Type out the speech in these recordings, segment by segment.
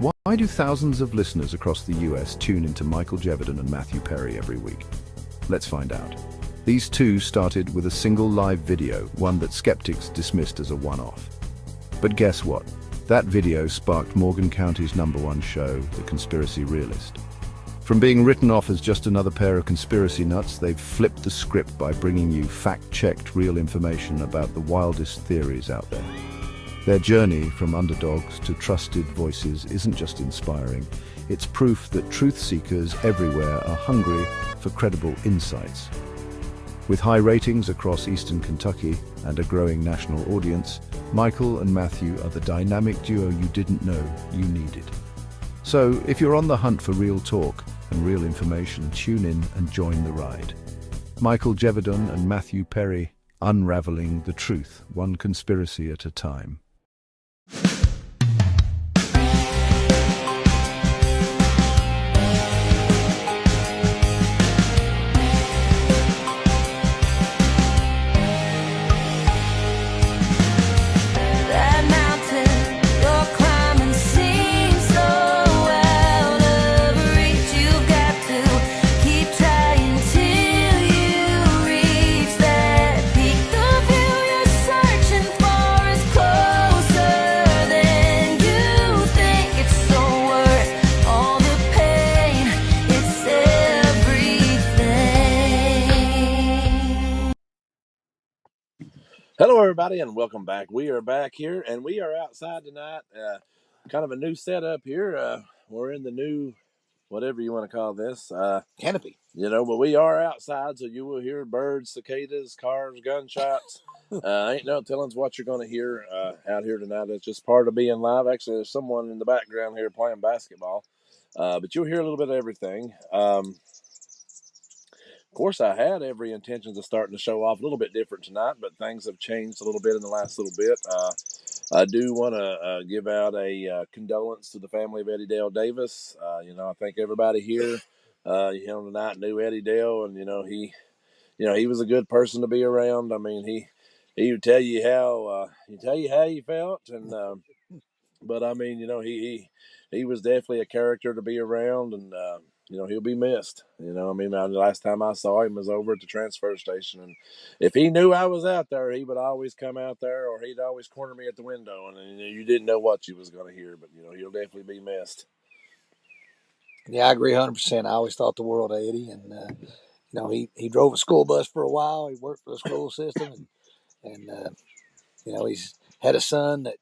Why do thousands of listeners across the US tune into Michael Jeverdon and Matthew Perry every week? Let's find out. These two started with a single live video, one that skeptics dismissed as a one-off. But guess what? That video sparked Morgan County's #1 show, The Conspiracy Realist. From being written off as just another pair of conspiracy nuts, they've flipped the script by bringing you fact-checked real information about the wildest theories out there. Their journey from underdogs to trusted voices isn't just inspiring, it's proof that truth seekers everywhere are hungry for credible insights. With high ratings across Eastern Kentucky and a growing national audience, Michael and Matthew are the dynamic duo you didn't know you needed. So, if you're on the hunt for real talk and real information, tune in and join the ride. Michael Jeverdon and Matthew Perry, unraveling the truth, one conspiracy at a time. Hello, everybody, and welcome back. We are back here, and we are outside tonight. Kind of a new setup here. We're in the new, whatever you want to call this, canopy. But we are outside, so you will hear birds, cicadas, cars, gunshots. Ain't no telling what you're going to hear out here tonight. It's just part of being live. Actually, there's someone in the background here playing basketball, but you'll hear a little bit of everything. Of course, I had every intentions of starting the show off a little bit different tonight, but things have changed a little bit in the last little bit. I do want to give out a condolence to the family of Eddie Dale Davis. I think everybody here, tonight knew Eddie Dale, and he was a good person to be around. I mean, he would tell you how he felt, and but I mean, he was definitely a character to be around, and he'll be missed. The last time I saw him was over at the transfer station, and if he knew I was out there, he would always come out there, or he'd always corner me at the window, and you didn't know what you was going to hear, but he'll definitely be missed. Yeah, I agree 100%. I always thought the world of Eddie, and he drove a school bus for a while. He worked for the school system, and he's had a son that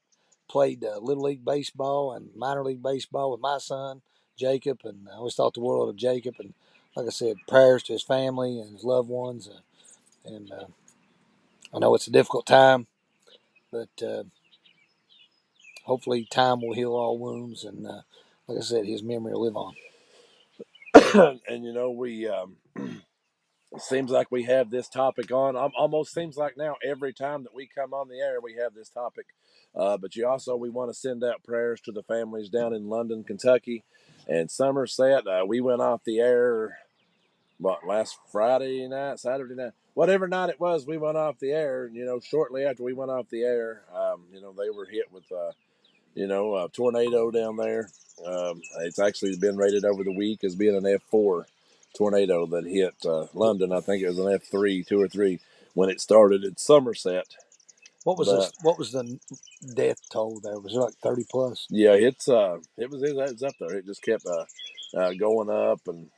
played Little League Baseball and Minor League Baseball with my son, Jacob, and I always thought the world of Jacob. And like I said, prayers to his family and his loved ones. And I know it's a difficult time, but hopefully time will heal all wounds. And like I said, his memory will live on. And we seems like we have this topic on. Almost seems like now every time that we come on the air, we have this topic. But we want to send out prayers to the families down in London, Kentucky, and Somerset. We went off the air, last Friday night, Saturday night, whatever night it was, we went off the air. And, shortly after we went off the air, they were hit with, a tornado down there. It's actually been rated over the week as being an F4 tornado that hit London. I think it was an F3, 2 or 3 when it started at Somerset. What was the death toll there? Was it like 30 plus? Yeah, it was up there. It just kept going up, and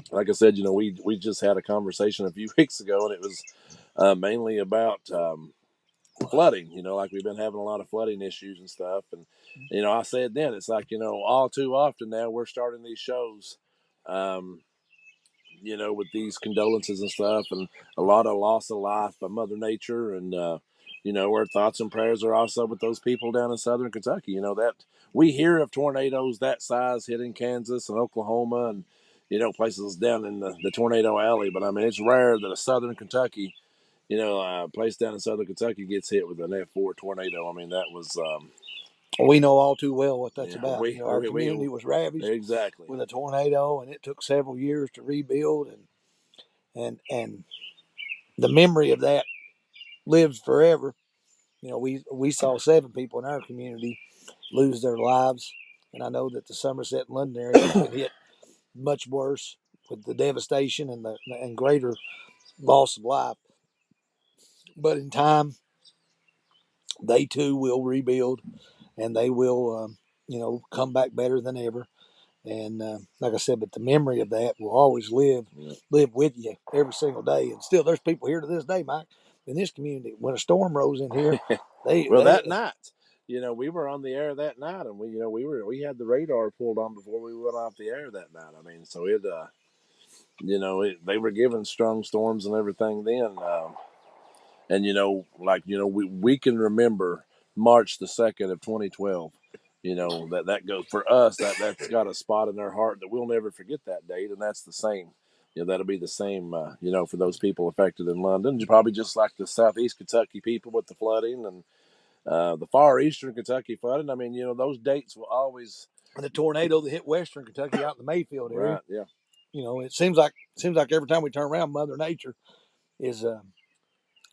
like I said, we just had a conversation a few weeks ago, and it was mainly about flooding. Like we've been having a lot of flooding issues and stuff, and I said then it's like all too often now we're starting these shows. With these condolences and stuff, and a lot of loss of life by Mother Nature, and our thoughts and prayers are also with those people down in Southern Kentucky. That we hear of tornadoes that size hitting Kansas and Oklahoma, and places down in the tornado alley. But I mean, it's rare that a Southern Kentucky, place down in Southern Kentucky gets hit with an F4 tornado. I mean, that was. We know all too well what that's about. Our we community was ravaged exactly with a tornado, and it took several years to rebuild, and the memory of that lives forever. We saw 7 people in our community lose their lives and I know that the Somerset and London area has been hit much worse with the devastation and greater loss of life. But in time, they too will rebuild, and they will, come back better than ever. And like I said, but the memory of that will always live with you every single day. And still, there's people here to this day, Mike, in this community. When a storm rolls in here, that night, we were on the air that night, and we had the radar pulled on before we went off the air that night. I mean, so they were given strong storms and everything then. And we can remember March the 2nd of 2012. That goes for us. That's got a spot in their heart that we'll never forget that date, and that's the same. That'll be the same. For those people affected in London, probably just like the Southeast Kentucky people with the flooding and the far eastern Kentucky flooding. I mean, those dates will always. And the tornado that hit western Kentucky out in the Mayfield area. Right. Yeah. It seems like every time we turn around, Mother Nature is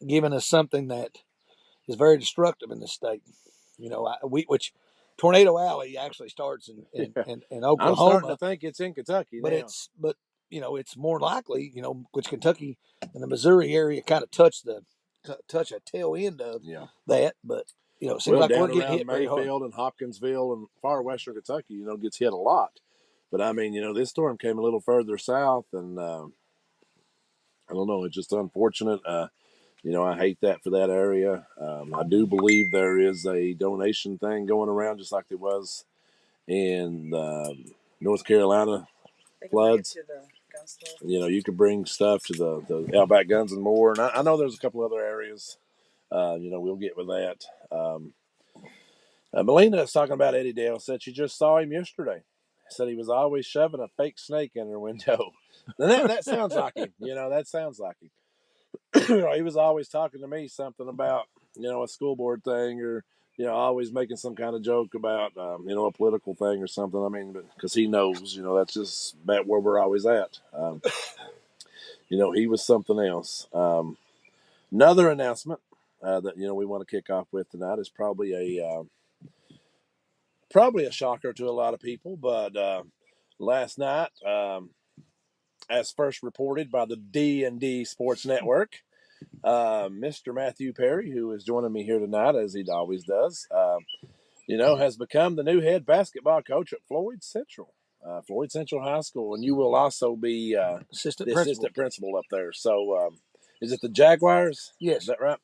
giving us something that is very destructive in this state. Which Tornado Alley actually starts in Oklahoma. I'm starting to think it's in Kentucky but now. It's more likely, which Kentucky and the Missouri area kind of touch a tail end of that. But it seems like we're getting hit very hard. Mayfield and Hopkinsville and far western Kentucky, gets hit a lot. But I mean, this storm came a little further south, and I don't know. It's just unfortunate. I hate that for that area. I do believe there is a donation thing going around, just like there was in North Carolina floods. You could bring stuff to the Outback Guns and More, and I know there's a couple other areas. We'll get with that. Melina is talking about Eddie Dale. Said she just saw him yesterday. Said he was always shoving a fake snake in her window. And that sounds like him. That sounds like him. He was always talking to me something about, a school board thing or, always making some kind of joke about, a political thing or something. I mean, because he knows, that's just about where we're always at. He was something else. Another announcement that, we want to kick off with tonight is probably a shocker to a lot of people. But last night, as first reported by the D&D Sports Network, Mr. Matthew Perry, who is joining me here tonight, as he always does, has become the new head basketball coach at Floyd Central High School, and you will also be assistant principal up there. So, is it the Jaguars? Yes. Is that right?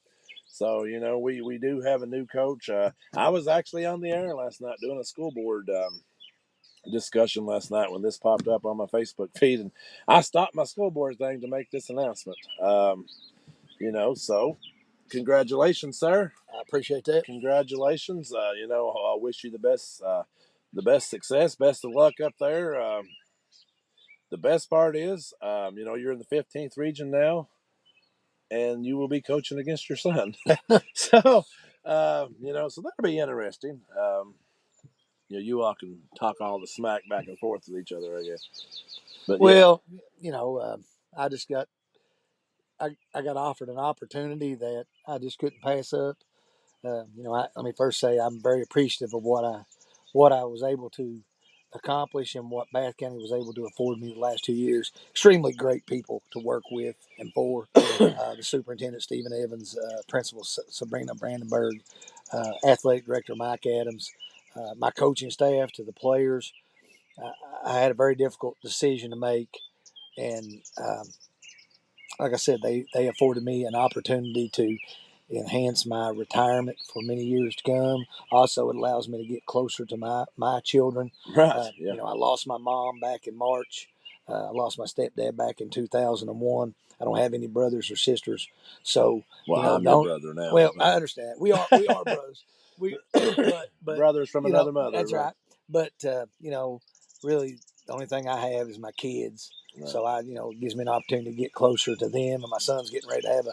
So, we do have a new coach. I was actually on the air last night doing a school board discussion last night when this popped up on my Facebook feed, and I stopped my school board thing to make this announcement. So congratulations, sir. I appreciate that. Congratulations. I wish you the best success, best of luck up there. The best part is, you're in the 15th region now, and you will be coaching against your son. So, so that'll be interesting. You all can talk all the smack back and forth with each other, I guess. But I just got offered an opportunity that I just couldn't pass up. Let me first say I'm very appreciative of what I was able to accomplish and what Bath County was able to afford me the last 2 years. Extremely great people to work with and for. The superintendent, Stephen Evans, principal, Sabrina Brandenburg, athletic director, Mike Adams, my coaching staff, to the players. I had a very difficult decision to make, and like I said, they afforded me an opportunity to enhance my retirement for many years to come. Also, it allows me to get closer to my children. Right. Yeah. I lost my mom back in March. I lost my stepdad back in 2001. I don't have any brothers or sisters. So, I'm your brother now. Well, I understand. We are brothers. But brothers from another mother. That's right. But really, the only thing I have is my kids. Right. So it gives me an opportunity to get closer to them. And my son's getting ready to have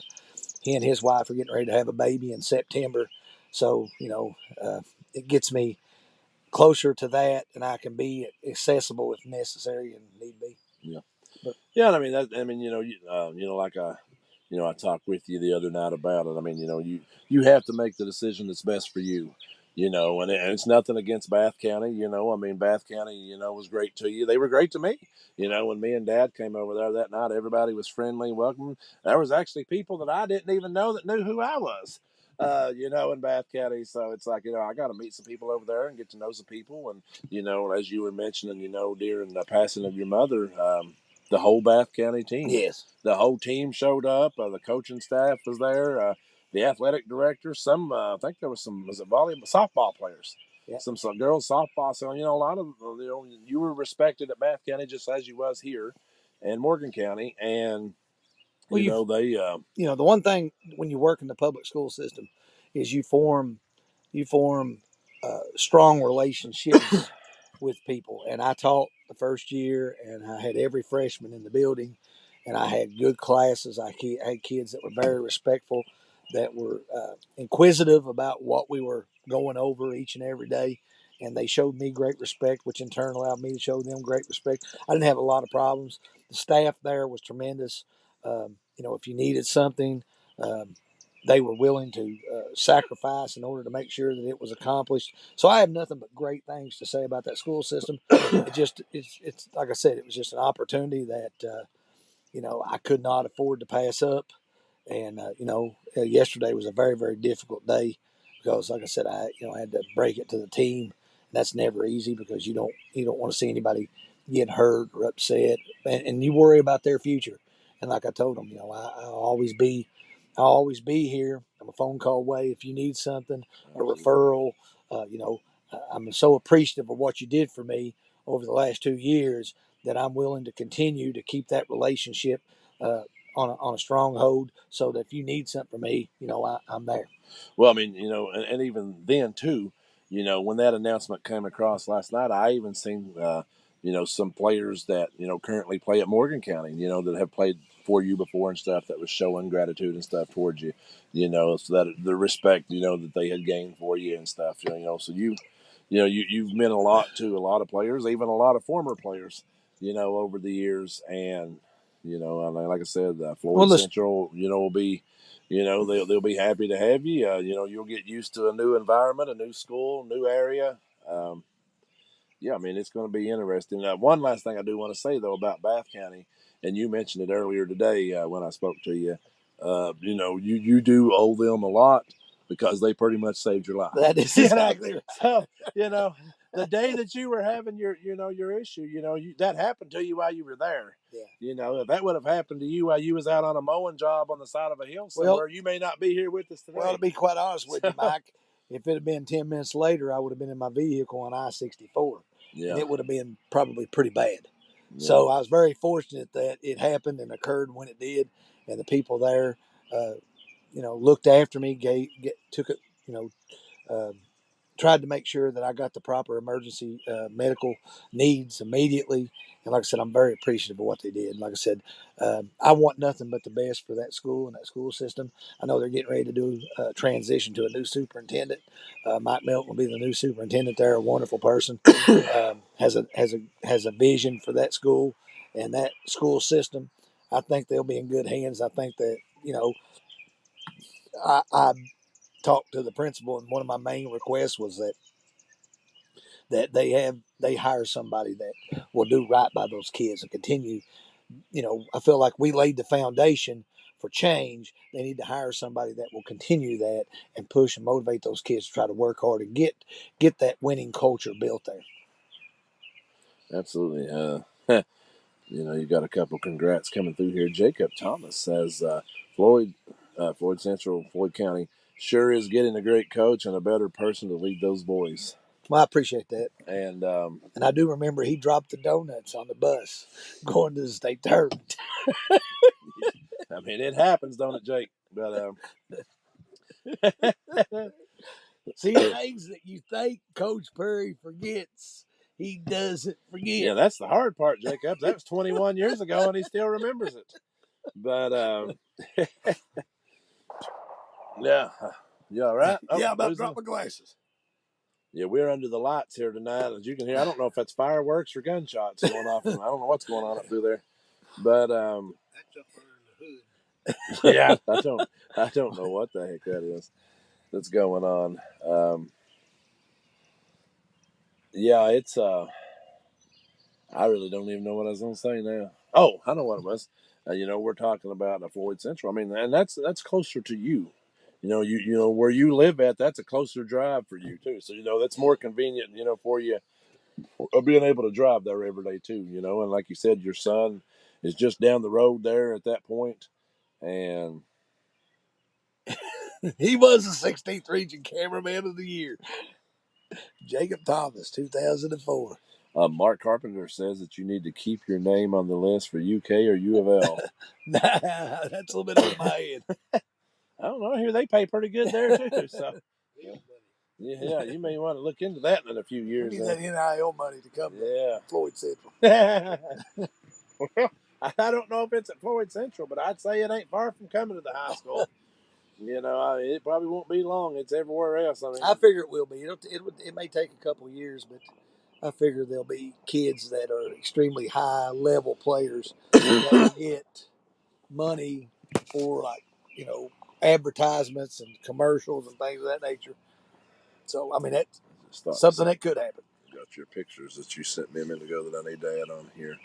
he and his wife are getting ready to have a baby in September. So, it gets me closer to that, and I can be accessible if necessary and need be. Yeah. Yeah. I mean, like I talked with you the other night about it. I mean, you have to make the decision that's best for you. And it's nothing against Bath County. I mean, Bath County, was great to you. They were great to me. When me and Dad came over there that night, everybody was friendly, welcome. There was actually people that I didn't even know that knew who I was, in Bath County. So it's like, I got to meet some people over there and get to know some people. And, as you were mentioning, during the passing of your mother, the whole Bath County team, Yes. the whole team showed up. The coaching staff was there. The athletic director, I think there was was it volleyball, softball players, Yeah. some girls softball. So, a lot of, you were respected at Bath County just as you was here in Morgan County. And, Well, they, the one thing when you work in the public school system is you form strong relationships with people. And I taught the first year, and I had every freshman in the building, and I had good classes. I had kids that were very respectful, that were inquisitive about what we were going over each and every day. And they showed me great respect, which in turn allowed me to show them great respect. I didn't have a lot of problems. The staff there was tremendous. If you needed something, um, they were willing to sacrifice in order to make sure that it was accomplished. So I have nothing but great things to say about that school system. It's like I said, it was just an opportunity that I could not afford to pass up. And yesterday was a very, very difficult day because, like I said, I had to break it to the team. That's never easy because you don't want to see anybody get hurt or upset, and you worry about their future. And like I told them, I'll always be here. I'm a phone call away if you need something, a referral. I'm so appreciative of what you did for me over the last 2 years that I'm willing to continue to keep that relationship on a stronghold, so that if you need something from me, I'm there. Well, I mean, and even then too, when that announcement came across last night, I even seen, some players that currently play at Morgan County, that have played for you before and stuff, that was showing gratitude and stuff towards you, so that the respect, that they had gained for you and stuff, so you've meant a lot to a lot of players, even a lot of former players, over the years. And, I mean, like I said, Floyd Central, will be, they'll be happy to have you. You'll get used to a new environment, a new school, new area. Yeah, I mean, it's going to be interesting. One last thing I do want to say, though, about Bath County, and you mentioned it earlier today when I spoke to you, you do owe them a lot because they pretty much saved your life. That is exactly right. So, the day that you were having your issue, that happened to you while you were there. Yeah. If that would have happened to you while you was out on a mowing job on the side of a hill somewhere, you may not be here with us today. Well, to be quite honest with you, Mike, if it had been 10 minutes later, I would have been in my vehicle on I-64. Yeah. And it would have been probably pretty bad. Yeah. So I was very fortunate that it happened and occurred when it did. And the people there, looked after me, took it, tried to make sure that I got the proper emergency medical needs immediately. And like I said, I'm very appreciative of what they did. Like I said, I want nothing but the best for that school and that school system. I know they're getting ready to do a transition to a new superintendent. Mike Milton will be the new superintendent there. A wonderful person, has a vision for that school and that school system. I think they'll be in good hands. I think that I talked to the principal, and one of my main requests was that they hire somebody that will do right by those kids and continue. I feel like we laid the foundation for change. They need to hire somebody that will continue that and push and motivate those kids to try to work hard and get that winning culture built there. Absolutely. You got a couple congrats coming through here. Jacob Thomas says Floyd Central, Floyd County sure is getting a great coach and a better person to lead those boys. Well, I appreciate that. And I do remember he dropped the donuts on the bus going to the state tournament. I mean, it happens, don't it, Jake? But see, things that you think Coach Perry forgets, he doesn't forget. Yeah, that's the hard part, Jacob. That was 21 years ago, and he still remembers it. But yeah, you all right? Oh, yeah, I'm about to drop my glasses. Yeah, we're under the lights here tonight, as you can hear. I don't know if that's fireworks or gunshots going off. I don't know what's going on up through there, but that's up there in the hood. Yeah, I don't know what the heck that is that's going on. Yeah, it's I really don't even know what I was going to say now. Oh, I know what it was. We're talking about Floyd Central. I mean, and that's closer to you. You know where you live at. That's a closer drive for you too. So that's more convenient. For you being able to drive there every day too. And like you said, your son is just down the road there at that point, and He was the 16th region cameraman of the year. Jacob Thomas, 2004. Mark Carpenter says that you need to keep your name on the list for UK or U of L. Nah, that's a little bit over my head. I don't know. I hear they pay pretty good there too. So yeah, you may want to look into that in a few We years. need that NIL money to come to Floyd Central. Well, I don't know if it's at Floyd Central, but I'd say it ain't far from coming to the high school. It probably won't be long. It's everywhere else. I mean, I figure it will be. It may take a couple of years, but I figure there'll be kids that are extremely high level players that will get money for advertisements and commercials and things of that nature. So I mean that's something that could happen. Got your pictures that you sent me a minute ago that I need to add on here.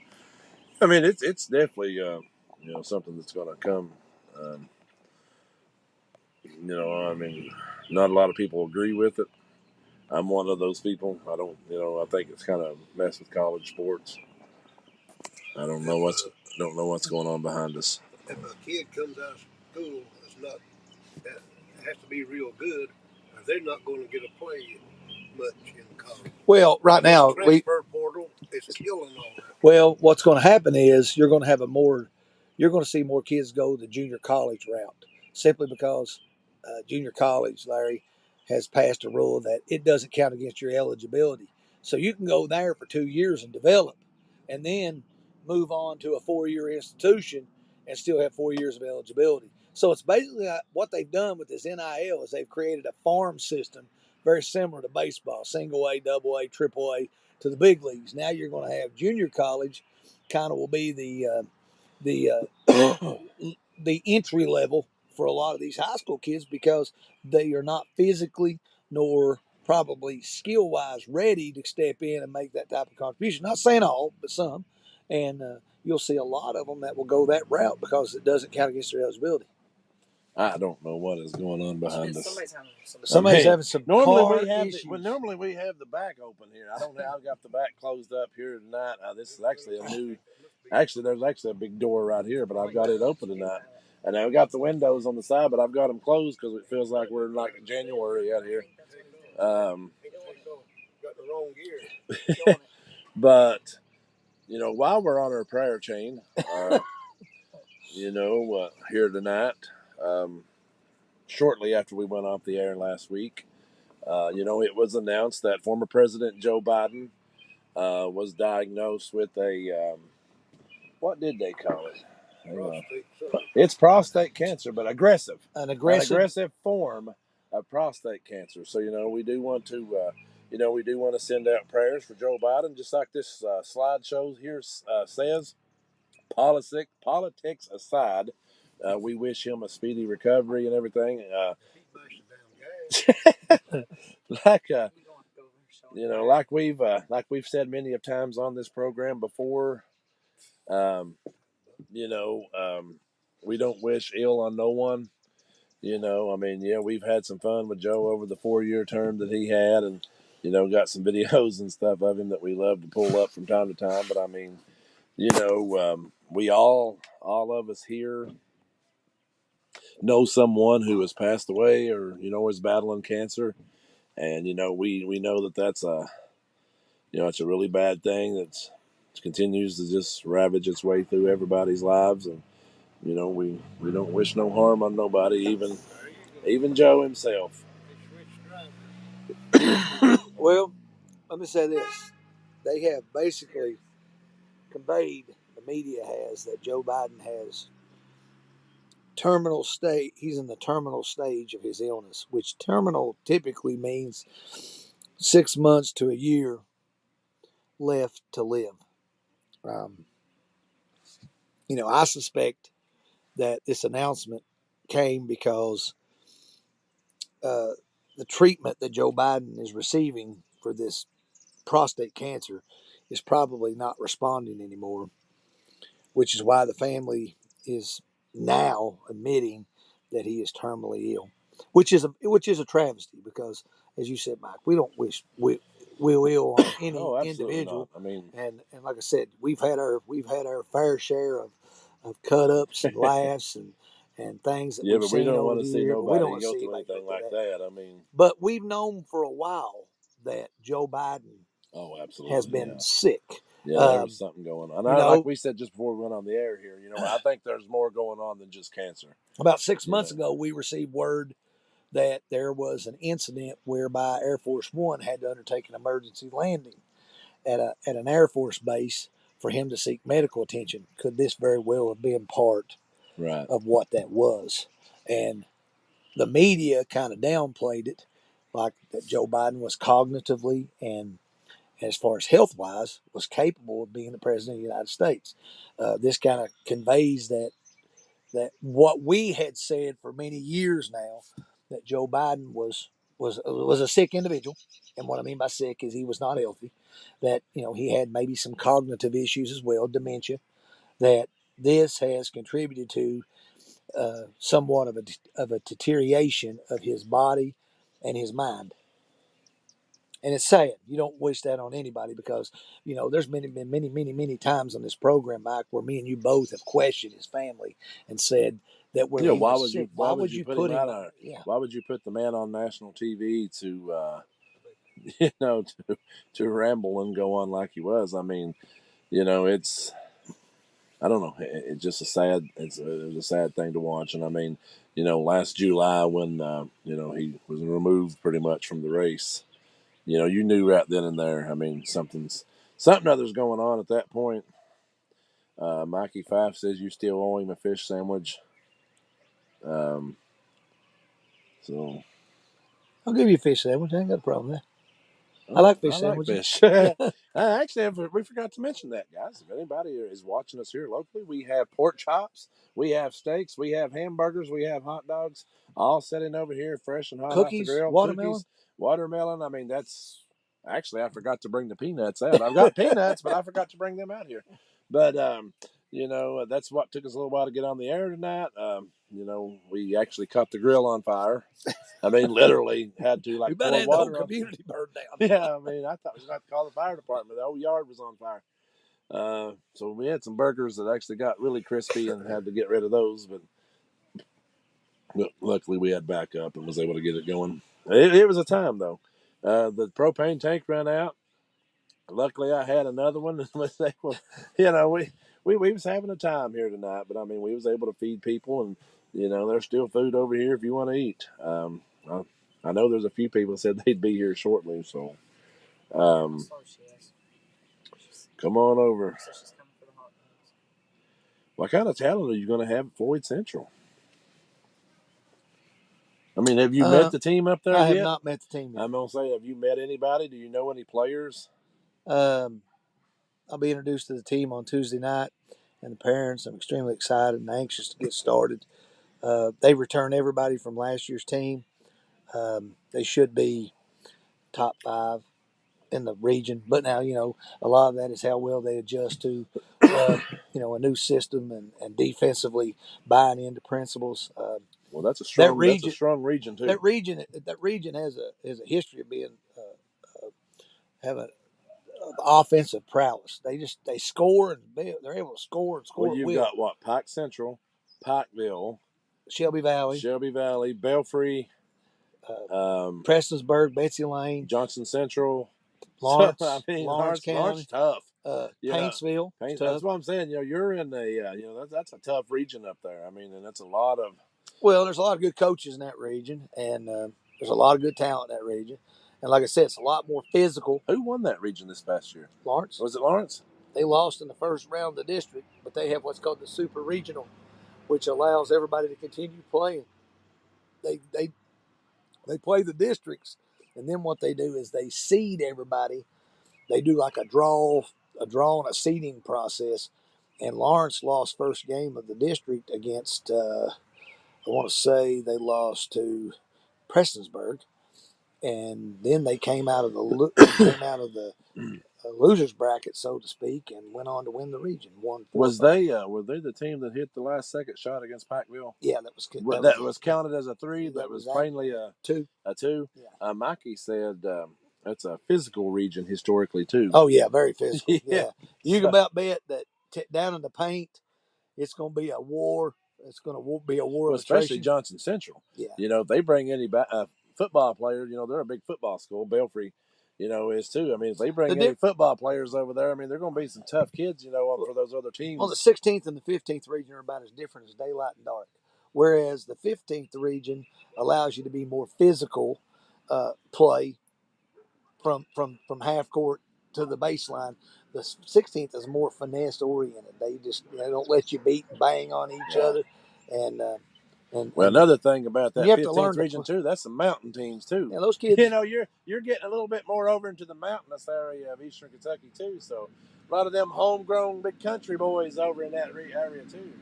I mean, it's definitely something that's going to come. Um, I mean, not a lot of people agree with it. I'm one of those people. I don't, I think it's kind of messed with college sports. I don't know what's going on behind us. If a kid comes out of school that has to be real good, they're not going to get a play much in college. Well, right now transfer portal is killing all that. Well, what's going to happen is you're going to see more kids go the junior college route, simply because junior college, Larry, has passed a rule that it doesn't count against your eligibility. So you can go there for 2 years and develop, and then move on to a 4-year institution and still have 4 years of eligibility. So it's basically what they've done with this NIL is they've created a farm system very similar to baseball, single A, double A, triple A, to the big leagues. Now you're going to have junior college, kind of will be the entry level for a lot of these high school kids because they are not physically nor probably skill wise ready to step in and make that type of contribution. Not saying all, but some, and you'll see a lot of them that will go that route because it doesn't count against their eligibility. I don't know what is going on behind us. Somebody's having some car issues. Normally we have the back open here. I don't know. I've got the back closed up here tonight. This is actually a new. Actually, there's actually a big door right here, but I've got it open tonight. And I've got the windows on the side, but I've got them closed because it feels like we're in like January out here. Got the wrong gear. But while we're on our prayer chain, here tonight, shortly after we went off the air last week, it was announced that former President Joe Biden was diagnosed with a what did they call it? It's prostate cancer, but aggressive. An aggressive form of prostate cancer. So we do want to send out prayers for Joe Biden, just like this slideshow here says. Politics aside, we wish him a speedy recovery and everything. Like we've said many of times on this program before. Um, we don't wish ill on no one. I mean, yeah, we've had some fun with Joe over the 4-year term that he had, and got some videos and stuff of him that we love to pull up from time to time. But I mean, we all of us here know someone who has passed away or is battling cancer, and we know that that's it's a really bad thing that continues to just ravage its way through everybody's lives, and we don't wish no harm on nobody, even Joe himself. Well, let me say this: they have basically conveyed, the media has, that Joe Biden has terminal state. He's in the terminal stage of his illness, which terminal typically means 6 months to a year left to live. I suspect that this announcement came because the treatment that Joe Biden is receiving for this prostate cancer is probably not responding anymore, which is why the family is now admitting that he is terminally ill, which is a travesty because, as you said, Mike, we don't wish will ill on any Oh, absolutely individual. not. I mean, And like I said, we've had our fair share of cut ups and laughs and things that yeah, we've but we seen don't over want the to see year, but we don't nobody want to go see through anybody go anything through like that. that. I mean, But we've known for a while that Joe Biden oh, has absolutely, been yeah. sick. Yeah, there was something going on. You Like know, we said just before we went on the air here, I think there's more going on than just cancer. about 6 You months know, ago, we received word that there was an incident whereby Air Force One had to undertake an emergency landing at an Air Force base for him to seek medical attention. Could this very well have been part right? of what that was? And the media kind of downplayed it, like that Joe Biden was cognitively and as far as health wise was capable of being the president of the United States. This kind of conveys that what we had said for many years now, that Joe Biden was a sick individual, and what I mean by sick is he was not healthy, that he had maybe some cognitive issues as well, dementia, that this has contributed to somewhat of a deterioration of his body and his mind. And it's sad. You don't wish that on anybody because, there's been many times on this program, Mike, where me and you both have questioned his family and said that where he Why was would you sick, why would you put him put him? out on? Yeah. Why would you put the man on national TV to to ramble and go on like he was? I mean, it's I don't know. It's just it was a sad thing to watch. And I mean, last July when he was removed pretty much from the race, you knew right then and there. I mean, something other's going on at that point. Mikey Fife says you still owe him a fish sandwich. Um, so I'll give you a fish sandwich. I ain't got a problem with that. I like fish I like sandwiches. fish. Actually, we forgot to mention that, guys. If anybody is watching us here locally, we have pork chops, we have steaks, we have hamburgers, we have hot dogs, all sitting over here, fresh and hot off the Cookies, grill. watermelon. Cookies, watermelon. I mean, that's actually I forgot to bring the peanuts out. I've got peanuts, but I forgot to bring them out here. But that's what took us a little while to get on the air tonight. We actually caught the grill on fire. I mean, literally had to We like better pour have the whole water on. community burned down. Yeah, I mean, I thought we was going to call the fire department. The whole yard was on fire. So we had some burgers that actually got really crispy and had to get rid of those. But luckily, we had backup and was able to get it going. It was a time though. The propane tank ran out. Luckily, I had another one and was able. We was having a time here tonight. But I mean, we was able to feed people, and there's still food over here if you want to eat. I know there's a few people said they'd be here shortly, so. Come on over. What kind of talent are you going to have at Floyd Central? I mean, have you met the team up there I yet? have not met the team yet. I'm going to say, have you met anybody? Do you know any players? I'll be introduced to the team on Tuesday night, and the parents. I'm extremely excited and anxious to get started. They returned everybody from last year's team. They should be top 5 in the region, but now a lot of that is how well they adjust to a new system and defensively buying into principles. Well, that's a strong region too. That region has a history of being having offensive prowess. They score and they're able to score and score. Well, you've got what? Pike Central, Pikeville, Shelby Valley, Belfry, Prestonsburg, Betsy Lane, Johnson Central, Lawrence, Lawrence County, Lawrence tough. Paintsville. That's what I'm saying. You're in that's a tough region up there. I mean, and that's a lot of. Well, there's a lot of good coaches in that region, and there's a lot of good talent in that region. And like I said, it's a lot more physical. Who won that region this past year? Lawrence. Was it Lawrence? They lost in the first round of the district, but they have what's called the Super Regional, which allows everybody to continue playing. They play the districts, and then what they do is they seed everybody. They do like a draw and a seeding process. And Lawrence lost first game of the district against, I want to say they lost to Prestonsburg. and then they came out of the losers bracket, so to speak, and went on to win the region. Were they the team that hit the last second shot against Pikeville? Yeah, That was counted as a 3. That was plainly a 2. A 2. Yeah. Mikey said that's a physical region historically too. Oh yeah, very physical. Yeah. You can about bet that down in the paint, it's going to be a war. It's going to be a war, especially Johnson Central. Yeah. If they bring any football players, they're a big football school. Belfry, is too. I mean, if they bring any football players over there, I mean, they're going to be some tough kids, for those other teams. Well, the 16th and the 15th region are about as different as daylight and dark, whereas the 15th region allows you to be more physical play from half court to the baseline. The 16th is more finesse oriented. They don't let you beat and bang on each other, and another thing about that 15th region too, that's some mountain teams too. Yeah, those kids. You're getting a little bit more over into the mountainous area of Eastern Kentucky too. So a lot of them homegrown big country boys over in that area too.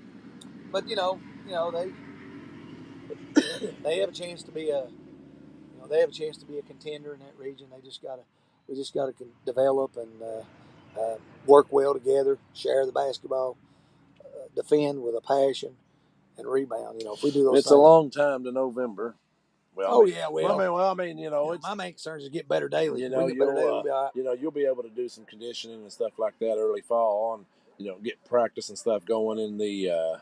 But they have a chance to be a contender in that region. We just gotta develop and work well together, share the basketball, defend with a passion, and rebound. If we do those, it's a long time to November. Well, it's my main concern is to get better daily. You'll be able to do some conditioning and stuff like that early fall on. Get practice and stuff going in the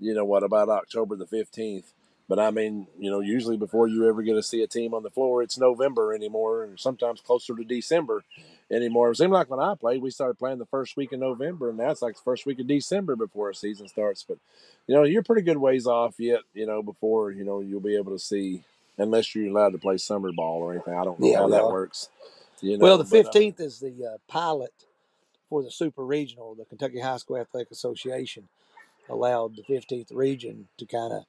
about October the 15th. But I mean, usually before you ever get to see a team on the floor, it's November anymore, and sometimes closer to December anymore. It seemed like when I played, we started playing the first week in November, and now it's like the first week of December before a season starts. But you're pretty good ways off yet. Before you'll be able to see, unless you're allowed to play summer ball or anything. I don't know how that works. Well, the 15th is the pilot for the Super Regional. The Kentucky High School Athletic Association allowed the 15th region to kind of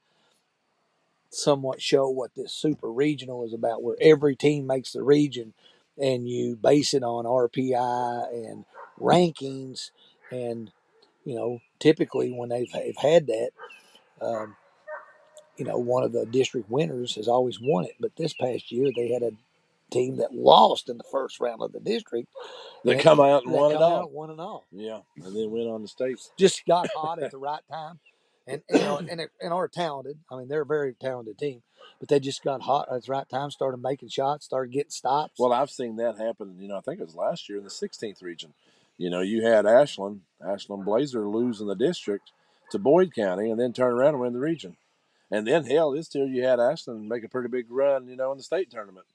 somewhat show what this Super Regional is about, where every team makes the region and you base it on RPI and rankings. And, typically when they've had that, one of the district winners has always won it. But this past year they had a team that lost in the first round of the district. They come out and won it all. Yeah, and then went on the state. Just got hot at the right time. And are talented. I mean, they're a very talented team, but they just got hot at the right time, started making shots, started getting stops. Well, I've seen that happen. I think it was last year in the 16th region. You had Ashland Blazer lose in the district to Boyd County and then turn around and win the region. And then, hell, this year you had Ashland make a pretty big run, in the state tournament.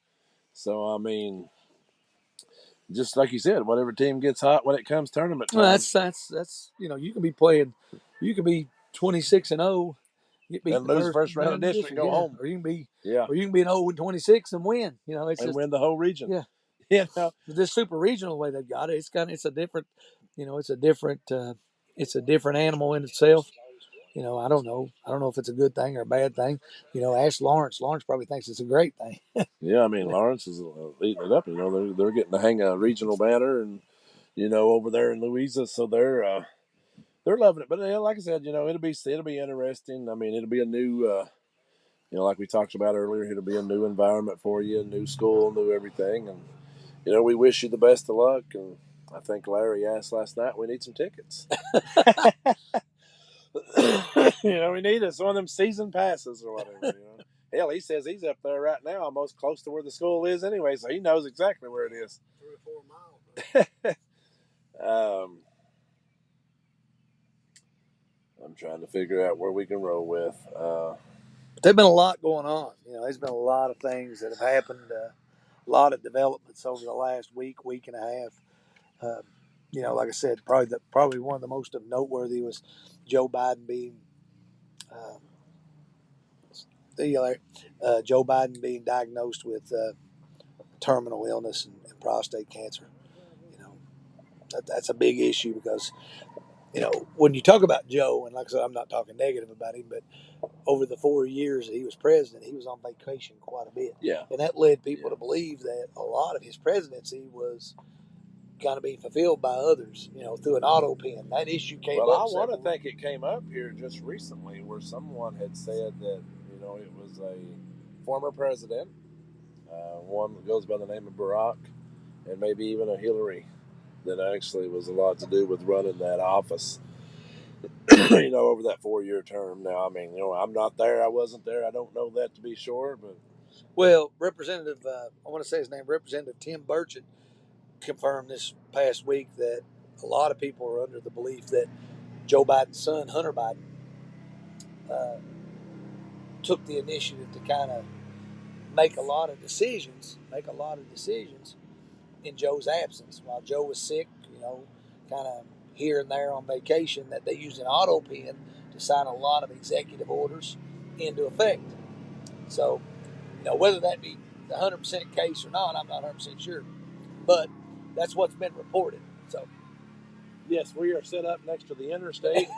So, I mean, just like you said, whatever team gets hot when it comes tournament time. Well, that's you can be playing, you can be 26-0, get beat and lose first round of district, go home, or you can be 0-26 and win. Win the whole region. Yeah, this Super Regional way they've got it, it's a different, it's a different animal in itself. I don't know if it's a good thing or a bad thing. Ask Lawrence. Lawrence probably thinks it's a great thing. Yeah, I mean, Lawrence is eating it up. They're getting to hang a regional banner, and over there in Louisa, so they're loving it. But like I said, it'll be interesting. I mean, it'll be a new, like we talked about earlier, it'll be a new environment for you, a new school, new everything, and we wish you the best of luck. And I think Larry asked last night, we need some tickets. We need one of them season passes or whatever. Hell, he says he's up there right now, almost close to where the school is anyway, so he knows exactly where it is. 3 or 4 miles. I'm trying to figure out where we can roll with. There's been a lot going on. There's been a lot of things that have happened, a lot of developments over the last week and a half. Like I said, probably one of the most noteworthy was Joe Biden being diagnosed with terminal illness and prostate cancer. That's a big issue because when you talk about Joe, and like I said, I'm not talking negative about him, but over the 4 years that he was president, he was on vacation quite a bit. Yeah, and that led people to believe that a lot of his presidency was kind of being fulfilled by others, through an auto pen. That issue came up. Well, I want to think it came up here just recently where someone had said that, it was a former president, one that goes by the name of Barack, and maybe even a Hillary that actually was a lot to do with running that office. Over that 4-year term. Now, I mean, I'm not there. I wasn't there. I don't know that to be sure, but Well, Representative, I want to say his name, Representative Tim Burchett, confirmed this past week that a lot of people are under the belief that Joe Biden's son, Hunter Biden, uh, took the initiative to kind of make a lot of decisions in Joe's absence while Joe was sick, kind of here and there on vacation, that they used an auto pen to sign a lot of executive orders into effect. So, whether that be the 100% case or not, I'm not 100% sure. But that's what's been reported. So, yes, we are set up next to the interstate.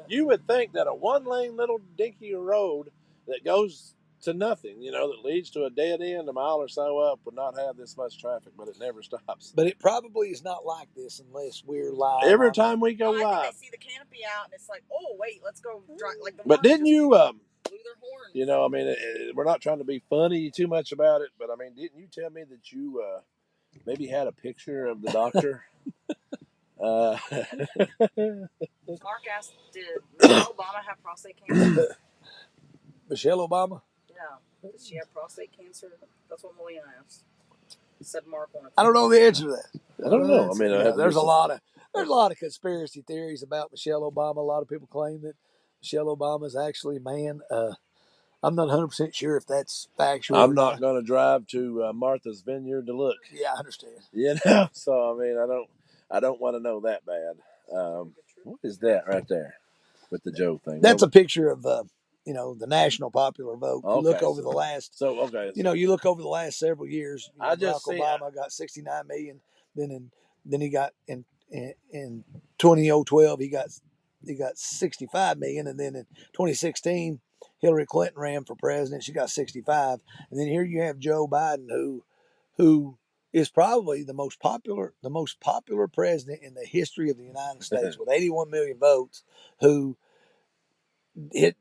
You would think that a one-lane little dinky road that goes to nothing, that leads to a dead end a mile or so up would not have this much traffic, but it never stops. But it probably is not like this unless we're live. Every time we go I live. think they see the canopy out and it's like, oh, wait, let's go drive. Like but didn't you, blew their horn. we're not trying to be funny too much about it, but I mean, didn't you tell me that you maybe had a picture of the doctor? Mark asked, did Michelle Obama have prostate cancer? Michelle Obama? Yeah. Did she have prostate cancer? That's what Melina asked. Said Mark wanted. I don't know the answer to that. I don't know. I mean, there's a lot of conspiracy theories about Michelle Obama. A lot of people claim that Michelle Obama is actually a man. I'm not 100% sure if that's factual. I'm not going to drive to Martha's Vineyard to look. Yeah, I understand. So I mean, I don't want to know that bad. What is that right there with the Joe thing? That's a picture of the national popular vote. You Okay, look over the last. So okay. You look over the last several years. I just Barack Obama got 69 million. Then he got in 2012 he got 65 million, and then in 2016 Hillary Clinton ran for president. She got 65, and then here you have Joe Biden, who is probably the most popular president in the history of the United States with 81 million votes. Who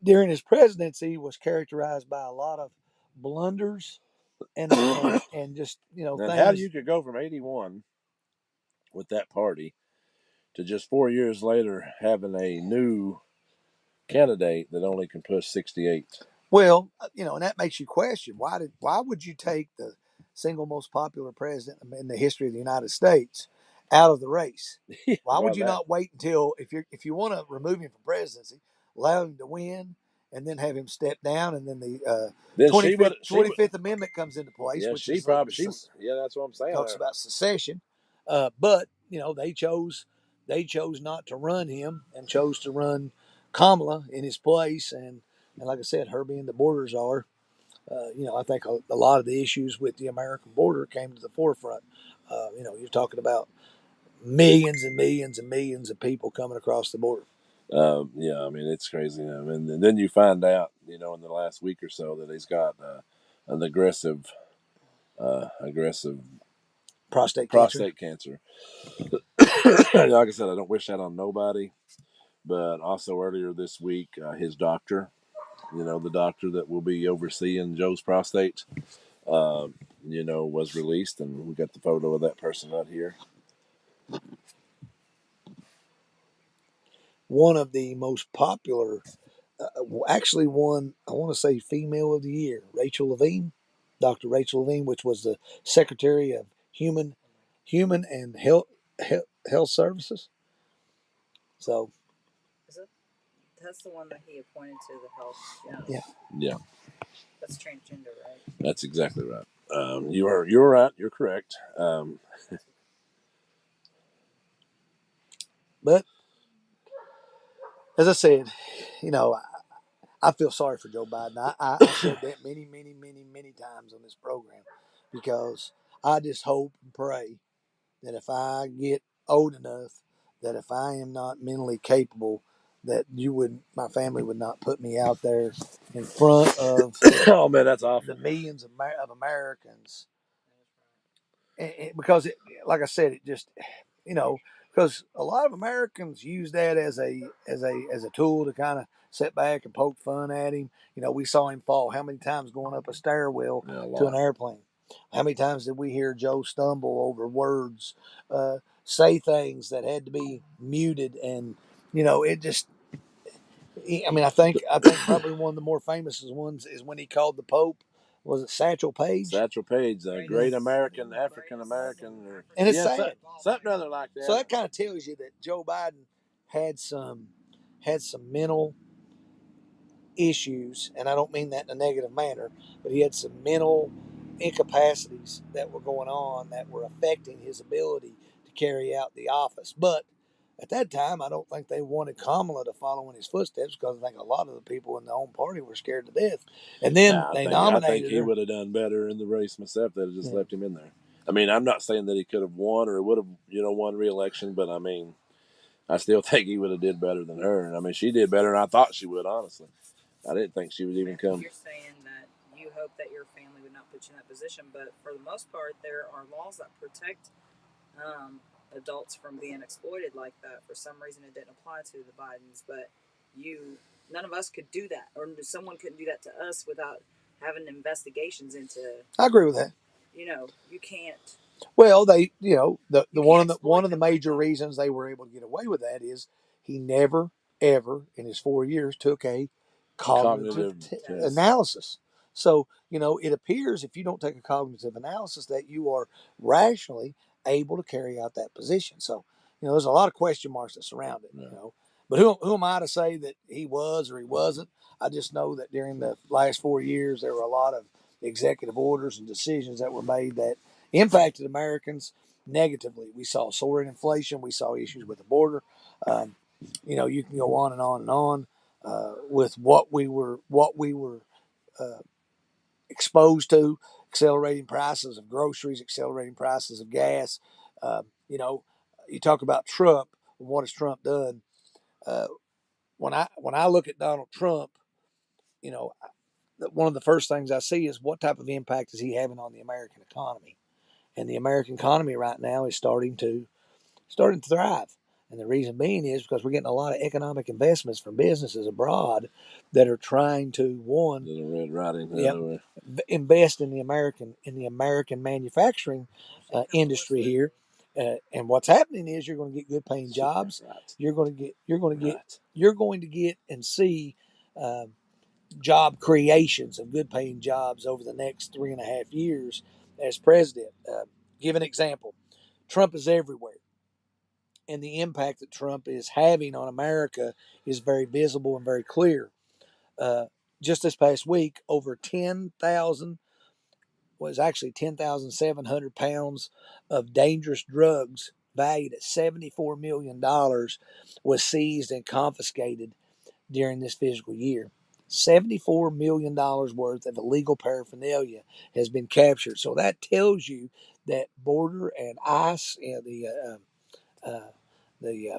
during his presidency was characterized by a lot of blunders and just and things. How you could go from 81 with that party to just 4 years later having a new candidate that only can push 68. Well, and that makes you question why would you take the single most popular president in the history of the United States out of the race? Why would you not wait until if you want to remove him from presidency, allow him to win, and then have him step down, and then the 25th Amendment comes into place, yeah, which that's what I'm saying. Talks about secession, but they chose not to run him and chose to run Kamala in his place, and like I said, her being the border czar, I think a lot of the issues with the American border came to the forefront. You're talking about millions and millions and millions of people coming across the border. Yeah, I mean, it's crazy. I mean, and then you find out, in the last week or so that he's got an aggressive prostate cancer. Like I said, I don't wish that on nobody. But also earlier this week, his doctor, the doctor that will be overseeing Joe's prostate, was released, and we got the photo of that person right here. One of the most popular, actually one, I want to say female of the year, Dr. Rachel Levine, which was the Secretary of Human and Health Services. So, that's the one that he appointed to the health. Yeah. That's transgender, right? That's exactly right. You're right. You're correct. But as I said, I feel sorry for Joe Biden. I said that many, many, many, many times on this program, because I just hope and pray that if I get old enough, that if I am not mentally capable, that my family would not put me out there in front of oh man, that's awful. The millions of Americans, because like I said, it just because a lot of Americans use that as a tool to kind of sit back and poke fun at him. You know, we saw him fall how many times going up a stairwell to an airplane? How many times did we hear Joe stumble over words, say things that had to be muted, and it just. I mean, I think probably one of the more famous ones is when he called the Pope. Was it Satchel Paige? Satchel Paige, a great American, African American, or And it's sad. something other like that. So that kind of tells you that Joe Biden had some mental issues, and I don't mean that in a negative manner, but he had some mental incapacities that were going on that were affecting his ability to carry out the office. But at that time, I don't think they wanted Kamala to follow in his footsteps because I think a lot of the people in the own party were scared to death. And then they nominated I think he her. would have done better in the race myself. They'd have just left him in there. I mean, I'm not saying that he could have won or would have, won re-election, but I mean, I still think he would have did better than her. And I mean, she did better than I thought she would. Honestly, I didn't think she would even come. You're saying that you hope that your family would not put you in that position, but for the most part, there are laws that protect adults from being exploited like that. For some reason, it didn't apply to the Bidens, but none of us could do that, or someone couldn't do that to us without having investigations into. I agree with that. You can't. Well, one of the major reasons they were able to get away with that is he never ever in his 4 years took a cognitive analysis. So it appears if you don't take a cognitive analysis that you are rationally able to carry out that position. So there's a lot of question marks that surround it. Yeah. But who am I to say that he was or he wasn't? I just know that during the last 4 years there were a lot of executive orders and decisions that were made that impacted Americans negatively. We saw soaring inflation. We saw issues with the border. You can go on and on and on with what we were exposed to: accelerating prices of groceries, accelerating prices of gas. You talk about Trump. What has Trump done? When I look at Donald Trump, one of the first things I see is what type of impact is he having on the American economy. And the American economy right now is starting to thrive. And the reason being is because we're getting a lot of economic investments from businesses abroad that are trying to Red Riding, invest in the American manufacturing industry here. And what's happening is you're going to get good paying jobs. Right. You're going to get and see job creations of good paying jobs over the next 3.5 years as president. Give an example. Trump is everywhere. And the impact that Trump is having on America is very visible and very clear. Just this past week, over 10,000 was actually 10,700 pounds of dangerous drugs valued at $74 million was seized and confiscated during this fiscal year. $74 million worth of illegal paraphernalia has been captured. So that tells you that Border and ICE and the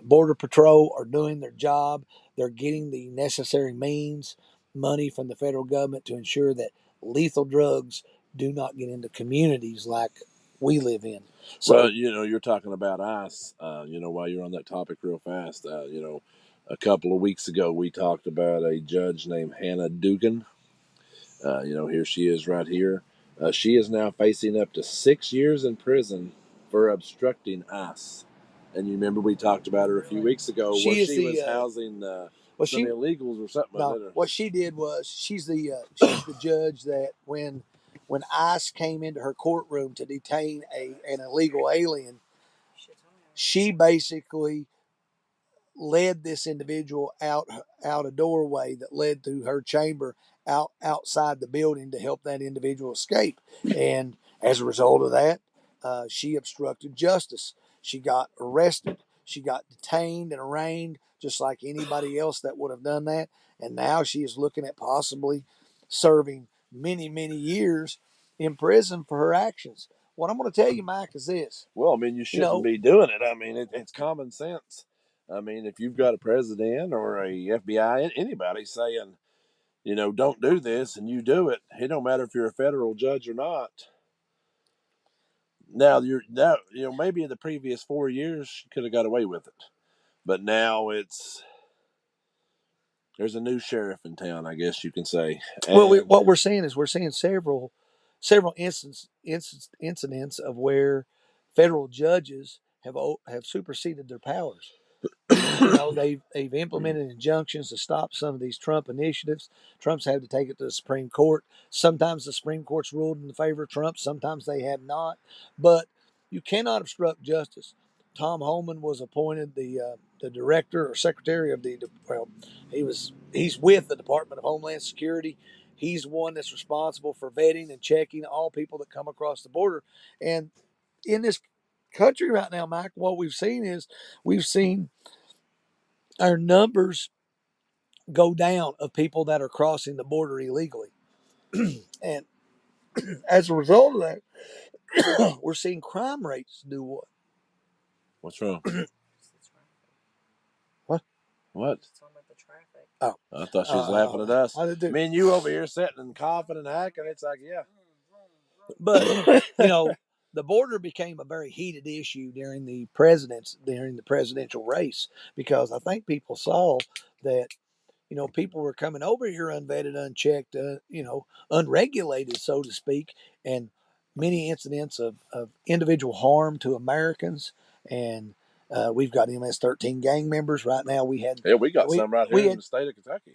Border Patrol are doing their job. They're getting the necessary means, money from the federal government to ensure that lethal drugs do not get into communities like we live in. So, well, you're talking about ICE. While you're on that topic real fast, a couple of weeks ago we talked about a judge named Hannah Duggan. Here she is right here. She is now facing up to 6 years in prison for obstructing ICE. And you remember we talked about her a few weeks ago where she was housing some illegals or something. No, what she did was she's the judge that when ICE came into her courtroom to detain an illegal alien, she basically led this individual out a doorway that led through her chamber outside the building to help that individual escape. And as a result of that, she obstructed justice. She got arrested. She got detained and arraigned just like anybody else that would have done that. And now she is looking at possibly serving many, many years in prison for her actions. What I'm going to tell you, Mike, is this. Well, I mean, you shouldn't be doing it. I mean, it's common sense. I mean, if you've got a president or a FBI, anybody saying, don't do this, and you do it, it don't matter if you're a federal judge or not. Now maybe in the previous 4 years she could have got away with it, but now there's a new sheriff in town, I guess you can say. Well, And what we're seeing is we're seeing several incidents of where federal judges have superseded their powers. They've implemented injunctions to stop some of these Trump initiatives. Trump's had to take it to the Supreme Court. Sometimes the Supreme Court's ruled in favor of Trump. Sometimes they have not. But you cannot obstruct justice. Tom Homan was appointed the director or secretary of he's with the Department of Homeland Security. He's one that's responsible for vetting and checking all people that come across the border. And in this country right now, Mike, what we've seen our numbers go down of people that are crossing the border illegally. And as a result of that, we're seeing crime rates do what? what's wrong? What? What? Just talking about the traffic. Oh, I thought she was laughing at us. I did. Me and you over here sitting and coughing and hacking. It's like, yeah. But the border became a very heated issue during the presidential race, because I think people saw that people were coming over here unvetted, unchecked, unregulated, so to speak, and many incidents of individual harm to Americans. And we've got MS-13 gang members right now. We got some right here in the state of Kentucky.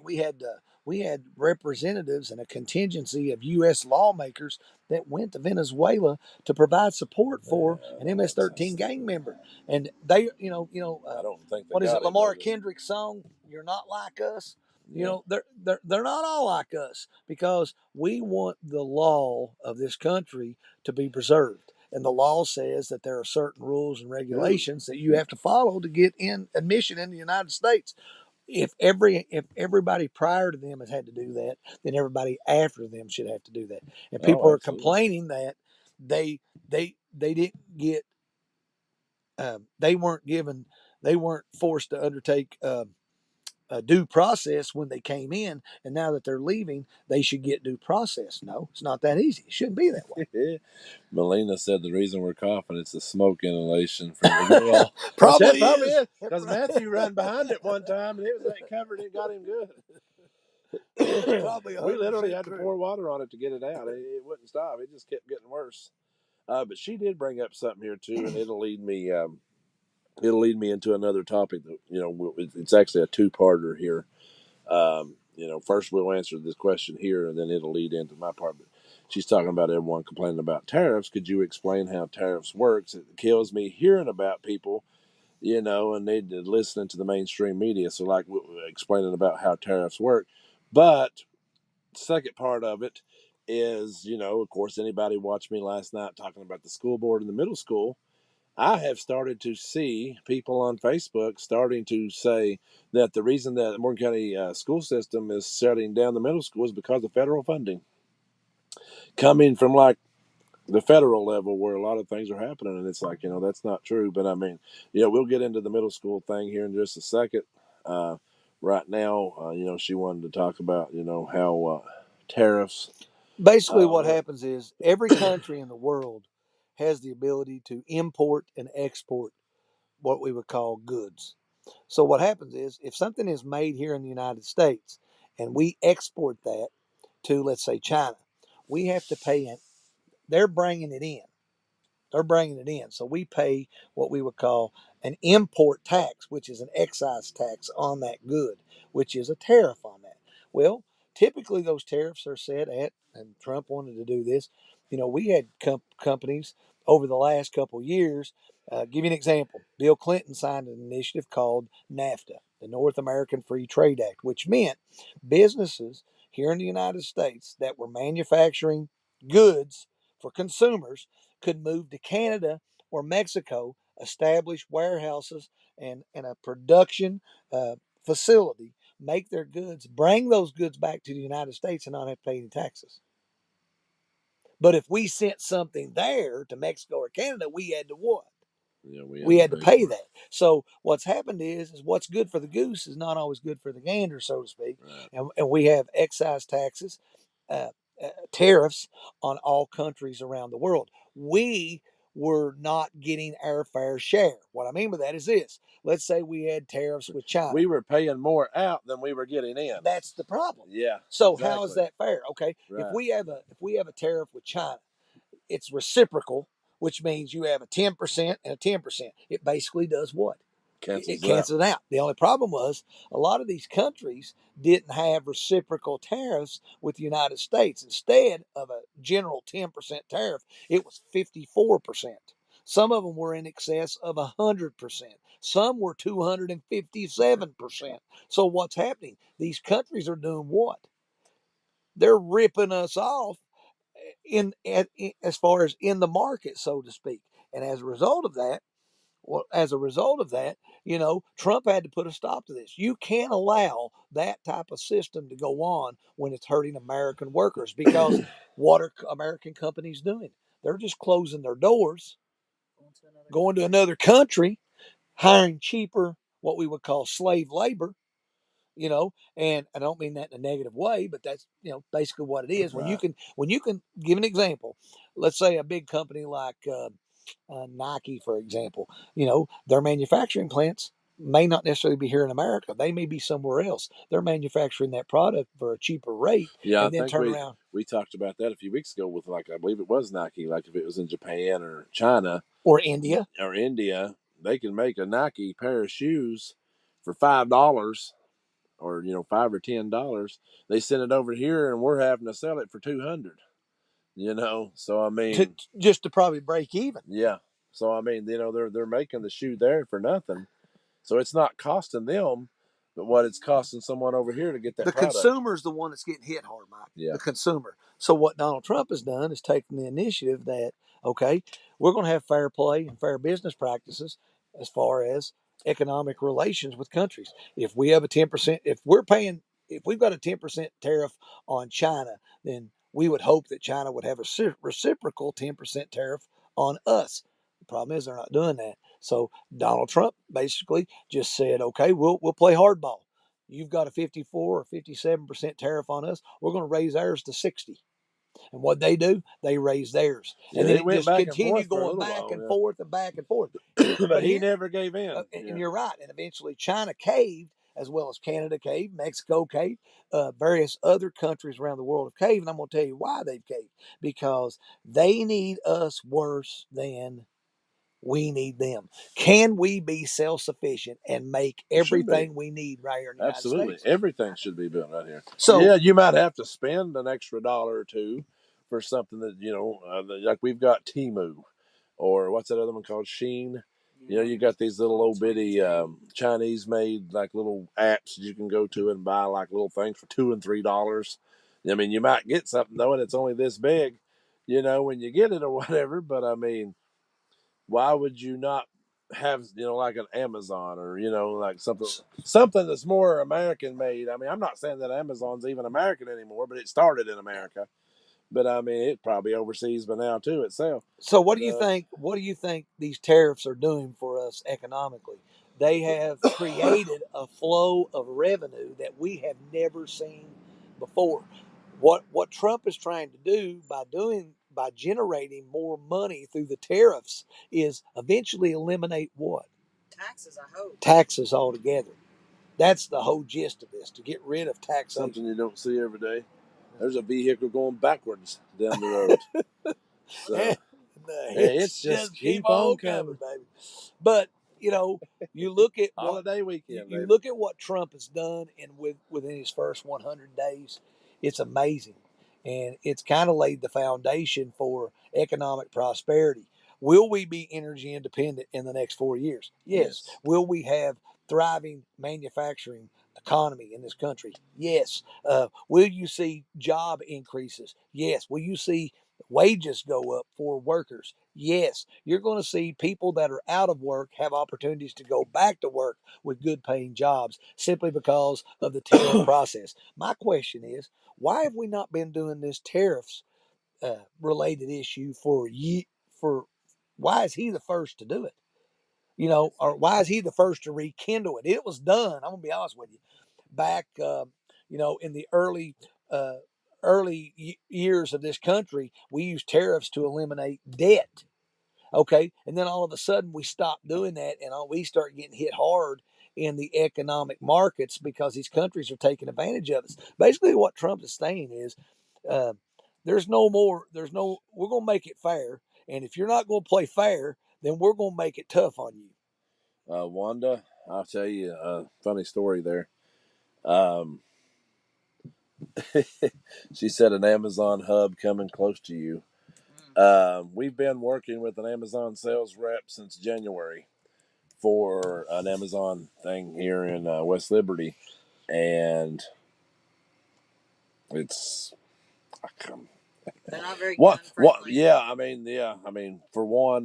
We had representatives and a contingency of U.S. lawmakers that went to Venezuela to provide support for an MS-13 gang member. And they, I don't think what is it, Lamar Kendrick's song, "You're Not Like Us"? They're not all like us, because we want the law of this country to be preserved. And the law says that there are certain rules and regulations that you have to follow to get in admission in the United States. If everybody prior to them has had to do that, then everybody after them should have to do that. And people are complaining that they didn't get they weren't forced to undertake a due process when they came in, and now that they're leaving, they should get due process. No, it's not that easy. It shouldn't be that way. Melina said the reason we're coughing is the smoke inhalation from the grill. Probably is, because Matthew ran behind it one time and it was covered. It got him good. Probably we literally had to pour water on it to get it out. It wouldn't stop. It just kept getting worse. But she did bring up something here too, and it'll lead me. It'll lead me into another topic that it's actually a two-parter here. First we'll answer this question here, and then it'll lead into my part. But she's talking about everyone complaining about tariffs. Could you explain how tariffs works? It kills me hearing about people, and they listening to the mainstream media. So like explaining about how tariffs work. But second part of it is, of course, anybody watched me last night talking about the school board in the middle school. I have started to see people on Facebook starting to say that the reason that the Morgan County school system is shutting down the middle school is because of federal funding coming from like the federal level, where a lot of things are happening. And it's like, that's not true. But I mean, we'll get into the middle school thing here in just a second. Right now, she wanted to talk about, how tariffs. Basically, what happens is every country in the world has the ability to import and export what we would call goods. So what happens is, if something is made here in the United States and we export that to, let's say, China, we have to pay it. They're bringing it in. So we pay what we would call an import tax, which is an excise tax on that good, which is a tariff on that. Well, typically those tariffs are set at, and Trump wanted to do this. We had companies over the last couple of years. Give you an example. Bill Clinton signed an initiative called NAFTA, the North American Free Trade Act, which meant businesses here in the United States that were manufacturing goods for consumers could move to Canada or Mexico, establish warehouses and a production facility, make their goods, bring those goods back to the United States, and not have to pay any taxes. But if we sent something there to Mexico or Canada, we had to what? Yeah, we had to pay that. So what's happened is what's good for the goose is not always good for the gander, so to speak. Right. And we have excise taxes, tariffs on all countries around the world. We were not getting our fair share. What I mean by that is this. Let's say we had tariffs with China. We were paying more out than we were getting in. That's the problem. Yeah. So exactly. how is that fair? Okay. Right. If we have a tariff with China, it's reciprocal, which means you have a 10% and a 10%. It basically does what? It cancels it out. The only problem was a lot of these countries didn't have reciprocal tariffs with the United States. Instead of a general 10% tariff, it was 54%. Some of them were in excess of 100%. Some were 257%. So what's happening? These countries are doing what? They're ripping us off as far as in the market, so to speak. And as a result of that, Trump had to put a stop to this. You can't allow that type of system to go on when it's hurting American workers, because what are American companies doing? They're just closing their doors, going to another country, hiring cheaper, what we would call slave labor. And I don't mean that in a negative way, but that's basically what it is. When you can give an example, let's say a big company like Nike, for example, their manufacturing plants may not necessarily be here in America. They may be somewhere else. They're manufacturing that product for a cheaper rate. Yeah, and then turn around. We talked about that a few weeks ago with, I believe it was Nike. Like if it was in Japan or China or India, they can make a Nike pair of shoes for $5 or $5 or $10. They send it over here and we're having to sell it for $200. So I mean, just to probably break even. Yeah. So I mean, they're making the shoe there for nothing. So it's not costing them, but what it's costing someone over here to get that product. The consumer's the one that's getting hit hard, Mike. Yeah. The consumer. So what Donald Trump has done is taken the initiative that, okay, we're going to have fair play and fair business practices as far as economic relations with countries. If we have a 10%, if we've got a 10% tariff on China, then we would hope that China would have a reciprocal 10% tariff on us. The problem is they're not doing that. So Donald Trump basically just said, okay, we'll play hardball. You've got a 54 or 57% tariff on us. We're going to raise ours to 60. And what they do, they raise theirs. Yeah, and then it just continued going back and forth and back and forth. But he never gave in. And you're right. And eventually China caved, as well as Canada caved, Mexico caved, various other countries around the world have caved. And I'm going to tell you why they've caved. Because they need us worse than we need them. Can we be self-sufficient and make everything we need right here in the United States? Absolutely. Everything should be built right here. So yeah, you might have to spend an extra dollar or two for something that, like we've got Temu, or what's that other one called? Shein. You got these little old bitty Chinese made like little apps you can go to and buy like little things for $2 and $3. I mean, you might get something though, and it's only this big, when you get it or whatever. But I mean, why would you not have like an Amazon or like something that's more American made? I mean, I'm not saying that Amazon's even American anymore, but it started in America. But I mean, it probably overseas by now too itself. So what do you think? What do you think these tariffs are doing for us economically? They have created a flow of revenue that we have never seen before. What Trump is trying to do by generating more money through the tariffs is eventually eliminate what? Taxes, I hope. Taxes altogether. That's the whole gist of this, to get rid of taxation. Something you don't see every day. There's a vehicle going backwards down the road. So it's just keep on coming, baby. But you look at holiday weekend. You look at what Trump has done, and within his first 100 days, it's amazing, and it's kind of laid the foundation for economic prosperity. Will we be energy independent in the next 4 years? Yes. Will we have thriving manufacturing economy in this country? Yes. Will you see job increases? Yes. Will you see wages go up for workers? Yes. You're going to see people that are out of work have opportunities to go back to work with good paying jobs simply because of the tariff process. My question is, why have we not been doing this tariffs related issue for why is he the first to do it? Or why is he the first to rekindle it? It was done, I'm going to be honest with you, back in the early years of this country. We used tariffs to eliminate debt. Okay, and then all of a sudden we stop doing that, and we start getting hit hard in the economic markets because these countries are taking advantage of us. Basically, what Trump is saying is, uh, there's no more. There's no. We're going to make it fair, and if you're not going to play fair, then we're going to make it tough on you. Wanda, I'll tell you a funny story there. Um, she said an Amazon hub coming close to you. We've been working with an Amazon sales rep since January for an Amazon thing here in West Liberty, and it's they're not very gun friendly. For one,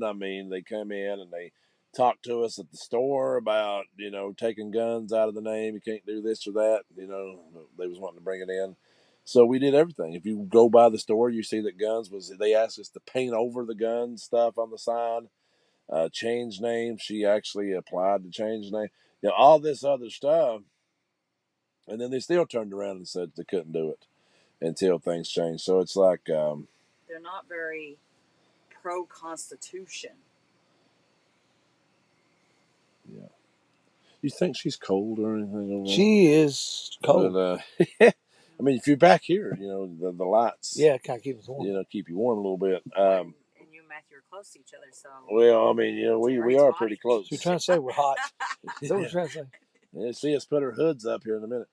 they come in and they talk to us at the store about taking guns out of the name. You can't do this or that. They was wanting to bring it in. So we did everything. If you go by the store, you see that they asked us to paint over the gun stuff on the sign, change name. She actually applied to change name. All this other stuff. And then they still turned around and said they couldn't do it until things changed. So it's like, they're not very pro-Constitution. Yeah. You think she's cold or anything over there? She is cold. But, if you're back here, the lights. Yeah, kind of keep us warm. Keep you warm a little bit. And you and Matthew are close to each other, so. Well, we are pretty close. So you're trying to say we're hot? Is that what you're trying to say? Yeah, see us put our hoods up here in a minute.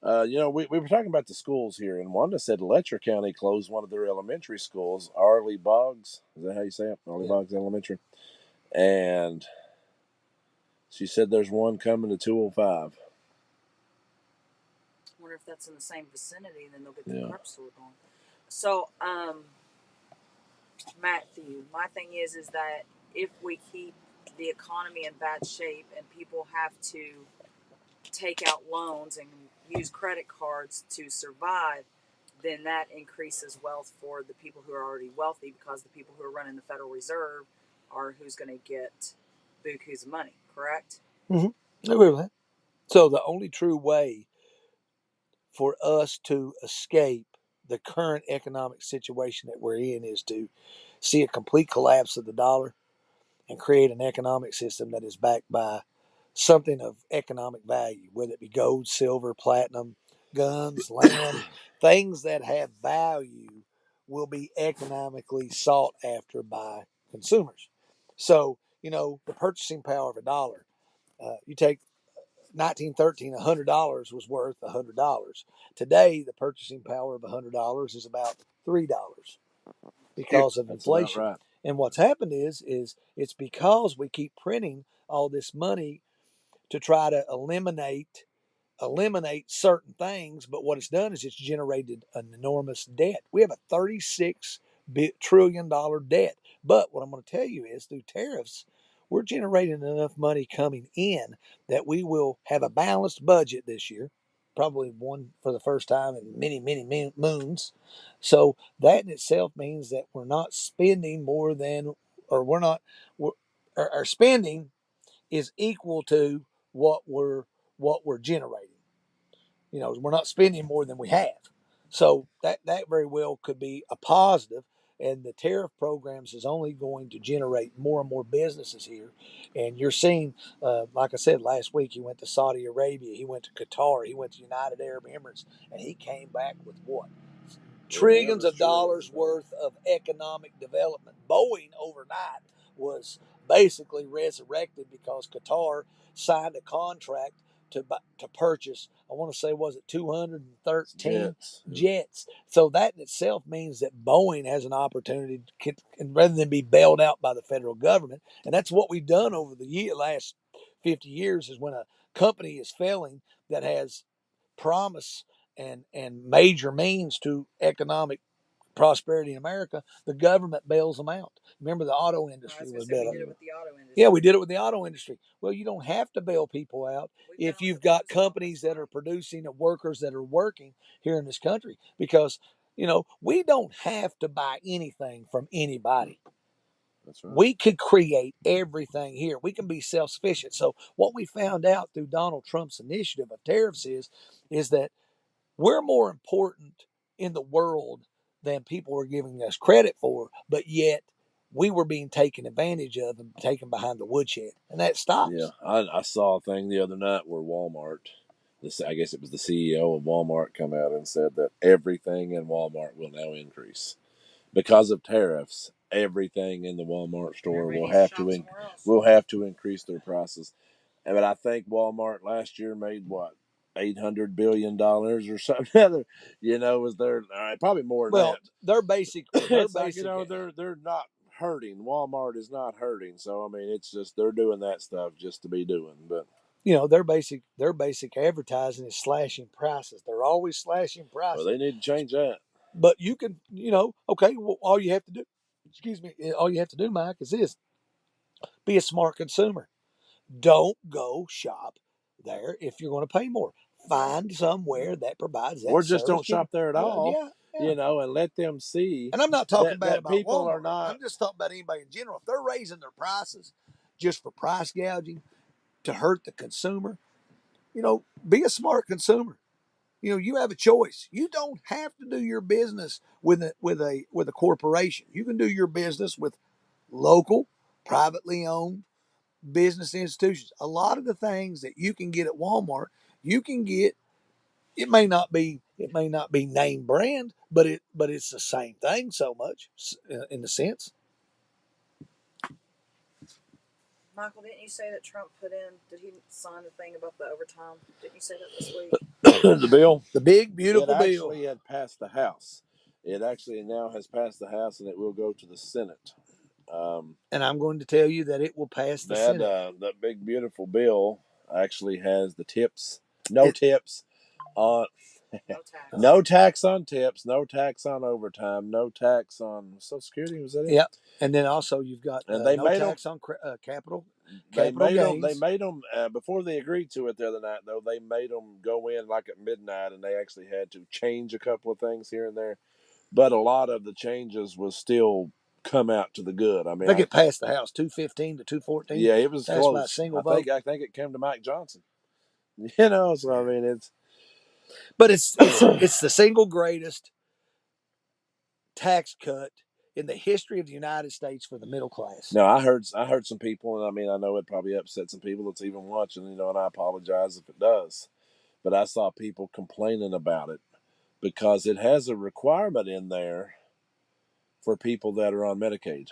We were talking about the schools here, and Wanda said Letcher County closed one of their elementary schools, Arley Boggs. Is that how you say it? Arley Boggs Elementary. And she said there's one coming to 205. I wonder if that's in the same vicinity, and then they'll get the prep store going. So, Matthew, my thing is that if we keep the economy in bad shape and people have to take out loans and use credit cards to survive, then that increases wealth for the people who are already wealthy, because the people who are running the Federal Reserve are who's going to get bukus of money, correct? Mm-hmm. I agree with that. So the only true way for us to escape the current economic situation that we're in is to see a complete collapse of the dollar and create an economic system that is backed by something of economic value, whether it be gold, silver, platinum, guns, land, things that have value will be economically sought after by consumers. So, the purchasing power of a dollar, you take 1913, $100 was worth $100. Today, the purchasing power of $100 is about $3 because of inflation. Right. And what's happened is it's because we keep printing all this money to try to eliminate certain things, but what it's done is it's generated an enormous debt. We have a $36 trillion debt. But what I'm going to tell you is through tariffs, we're generating enough money coming in that we will have a balanced budget this year, probably one for the first time in many, many moons. So that in itself means that we're not spending more than, or our spending is equal to what we're generating. We're not spending more than we have. So that very well could be a positive, and the tariff programs is only going to generate more and more businesses here. And you're seeing, like I said last week, he went to Saudi Arabia, he went to Qatar, he went to United Arab Emirates, and he came back with what? Trillions of dollars worth of economic development. Boeing overnight was basically resurrected because Qatar signed a contract to purchase, I want to say, was it 213 jets? So that in itself means that Boeing has an opportunity rather than be bailed out by the federal government. And that's what we've done over the last 50 years is when a company is failing that has promise and major means to economic prosperity in America, the government bails them out. Remember, the auto industry was bailed out. We did it with the auto industry. Yeah, we did it with the auto industry. Well, you don't have to bail people out if you've got companies that are producing and workers that are working here in this country, because we don't have to buy anything from anybody. That's right. We could create everything here. We can be self-sufficient. So what we found out through Donald Trump's initiative of tariffs is that we're more important in the world than people are giving us credit for, but yet we were being taken advantage of and taken behind the woodshed, and that stops. Yeah, I saw a thing the other night where Walmart, I guess it was the CEO of Walmart, come out and said that everything in Walmart will now increase because of tariffs. Everything in the Walmart store will have to increase their prices. But I think Walmart last year made what, $800 billion or something other. Was their probably more than Well, that. their basic, It's like they're not hurting. Walmart is not hurting. So I mean, it's just they're doing that stuff just to be doing. But their basic advertising is slashing prices. They're always slashing well, prices. they need to change that. But you can, okay, well, all you have to do, all you have to do, Mike, is this: be a smart consumer. Don't go shop there if you're going to pay more. Find somewhere that provides that Or just service. don't shop there at all. Yeah. And let them see And I'm not talking bad that about people Walmart. are not. I'm just talking about anybody in general. If they're raising their prices just for price gouging to hurt the consumer, be a smart consumer. You have a choice. You don't have to do your business with a corporation. You can do your business with local, privately owned business institutions. A lot of the things that you can get at Walmart, you can get. It may not be name brand, but it's the same thing so much in a sense. Michael, didn't you say that Trump did he sign the thing about the overtime? Didn't you say that this week? The bill, The big beautiful it bill, actually had passed the House. It actually now has passed the House, and it will go to the Senate. and I'm going to tell you that it will pass the Senate. That big beautiful bill actually has the tips, no tips on. No tax. No tax on tips, no tax on overtime, no tax on Social Security. Was that it? Yep. And then also you've got And they no made tax on capital They made them. gains. They made them before they agreed to it the other night. Though they made them go in like at midnight, and they actually had to change a couple of things here and there. But a lot of the changes was still come out to the good. I I mean, think it passed the House 215 to 214. yeah, it was Passed close. by a single vote. I think it came to Mike Johnson. So I mean, But it's the single greatest tax cut in the history of the United States for the middle class. No, I heard some people, and I mean, I know it probably upset some people that's even watching, and I apologize if it does, but I saw people complaining about it because it has a requirement in there for people that are on Medicaid.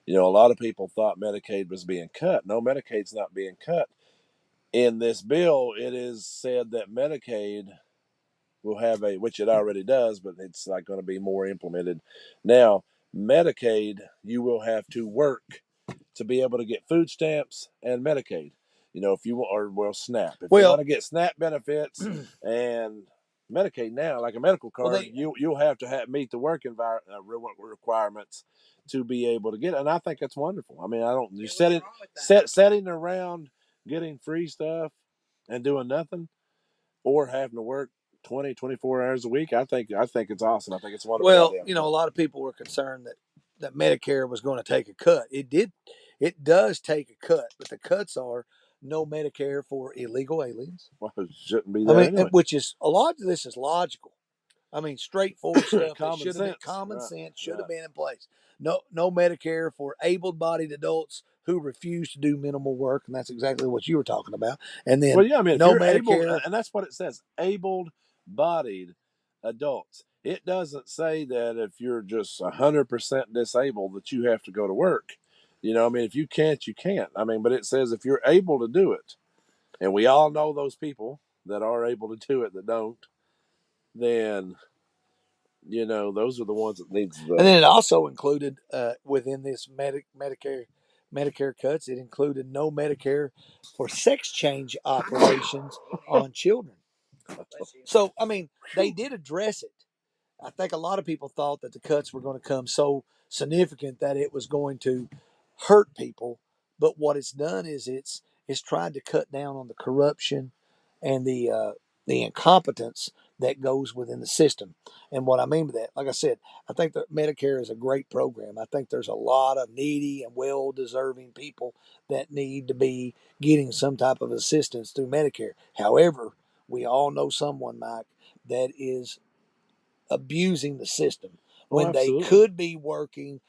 A lot of people thought Medicaid was being cut. No, Medicaid's not being cut. In this bill, it is said that Medicaid will have which it already does, but it's not going to be more implemented. Now, Medicaid, you will have to work to be able to get food stamps and Medicaid. If you want, or SNAP. If you want to get SNAP benefits and Medicaid now, like a medical card, you'll have to meet the work requirements to be able to get it. And I think that's wonderful. I mean, I don't you setting around getting free stuff and doing nothing, or having to work 20, 24 hours a week. I think it's awesome. I think it's wonderful. Well, a lot of people were concerned that Medicare was going to take a cut. It does take a cut, but the cuts are no Medicare for illegal aliens. Well, it shouldn't be that anyway. Which is a lot of this is logical. I mean, straightforward stuff that should have been common sense should have been in place. No Medicare for able-bodied adults who refuse to do minimal work, and that's exactly what you were talking about. And then, no Medicare, and that's what it says: able-bodied adults. It doesn't say that if you're just 100% disabled that you have to go to work. I mean, if you can't, you can't. I mean, but it says if you're able to do it, and we all know those people that are able to do it that don't, then those are the ones that needs the. And then it also included within this Medicare cuts, it included no Medicare for sex change operations on children. So I mean, they did address it. I think a lot of people thought that the cuts were going to come so significant that it was going to hurt people, but what it's done is it's tried to cut down on the corruption and the incompetence that goes within the system. And what I mean by that, like I said, I think that Medicare is a great program. I think there's a lot of needy and well-deserving people that need to be getting some type of assistance through Medicare. However, we all know someone, Mike, that is abusing the system when they could be working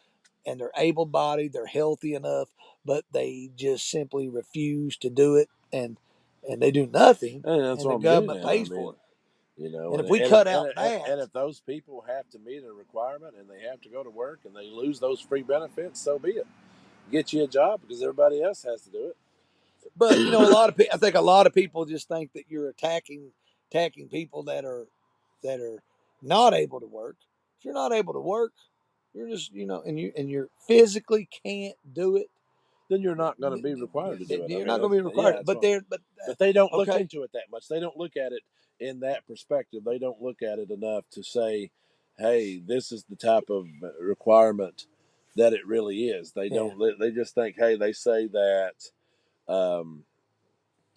and they're able-bodied, they're healthy enough, but they just simply refuse to do it, and they do nothing, And that's and what the I'm getting government at. I pays for mean, it. you know, And and if we and if cut and, out that, and if those people have to meet a requirement and they have to go to work and they lose those free benefits, so be it. Get you a job because everybody else has to do it. but you know, I think a lot of people just think that you're attacking people that are not able to work. If you're not able to work, you're just, you know, and you're physically can't do it, Then you're not going to be required to do it. I you're mean, not going to be yeah, required. that's But what. they're But they don't look okay, into it that much. They don't look at it in that perspective. They don't look at it enough to say, "Hey, this is the type of requirement that it really is." They yeah. don't. They just think, "Hey, they say that um,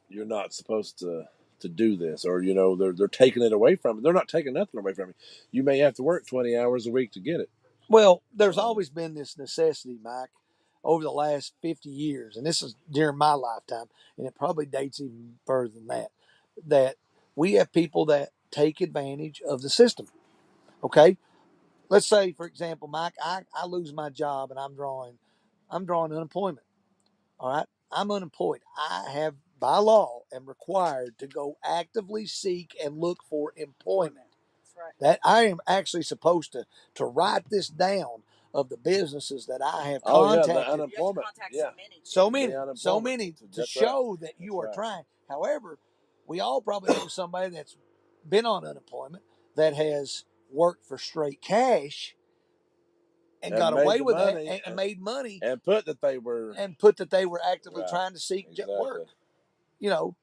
you're not supposed to do this," or you know, they're taking it away from you. They're not taking nothing away from you. You may have to work 20 hours a week to get it. Well, there's always been this necessity, Mike, over the last 50 years, and this is during my lifetime, and it probably dates even further than that, that we have people that take advantage of the system. Okay? Let's say, for example, Mike, I lose my job and I'm drawing unemployment. All right. I'm unemployed. I have by law am required to go actively seek and look for employment. That's right. That I am actually supposed to write this down of the businesses that I have Oh yeah, the contacted. unemployment. Yeah, So the many unemployment. to That's right. show that That's you are right. trying. However, we all probably know somebody that's been on unemployment that has worked for straight cash and And got made away the with that money and made money and put that they were and put that they were actively right. trying to seek work. Exactly. You know,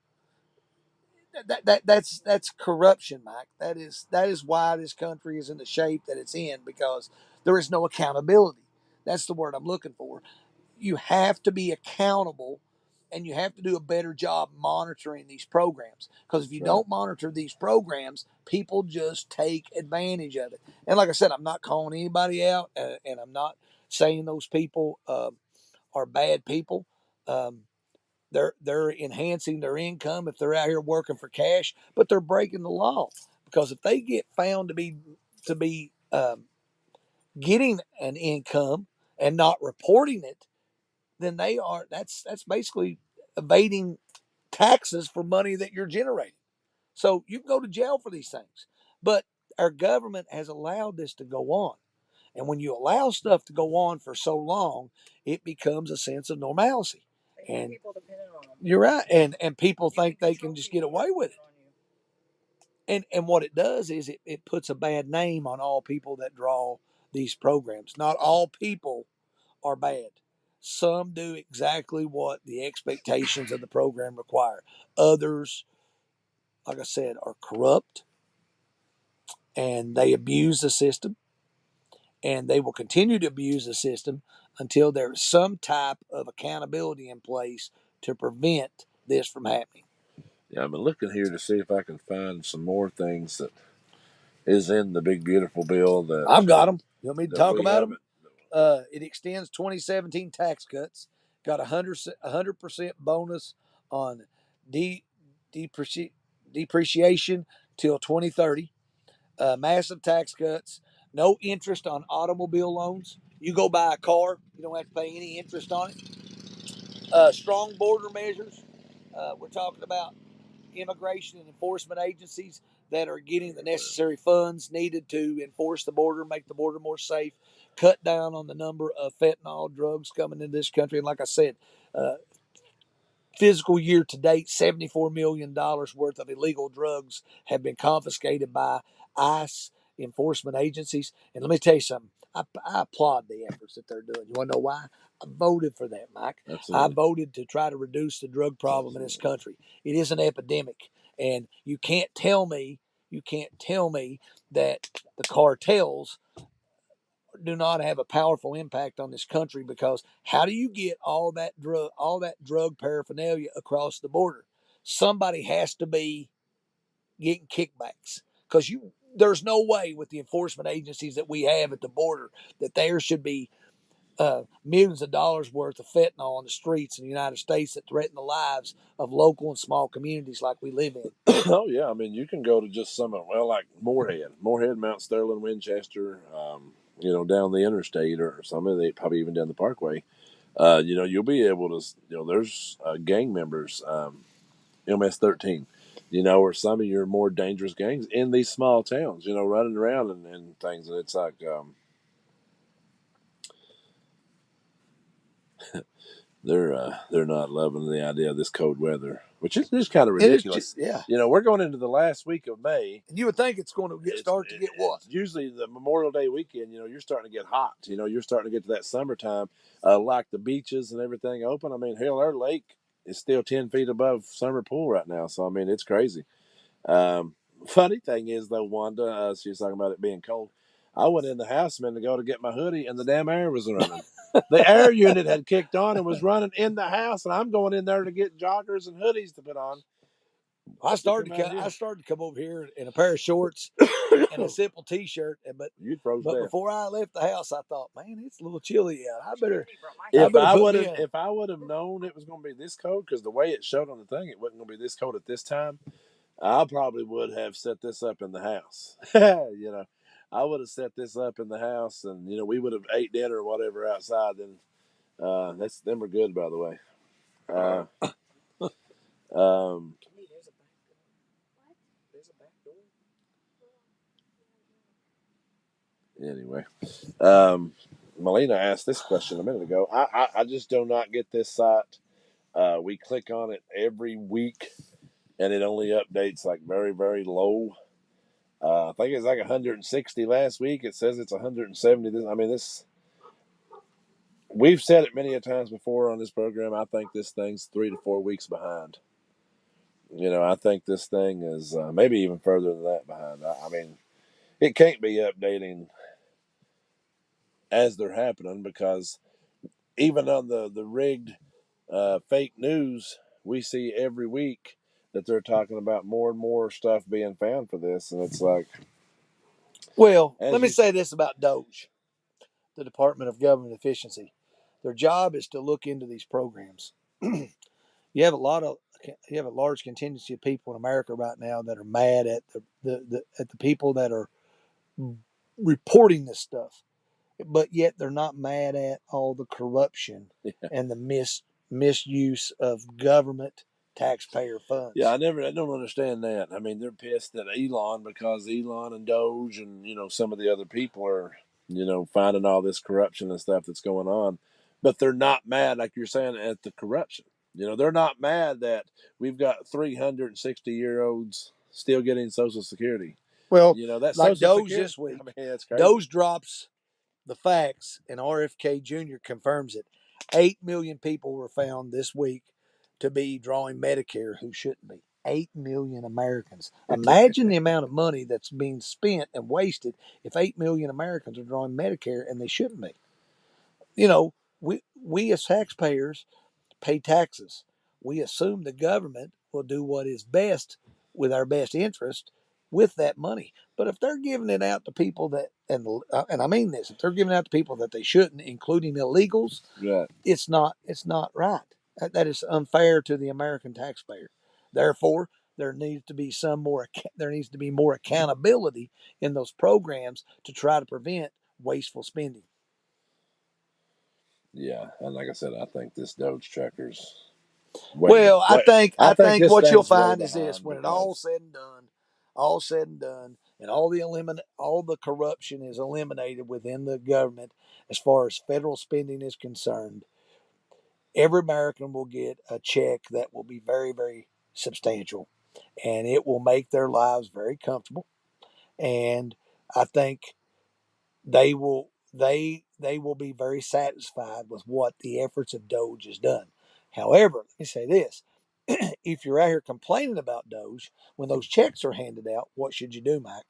that's corruption, Mike. That is why this country is in the shape that it's in, because there is no accountability. That's the word I'm looking for. You have to be accountable, and you have to do a better job monitoring these programs, because if you That's right. don't monitor these programs, people just take advantage of it. And like I said, I'm not calling anybody out, and I'm not saying those people are bad people. Um, they're enhancing their income if they're out here working for cash, but they're breaking the law, because if they get found to be getting an income and not reporting it, then that's basically evading taxes for money that you're generating. So you can go to jail for these things. But our government has allowed this to go on. And when you allow stuff to go on for so long, it becomes a sense of normalcy. And people depending on them. you're right. And people think they can just get away with it. And what it does is it puts a bad name on all people that draw these programs. Not all people are bad. Some do exactly what the expectations of the program require. Others, like I said, are corrupt and they abuse the system, and they will continue to abuse the system until there is some type of accountability in place to prevent this from happening. Yeah, I've been looking here to see if I can find some more things that is in the big beautiful bill I've got them. You want me to that talk we about them? haven't. It extends 2017 tax cuts. Got 100% bonus on de- depreciation till 2030. Massive tax cuts. No interest on automobile loans. You go buy a car, you don't have to pay any interest on it. Strong border measures. We're talking about immigration and enforcement agencies that are getting the necessary funds needed to enforce the border, make the border more safe, cut down on the number of fentanyl drugs coming into this country. And like I said, uh, fiscal year to date, $74 million worth of illegal drugs have been confiscated by ICE enforcement agencies. And let me tell you something. I applaud the efforts that they're doing. You want to know why? I voted for that, Mike. Absolutely. I voted to try to reduce the drug problem in this country. It is an epidemic, and you can't tell me that the cartels do not have a powerful impact on this country, because how do you get all that drug paraphernalia across the border? Somebody has to be getting kickbacks, because there's no way with the enforcement agencies that we have at the border that there should be millions of dollars worth of fentanyl on the streets in the United States that threaten the lives of local and small communities like we live in. Oh yeah, I mean you can go to just some of like Moorhead, Mount Sterling, Winchester. down the interstate or something, they probably even down the parkway, you'll be able to, there's gang members, MS-13, or some of your more dangerous gangs in these small towns, running around and things. And it's like, they're not loving the idea of this cold weather, which is just kind of It is ridiculous. yeah. We're going into the last week of May. And you would think it's going to start to get what? It's usually the Memorial Day weekend. You're starting to get hot. You're starting to get to that summertime, like the beaches and everything open. I mean, hell, our lake is still 10 feet above summer pool right now. So I mean, it's crazy. Funny thing is though, Wanda, she was talking about it being cold. I went in the house a minute ago to get my hoodie, and the damn air was running. The air unit had kicked on and was running in the house, and I'm going in there to get joggers and hoodies to put on. I started to come over here in a pair of shorts and a simple T-shirt, but before I left the house, I thought, man, it's a little chilly out. If I would have known it was going to be this cold, because the way it showed on the thing, it wasn't going to be this cold at this time. I probably would have set this up in the house. I would have set this up in the house, and we would have ate dinner or whatever outside. Then them are good, by the way. Anyway, Melina asked this question a minute ago. I just do not get this site. We click on it every week, and it only updates like very, very low. I think it's like 160 last week. It says it's 170. I mean, we've said it many a times before on this program. I think this thing's 3 to 4 weeks behind. I think this thing is maybe even further than that behind. I mean, it can't be updating as they're happening, because even on the rigged fake news, we see every week that they're talking about more and more stuff being found for this, and it's like, well, let me say this about DOGE, the Department of Government Efficiency. Their job is to look into these programs. You have a large contingency of people in America right now that are mad at the people that are reporting this stuff, but yet they're not mad at all the corruption and the misuse of government taxpayer funds. Yeah, I don't understand that. I mean, they're pissed at Elon because Elon and Doge and some of the other people are finding all this corruption and stuff that's going on, but they're not mad, like you're saying, at the corruption. They're not mad that we've got 360-year-olds still getting Social Security. Well, that's like Social Doge Security. this week. I mean, that's crazy. Doge drops the facts, and RFK Jr. confirms it. 8 million people were found this week to be drawing Medicare who shouldn't be. 8 million Americans. Imagine the amount of money that's being spent and wasted if 8 million Americans are drawing Medicare and they shouldn't be. We as taxpayers pay taxes. We assume the government will do what is best with our best interest with that money. But if they're giving it out to people that, and I mean this, if they're giving it out to people that they shouldn't, including illegals, right, it's not right. That is unfair to the American taxpayer. Therefore, there needs to be more accountability in those programs to try to prevent wasteful spending. Yeah, and like I said, I think this Doge checker's. I think what you'll find is this: when it's all said and done, and all the corruption is eliminated within the government, as far as federal spending is concerned, every American will get a check that will be very, very substantial, and it will make their lives very comfortable. And I think they will be very satisfied with what the efforts of Doge has done. However, let me say this. If you're out here complaining about Doge, when those checks are handed out, what should you do, Mike?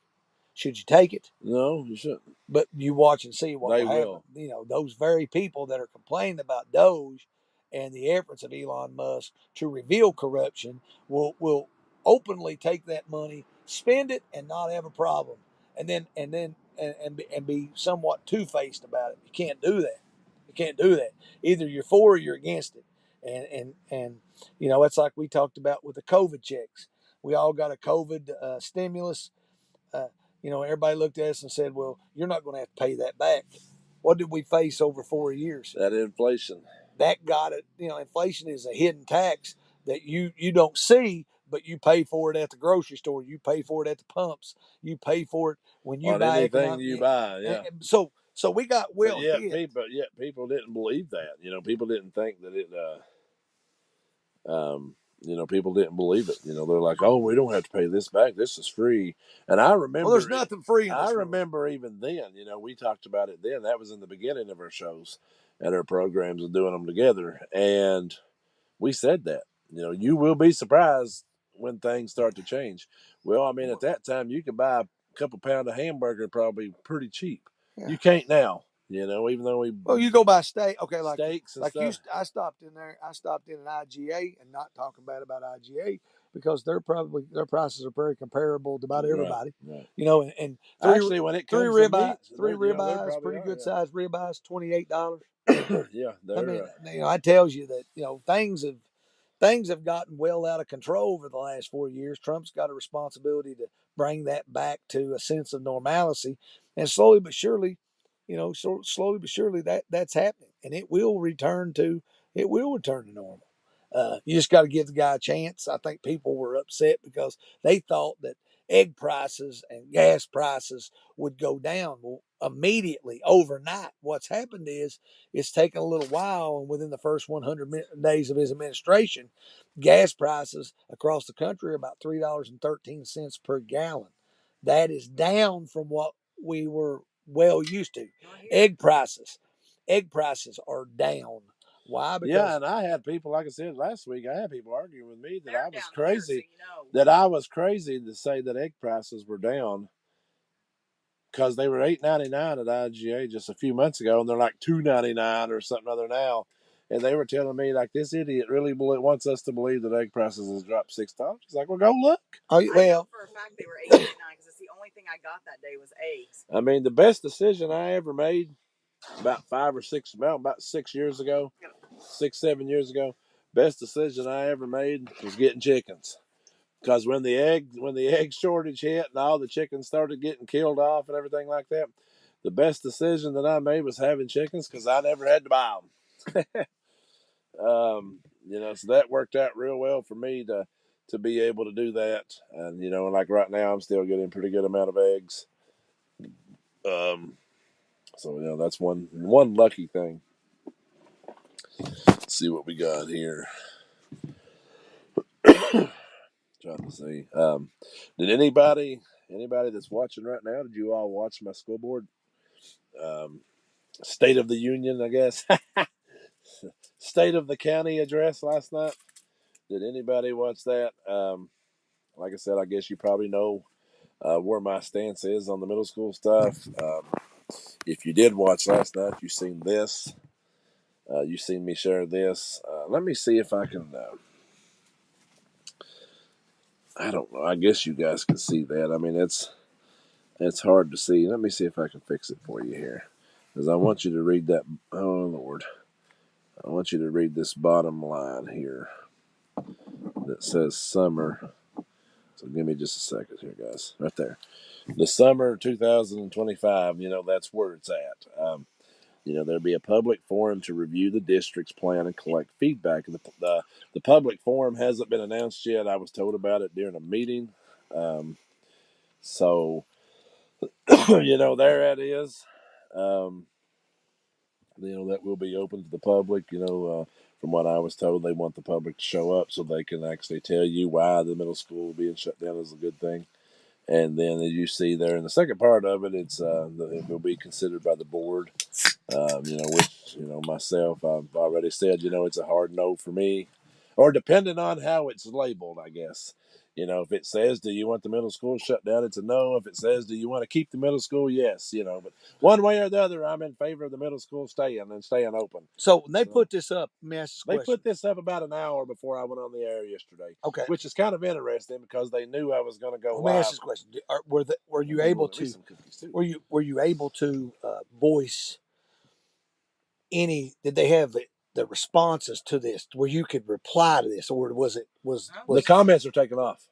Should you take it? No, you shouldn't. But you watch and see what will happen. Those very people that are complaining about Doge and the efforts of Elon Musk to reveal corruption will openly take that money, spend it, and not have a problem, and be somewhat two-faced about it. You can't do that. Either you're for or you're against it. And it's like we talked about with the COVID checks. We all got a COVID stimulus. everybody looked at us and said, well, you're not going to have to pay that back. What did we face over 4 years? That inflation. That got it. Inflation is a hidden tax that you don't see, but you pay for it at the grocery store. You pay for it at the pumps. You pay for it when you On buy anything you buy, yeah. So we got well But hit. people didn't believe that. People didn't think that it. People didn't believe it. They're like, "Oh, we don't have to pay this back. This is free." And I remember, Well, there's nothing free in this I world. remember even then. We talked about it then. That was in the beginning of our shows and our programs and doing them together. And we said that. You will be surprised when things start to change. Well, I mean, at that time, you could buy a couple pound of hamburger probably pretty cheap. Yeah. You can't now. Even though you go buy steak. Okay, steaks and like stuff. I stopped in there. I stopped in an IGA, and not talking bad about IGA because their prices are very comparable to about everybody. Right. And Actually, when it comes three to meat, ribeyes, pretty good size ribeyes, $28. Yeah, I mean, that tells you that things have gotten well out of control over the last 4 years. Trump's got a responsibility to bring that back to a sense of normalcy, and slowly but surely, that's happening, and it will return to normal. You just got to give the guy a chance. I think people were upset because they thought that egg prices and gas prices would go down. Well, immediately, overnight, what's happened is it's taken a little while, and within the first 100 days of his administration, gas prices across the country are about $3.13 per gallon. That is down from what we were well used to. Egg prices are down. Why? Because and I had people, like I said last week, I had people arguing with me that I was down crazy, there, so that I was crazy to say that egg prices were down because they were $8.99 at IGA just a few months ago, and they're like $2.99 or something other now. And they were telling me, like, this idiot really wants us to believe that egg prices has dropped $6. It's like, well, go look. Oh, I know for a fact they were $8.99 because it's the only thing I got that day was eggs. I mean, the best decision I ever made about 6 years ago, 6-7 years ago, best decision I ever made was getting chickens. Because when the egg shortage hit and all the chickens started getting killed off and everything like that, the best decision that I made was having chickens because I never had to buy them. So that worked out real well for me to be able to do that. And like right now, I'm still getting a pretty good amount of eggs. So that's one lucky thing. Let's see what we got here. Trying to see. Did anybody that's watching right now? Did you all watch my school board State of the Union? I guess State of the County address last night. Did anybody watch that? Like I said, I guess you probably know where my stance is on the middle school stuff. If you did watch last night, you've seen this. You've seen me share this. Let me see if I can. I don't know. I guess you guys can see that. I mean, it's hard to see. Let me see if I can fix it for you here, because I want you to read that. Oh Lord, I want you to read this bottom line here that says summer. So give me just a second here, guys. Right there, the summer 2025. That's where it's at. There'll be a public forum to review the district's plan and collect feedback. The public forum hasn't been announced yet. I was told about it during a meeting. So, there it is. That will be open to the public. From what I was told, they want the public to show up so they can actually tell you why the middle school being shut down is a good thing. And then, as you see there in the second part of it, it will be considered by the board. Which myself, I've already said, it's a hard no for me, or depending on how it's labeled, I guess. If it says, "Do you want the middle school shut down?" It's a no. If it says, "Do you want to keep the middle school?" Yes. But one way or the other, I'm in favor of the middle school staying open. So when they put this up, let me ask this They question. put this up about an hour before I went on the air yesterday. Okay. Which is kind of interesting because they knew I was going to go live. Let me ask this question: Were you able to voice any? Did they have the responses to this where you could reply to this, or was the comments are taken off?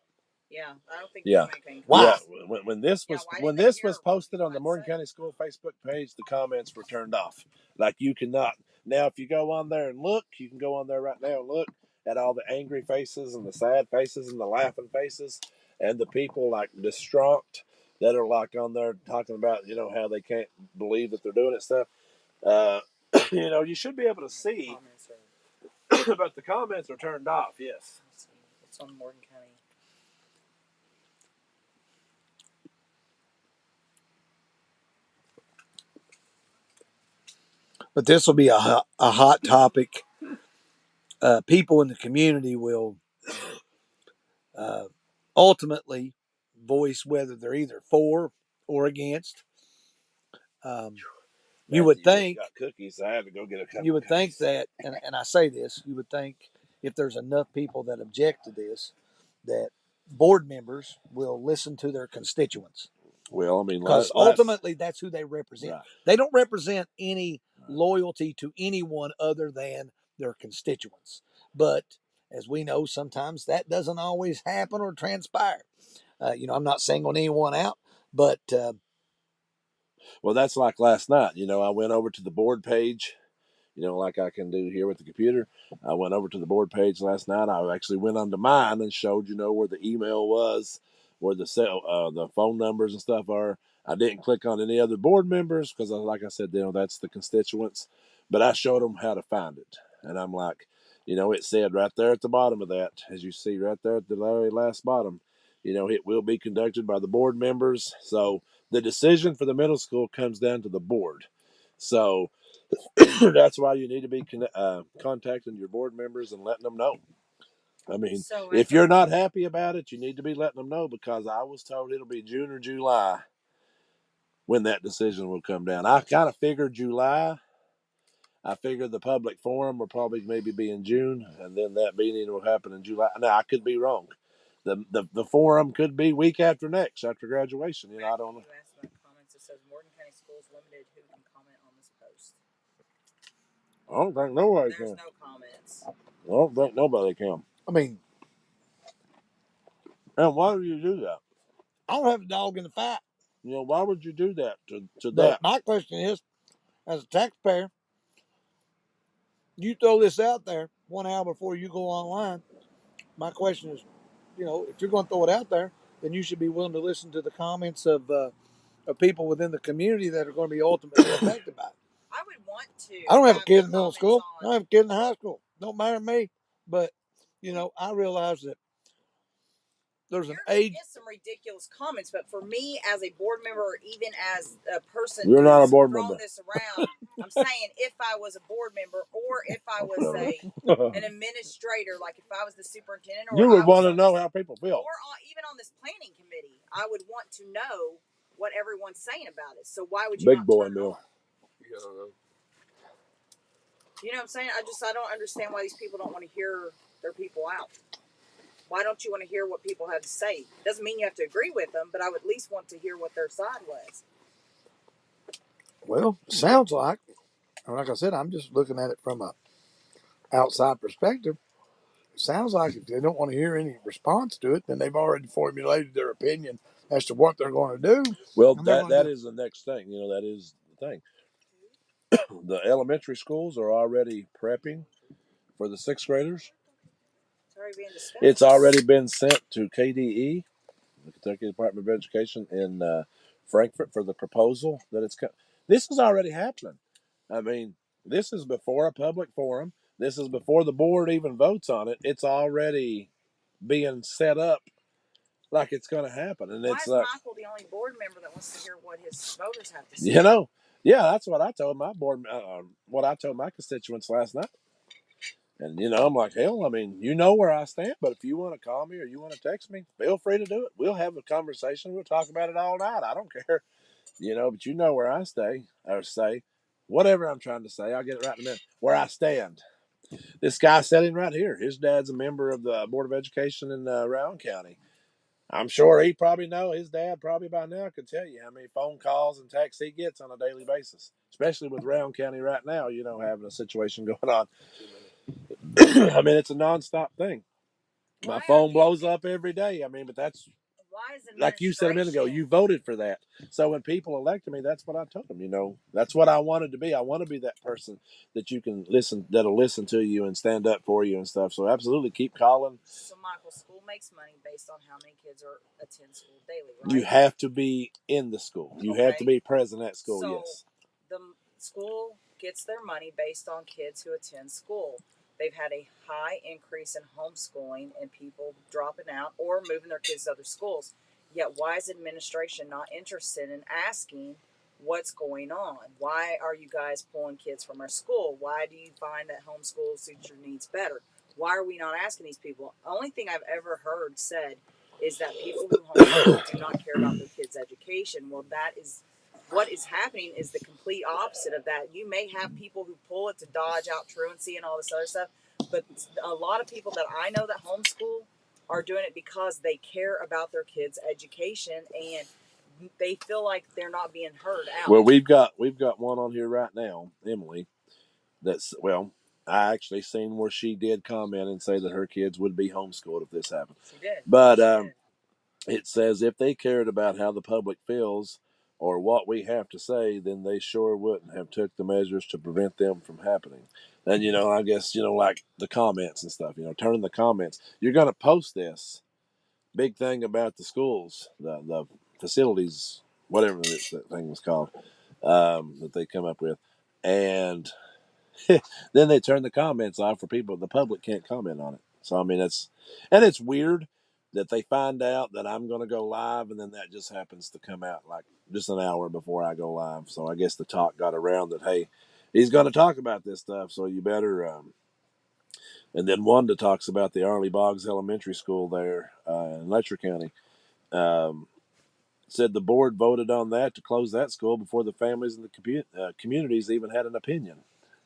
Yeah, I don't think Yeah. comment can Why? Yeah, when this Yeah, was why when didn't they this hear was what posted people on the had Morgan to say? County School Facebook page, the comments were turned off. Like you cannot now. If you go on there and look, you can go on there right now and look at all the angry faces and the sad faces and the laughing faces and the people like distraught that are like on there talking about how they can't believe that they're doing it stuff. Uh, you should be able to see, Comments are, but the comments are turned off. Yes. let's see, it's on Morgan County. But this will be a hot topic. People in the community will ultimately voice whether they're either for or against. You would Matthew went and think got cookies. So I had to go get a couple you of would think cookies. that, and I say this, you would think if there's enough people that object to this, that board members will listen to their constituents. Well, I mean, Because last ultimately that's who they represent. right. They don't represent any Right. loyalty to anyone other than their constituents. But as we know, sometimes that doesn't always happen or transpire. I'm not singling anyone out, but Well, that's like last night. I went over to the board page, like I can do here with the computer. I went over to the board page last night. I actually went onto mine and showed, where the email was, where the phone numbers and stuff are. I didn't click on any other board members because, like I said, that's the constituents. But I showed them how to find it. And I'm like, it said right there at the bottom of that, as you see right there at the very last bottom, it will be conducted by the board members. So the decision for the middle school comes down to the board. So that's why you need to be contacting your board members and letting them know. I mean, So if you're not happy about it, you need to be letting them know because I was told it'll be June or July when that decision will come down. I kind of figured July. I figured the public forum will probably maybe be in June, and then that meeting will happen in July. Now I could be wrong. The forum could be week after next after graduation. I don't know. You asked about comments. It says Morgan County Schools limited who can comment on this post. I don't think nobody There's can. no comments. I don't think nobody can. I mean, And why do you do that? I don't have a dog in the fight. Why would you do that to But that? my question is, as a taxpayer, you throw this out there 1 hour before you go online. My question is, if you're going to throw it out there, then you should be willing to listen to the comments of people within the community that are going to be ultimately affected by it. I would want to. I don't have a kid in the middle comments school. I on. don't have a kid in high school. Don't matter to me. But, I realize that there's an You're age. get some ridiculous comments, but for me as a board member, or even as a person You're not a who's board thrown member. this around, I'm saying if I was a board member or if I was an administrator, like if I was the superintendent or You I would was want to on know this, how people feel. or even on this planning committee, I would want to know what everyone's saying about it. So why would you Big not boy turn it meal. on? You know what I'm saying? I don't understand why these people don't want to hear their people out. Why don't you want to hear what people have to say? Doesn't mean you have to agree with them, but I would at least want to hear what their side was. Well, sounds like I said, I'm just looking at it from a outside perspective. It sounds like if they don't want to hear any response to it, then they've already formulated their opinion as to what they're going to do. Well, And they're going to that do. is the next thing. That is the thing. The elementary schools are already prepping for the sixth graders. It's already being discussed. It's already been sent to KDE, the Kentucky Department of Education, in Frankfort for the proposal that it's. This is already happening. I mean, this is before a public forum. This is before the board even votes on it. It's already being set up like it's going to happen, and Why it's is like, Michael the only board member that wants to hear what his voters have to say? yeah, that's what I told my board, what I told my constituents last night. And I'm like, hell, I mean, where I stand, but if you want to call me or you want to text me, feel free to do it. We'll have a conversation. We'll talk about it all night. I don't care, but you know where I stay or say whatever I'm trying to say. I'll get it right in a minute. Where I stand. This guy sitting right here, his dad's a member of the Board of Education in Rowan County. I'm sure he probably his dad probably by now could tell you how many phone calls and texts he gets on a daily basis, especially with Rowan County right now, having a situation going on. I mean, it's a nonstop thing. My Why are phone you? blows up every day. I mean, but that's Why is like you said a minute ago. administration? You voted for that, so when people elected me, that's what I told them. You know, that's what I wanted to be. I want to be that person that you can listen, that'll listen to you and stand up for you and stuff. So absolutely, keep calling. So, Michael, school makes money based on how many kids are attend school daily, You right? have to be in the school. You have to Okay. be present at school. So, Yes. the school gets their money based on kids who attend school. They've had a high increase in homeschooling and people dropping out or moving their kids to other schools. Yet, why is administration not interested in asking what's going on? Why are you guys pulling kids from our school? Why do you find that homeschool suits your needs better? Why are we not asking these people? The only thing I've ever heard said is that people who homeschool do not care about their kids' education. Well, that is what is happening is the complete opposite of that. You may have people who pull it to dodge out truancy and all this other stuff, but a lot of people that I know that homeschool are doing it because they care about their kids' education and they feel like they're not being heard out. Well, we've got one on here right now, Emily. That's I actually seen where she did comment and say that her kids would be homeschooled if this happened. She did, but she did. it says if they cared about how the public feels or what we have to say, then they sure wouldn't have took the measures to prevent them from happening. And I guess like the comments and stuff. Turn the comments. You're going to post this big thing about the schools, the facilities, whatever that thing was called, that they come up with, and then they turn the comments off for people. The public can't comment on it. So I mean, it's weird that they find out that I'm going to go live, and then that just happens to come out like just an hour before I go live. So I guess the talk got around that hey, he's going to talk about this stuff, so you better. And then Wanda talks about the Arley Boggs Elementary School there in Letcher County. Um, Said the board voted on that to close that school before the families and the communities even had an opinion.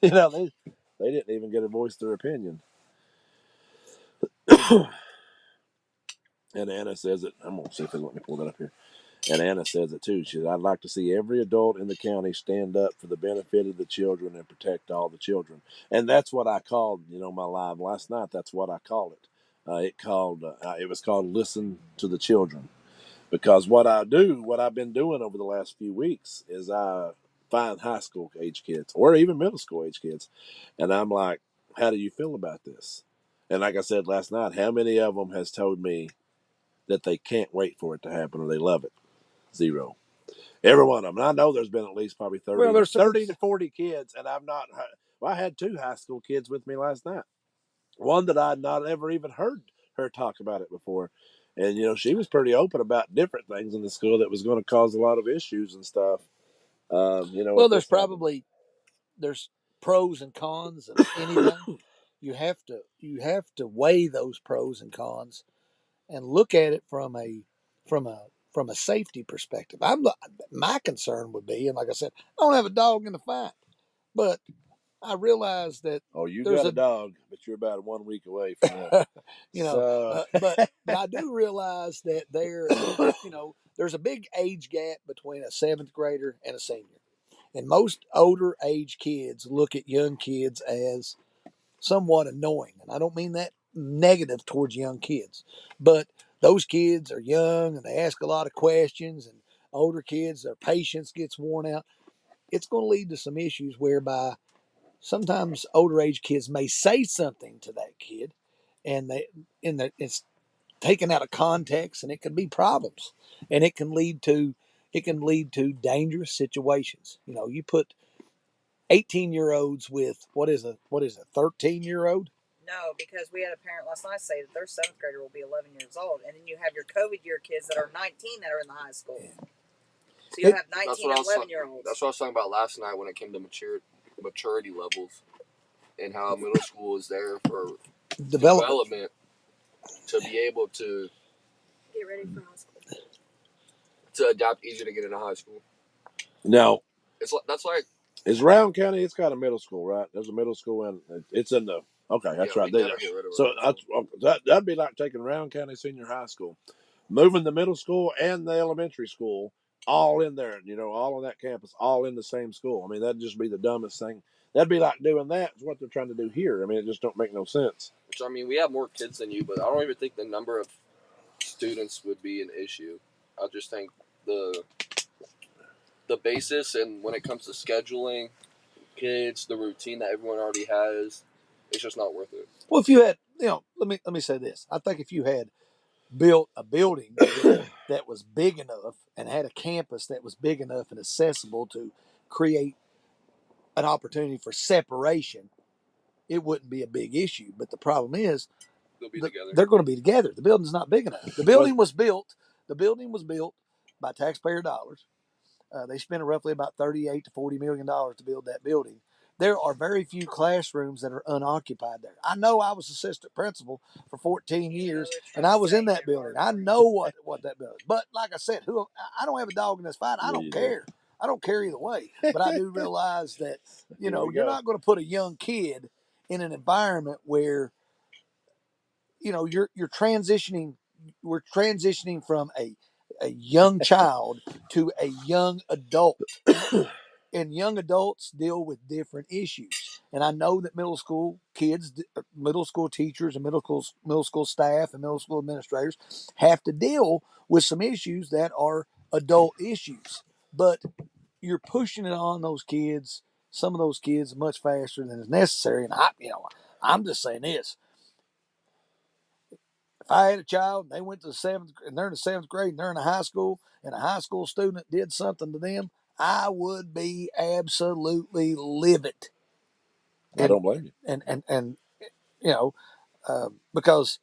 They didn't even get to voice their opinion. And Anna says it. I'm gonna see if they let me pull that up here. And Anna says it too. She said, "I'd like to see every adult in the county stand up for the benefit of the children and protect all the children." And that's what I called, my live last night. That's what I called it. It was called "Listen to the Children." Because what I've been doing over the last few weeks is I find high school age kids or even middle school age kids, and I'm like, "How do you feel about this?" And like I said last night, how many of them has told me that they can't wait for it to happen or they love it? Zero. Every one of them. And I know there's been at least probably 30, Well, there's 30 to 40 kids, and I've not. Well, I had two high school kids with me last night. One that I'd not ever even heard her talk about it before. And, she was pretty open about different things in the school that was going to cause a lot of issues and stuff. well, If this happened. there's pros and cons of anything. You have to weigh those pros and cons and look at it from a from a safety perspective. My concern would be, and like I said, I don't have a dog in the fight, but I realize that Oh, you there's got a a dog, but you're about 1 week away from him. you know, So, but I do realize that there's a big age gap between a seventh grader and a senior, and most older age kids look at young kids as somewhat annoying, and I don't mean that negative towards young kids, but those kids are young and they ask a lot of questions, and older kids, their patience gets worn out. It's going to lead to some issues whereby sometimes older age kids may say something to that kid, and it's taken out of context, and it can be problems, and it can lead to dangerous situations. You put 18-year-olds with what is a 13-year-old. No, because we had a parent last night say that their seventh grader will be 11 years old, and then you have your COVID year kids that are 19 that are in the high school. So you have 19 and 11-year-olds. That's what I was talking about last night when it came to maturity levels and how middle school is there for development to be able to get ready for high school, to adapt easier to get into high school. now, That's like is Round County? It's got a middle school, right? There's a middle school, and it's in the. Okay, that's right. So that'd be like taking Round County Senior High School, moving the middle school and the elementary school all in there. All on that campus, all in the same school. I mean, that'd just be the dumbest thing. that'd be like doing that is what they're trying to do here. I mean, it just don't make no sense. Which, I mean, we have more kids than you, but I don't even think the number of students would be an issue. I just think the basis, and when it comes to scheduling kids, the routine that everyone already has, it's just not worth it. Well, if you had, let me say this. I think if you had built a building that was big enough and had a campus that was big enough and accessible to create an opportunity for separation, it wouldn't be a big issue. But the problem is, they're going to be together. The building's not big enough. The building was built. The building was built by taxpayer dollars. They spent roughly about $38 to $40 million to build that building. There are very few classrooms that are unoccupied there. I know I was assistant principal for 14 years, and I was in that building. I know what that building is. But like I said, I don't have a dog in this fight. I don't care. I don't care either way. But I do realize that, you're not going to put a young kid in an environment where, you're transitioning. We're transitioning from a young child to a young adult. And young adults deal with different issues. And I know that middle school kids, middle school teachers, and middle school staff and middle school administrators have to deal with some issues that are adult issues. But you're pushing it on those kids, some of those kids, much faster than is necessary. And I'm just saying this. If I had a child and they went to they're in the seventh grade and they're in a high school, and a high school student did something to them, I would be absolutely livid. I don't blame you. And because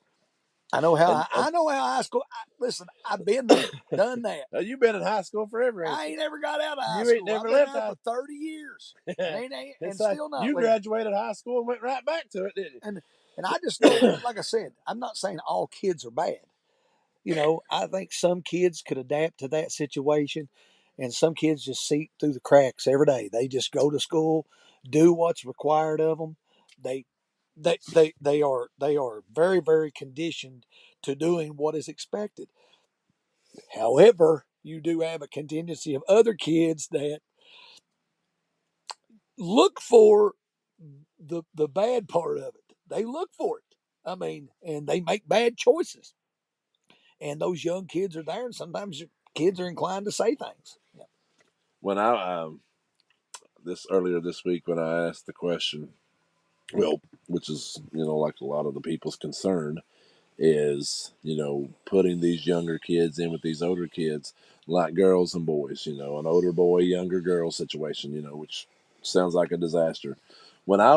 I know how I know how high school. Listen, I've been there, done that. You've been in high school forever. I ain't never got out of high school. You ain't never left for 30 years, and still not. You graduated high school and went right back to it, didn't you? And I just don't. Like I said, I'm not saying all kids are bad. I think some kids could adapt to that situation, and some kids just seep through the cracks every day. They just go to school, do what's required of them. They are very, very conditioned to doing what is expected. However, you do have a contingency of other kids that look for the bad part of it. They look for it. I mean, and they make bad choices. And those young kids are there, and sometimes kids are inclined to say things. Yeah. When I earlier this week, when I asked the question, well, which is like a lot of the people's concern, is putting these younger kids in with these older kids, like girls and boys. An older boy, younger girl situation. Which sounds like a disaster. When I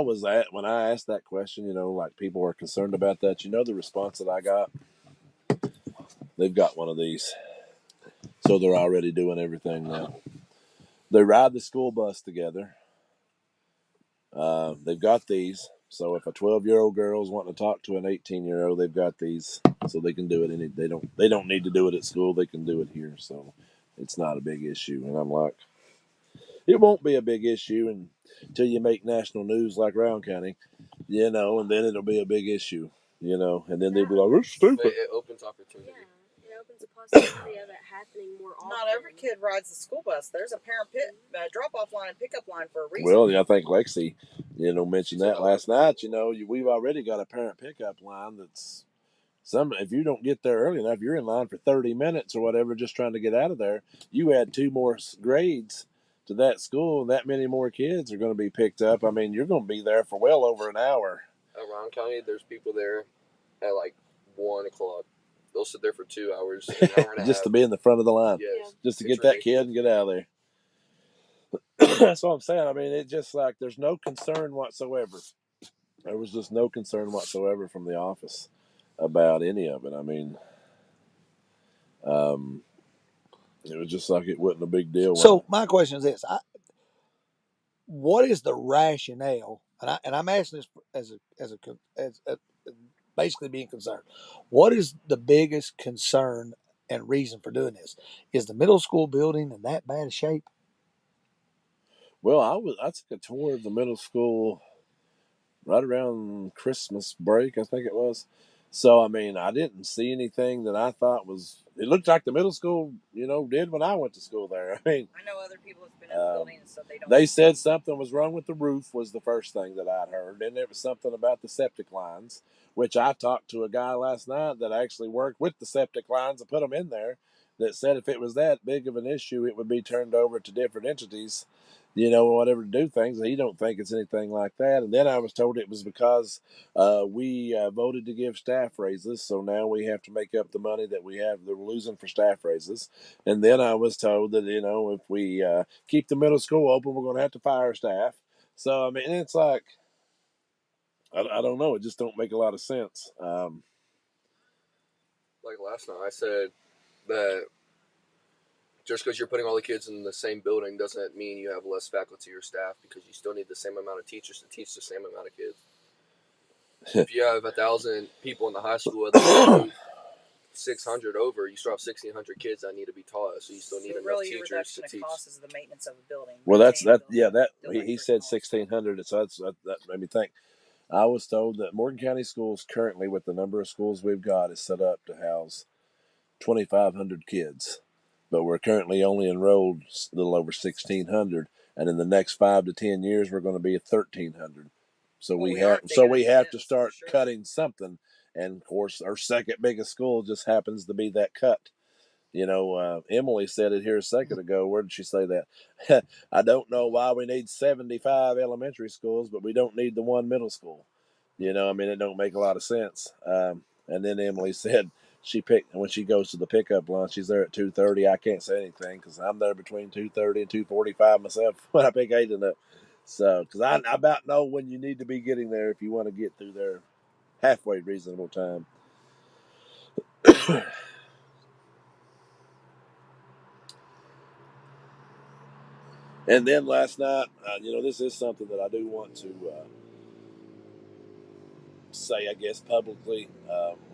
asked that question, like people were concerned about that. The response that I got. They've got one of these, so they're already doing everything now. They ride the school bus together. They've got these, so if a 12-year-old girl's wanting to talk to an 18-year-old, they've got these, so they can do it. They don't need to do it at school. They can do it here, so it's not a big issue. And I'm like, it won't be a big issue until you make national news like Round County, and then it'll be a big issue, and then they'll be like, "It's stupid." But it opens opportunity. Yeah. It opens the possibility of it happening more often. Not every kid rides the school bus. There's a parent drop-off line and pickup line for a reason. Well, I think Lexi, mentioned that last night. We've already got a parent pickup line that's if you don't get there early enough, you're in line for 30 minutes or whatever, just trying to get out of there. You add 2 more grades to that school, and that many more kids are going to be picked up. I mean, you're going to be there for well over an hour. At Round County, there's people there at like 1 o'clock. They'll sit there for 2 hours, an hour and a just half. to be in the front of the line. Yes. Just to get that kid and get out of there. That's what I'm saying. I mean, it's just like there's no concern whatsoever. There was just no concern whatsoever from the office about any of it. I mean, it was just like it wasn't a big deal. So my question is this: what is the rationale? And I'm asking this as basically being concerned. What is the biggest concern and reason for doing this? Is the middle school building in that bad shape? Well, I took a tour of the middle school right around Christmas break, I think it was. So, I mean, I didn't see anything that I thought was. It looked like the middle school, did when I went to school there. I mean, I know other people have been in the building and stuff. they said something was wrong with the roof was the first thing that I'd heard. Then there was something about the septic lines, which I talked to a guy last night that actually worked with the septic lines and put them in there, that said if it was that big of an issue, it would be turned over to different entities, whatever to do things. And he don't think it's anything like that. And then I was told it was because we voted to give staff raises, so now we have to make up the money that they're losing for staff raises. And then I was told that if we keep the middle school open, we're going to have to fire staff. So I mean, it's like I don't know. It just don't make a lot of sense. Like last night, I said that just because you're putting all the kids in the same building doesn't mean you have less faculty or staff, because you still need the same amount of teachers to teach the same amount of kids. If you have 1,000 people in the high school, and 600 over, you still have 1,600 kids that need to be taught. So you still need enough teachers to teach. Cost is the maintenance of a building. Well, that's that. Yeah, that he said 1,600. So that made me think. I was told that Morgan County Schools currently, with the number of schools we've got, is set up to house 2,500 kids, but we're currently only enrolled a little over 1,600, and in the next 5 to 10 years, we're going to be at 1,300. So we have to start cutting something, and of course, our second biggest school just happens to be that cut. Emily said it here a second ago. Where did she say that? I don't know why we need 75 elementary schools, but we don't need the one middle school. I mean, it don't make a lot of sense. And then Emily said when she goes to the pickup line, she's there at 2:30. I can't say anything because I'm there between 2:30 and 2:45 myself when I pick Aiden up. So, because I about know when you need to be getting there if you want to get through there halfway reasonable time. And then last night, this is something that I do want to say, I guess, publicly.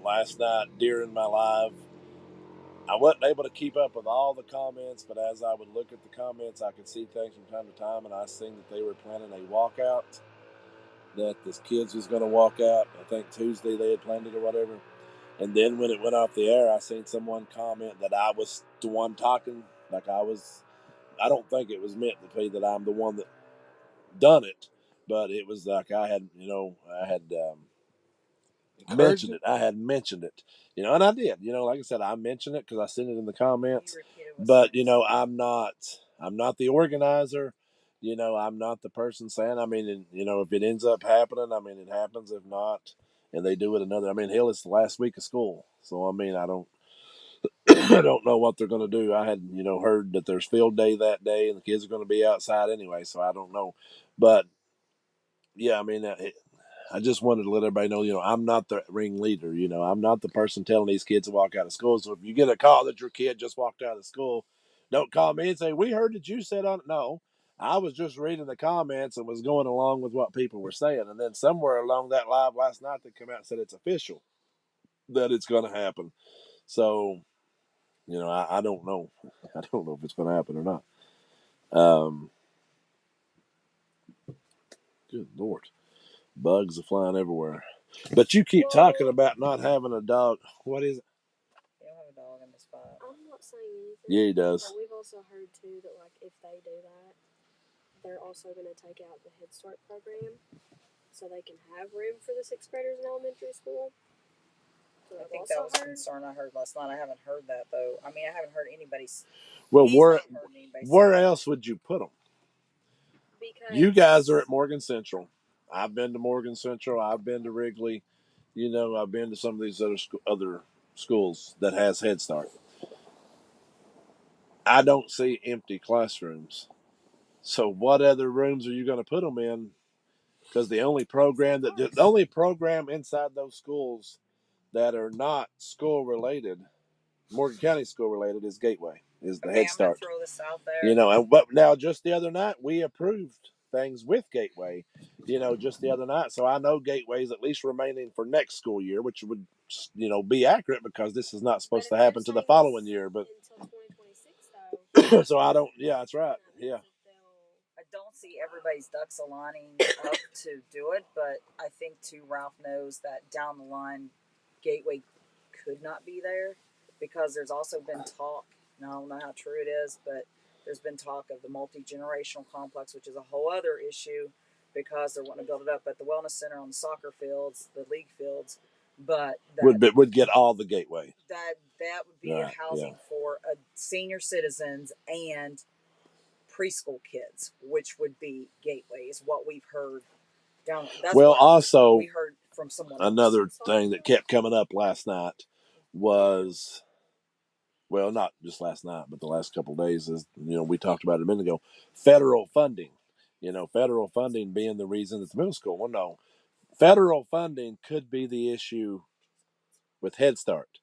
Last night during my live, I wasn't able to keep up with all the comments, but as I would look at the comments, I could see things from time to time, and I seen that they were planning a walkout, that the kids was going to walk out. I think Tuesday they had planned it or whatever. And then when it went off the air, I seen someone comment that I was the one talking, like I don't think it was meant to be that I'm the one that done it, but it was like I had mentioned it. I had mentioned it, and I did. Like I said, I mentioned it because I seen it in the comments. But I'm not the organizer. I'm not the person saying. I mean, if it ends up happening, I mean, it happens. If not, and they do it another. I mean, hell, it's the last week of school, so I mean, I don't. I don't know what they're going to do. I had, heard that there's field day that day, and the kids are going to be outside anyway. So I don't know, but yeah, I mean, I just wanted to let everybody know, I'm not the ringleader. I'm not the person telling these kids to walk out of school. So if you get a call that your kid just walked out of school, don't call me and say, we heard that you said on it. No, I was just reading the comments and was going along with what people were saying. And then somewhere along that live last night, they come out and said it's official that it's going to happen. So, I don't know. I don't know if it's going to happen or not. Good Lord. Bugs are flying everywhere. But you keep talking about not having a dog. What is it? You don't have a dog in the spot. I'm not saying anything. Yeah, he does. But we've also heard too that if they do that, they're also going to take out the Head Start program, so they can have room for the 6th graders in elementary school. So I think that was a concern I heard last night. I haven't heard that though. I mean, I haven't heard anybody's. Well, where else would you put them? Because you guys are at Morgan Central. I've been to Morgan Central. I've been to Wrigley. I've been to some of these other schools that has Head Start. I don't see empty classrooms. So what other rooms are you going to put them in? Because the only program inside those schools that are not school related, Morgan County school related, is Gateway, is the Head Start. I'm gonna throw this out there. And but now just the other night we approved things with Gateway, just the other night. So I know Gateway's at least remaining for next school year, which would, be accurate because this is not supposed to happen to the following year. But until 2026, though. So I don't. Yeah, that's right. Yeah. I don't see everybody's ducks aligning up to do it, but I think too Ralph knows that down the line Gateway could not be there, because there's also been talk, and I don't know how true it is, but there's been talk of the multi-generational complex, which is a whole other issue, because they're wanting to build it up at the wellness center, on the soccer fields, the league fields, but that Would get all the Gateway. that would be Right, housing for senior citizens and preschool kids, which would be Gateway, is what we've heard. That's Well, what also we heard from someone else. another thing that kept coming up last night was, well, not just last night, but the last couple of days, is, we talked about it a minute ago, federal funding. Federal funding being the reason that the middle school. Well, no, federal funding could be the issue with Head Start,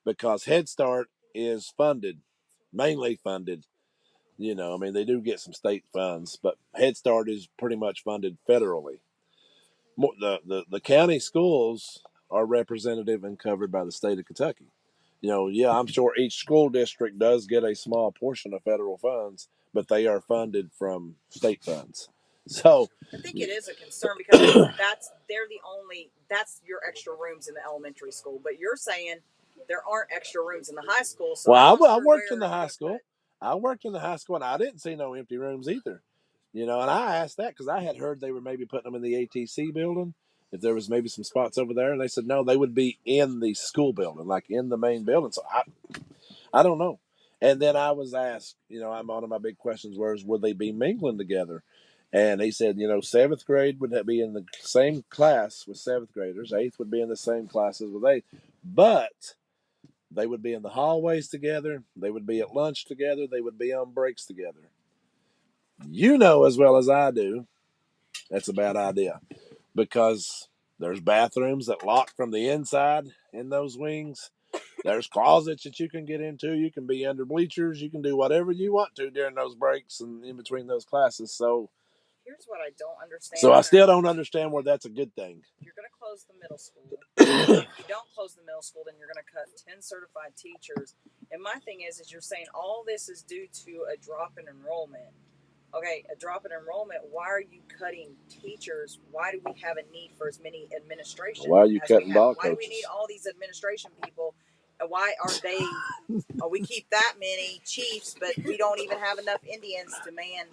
because Head Start is mainly funded. They do get some state funds, but Head Start is pretty much funded federally. The county schools are representative and covered by the state of Kentucky. I'm sure each school district does get a small portion of federal funds, but they are funded from state funds. So I think it is a concern, because that's your extra rooms in the elementary school. But you're saying there aren't extra rooms in the high school. So I worked in the high school. And I didn't see no empty rooms either. And I asked that because I had heard they were maybe putting them in the ATC building, if there was maybe some spots over there. And they said, no, they would be in the school building, like in the main building. So I don't know. And then I was asked, one of my big questions was, would they be mingling together? And he said, 7th grade would be in the same class with 7th graders. 8th would be in the same classes with 8th. But they would be in the hallways together. They would be at lunch together. They would be on breaks together. As well as I do, that's a bad idea, because there's bathrooms that lock from the inside in those wings. There's closets that you can get into. You can be under bleachers. You can do whatever you want to during those breaks and in between those classes. So here's what I don't understand. So I still don't understand where that's a good thing. You're going to close the middle school. If you don't close the middle school, then you're going to cut 10 certified teachers. And my thing is you're saying all this is due to a drop in enrollment. Okay, a drop in enrollment. Why are you cutting teachers? Why do we have a need for as many administration? Why are you cutting ball coaches? Why do we need all these administration people? Why are they? We keep that many chiefs, but we don't even have enough Indians to man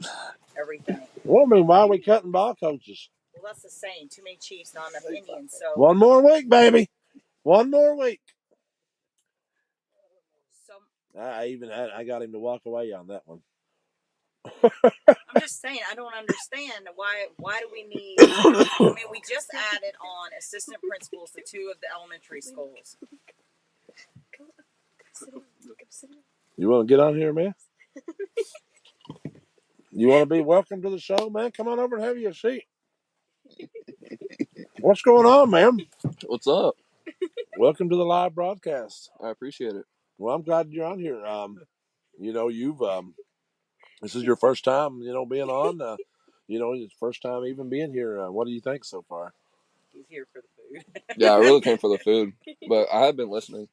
everything. Well, why are we cutting ball coaches? Well, that's the same. Too many chiefs, not enough Indians. So one more week, baby. One more week. So I got him to walk away on that one. I'm just saying, I don't understand why do we need? I mean, we just added on assistant principals to 2 of the elementary schools. You want to get on here, man? You want to be welcome to the show, man? Come on over and have you a seat. What's going on, man? What's up? Welcome to the live broadcast. I appreciate it. Well, I'm glad you're on here. You've this is your first time, being on. It's first time even being here. What do you think so far? He's here for the food. Yeah, I really came for the food, but I have been listening.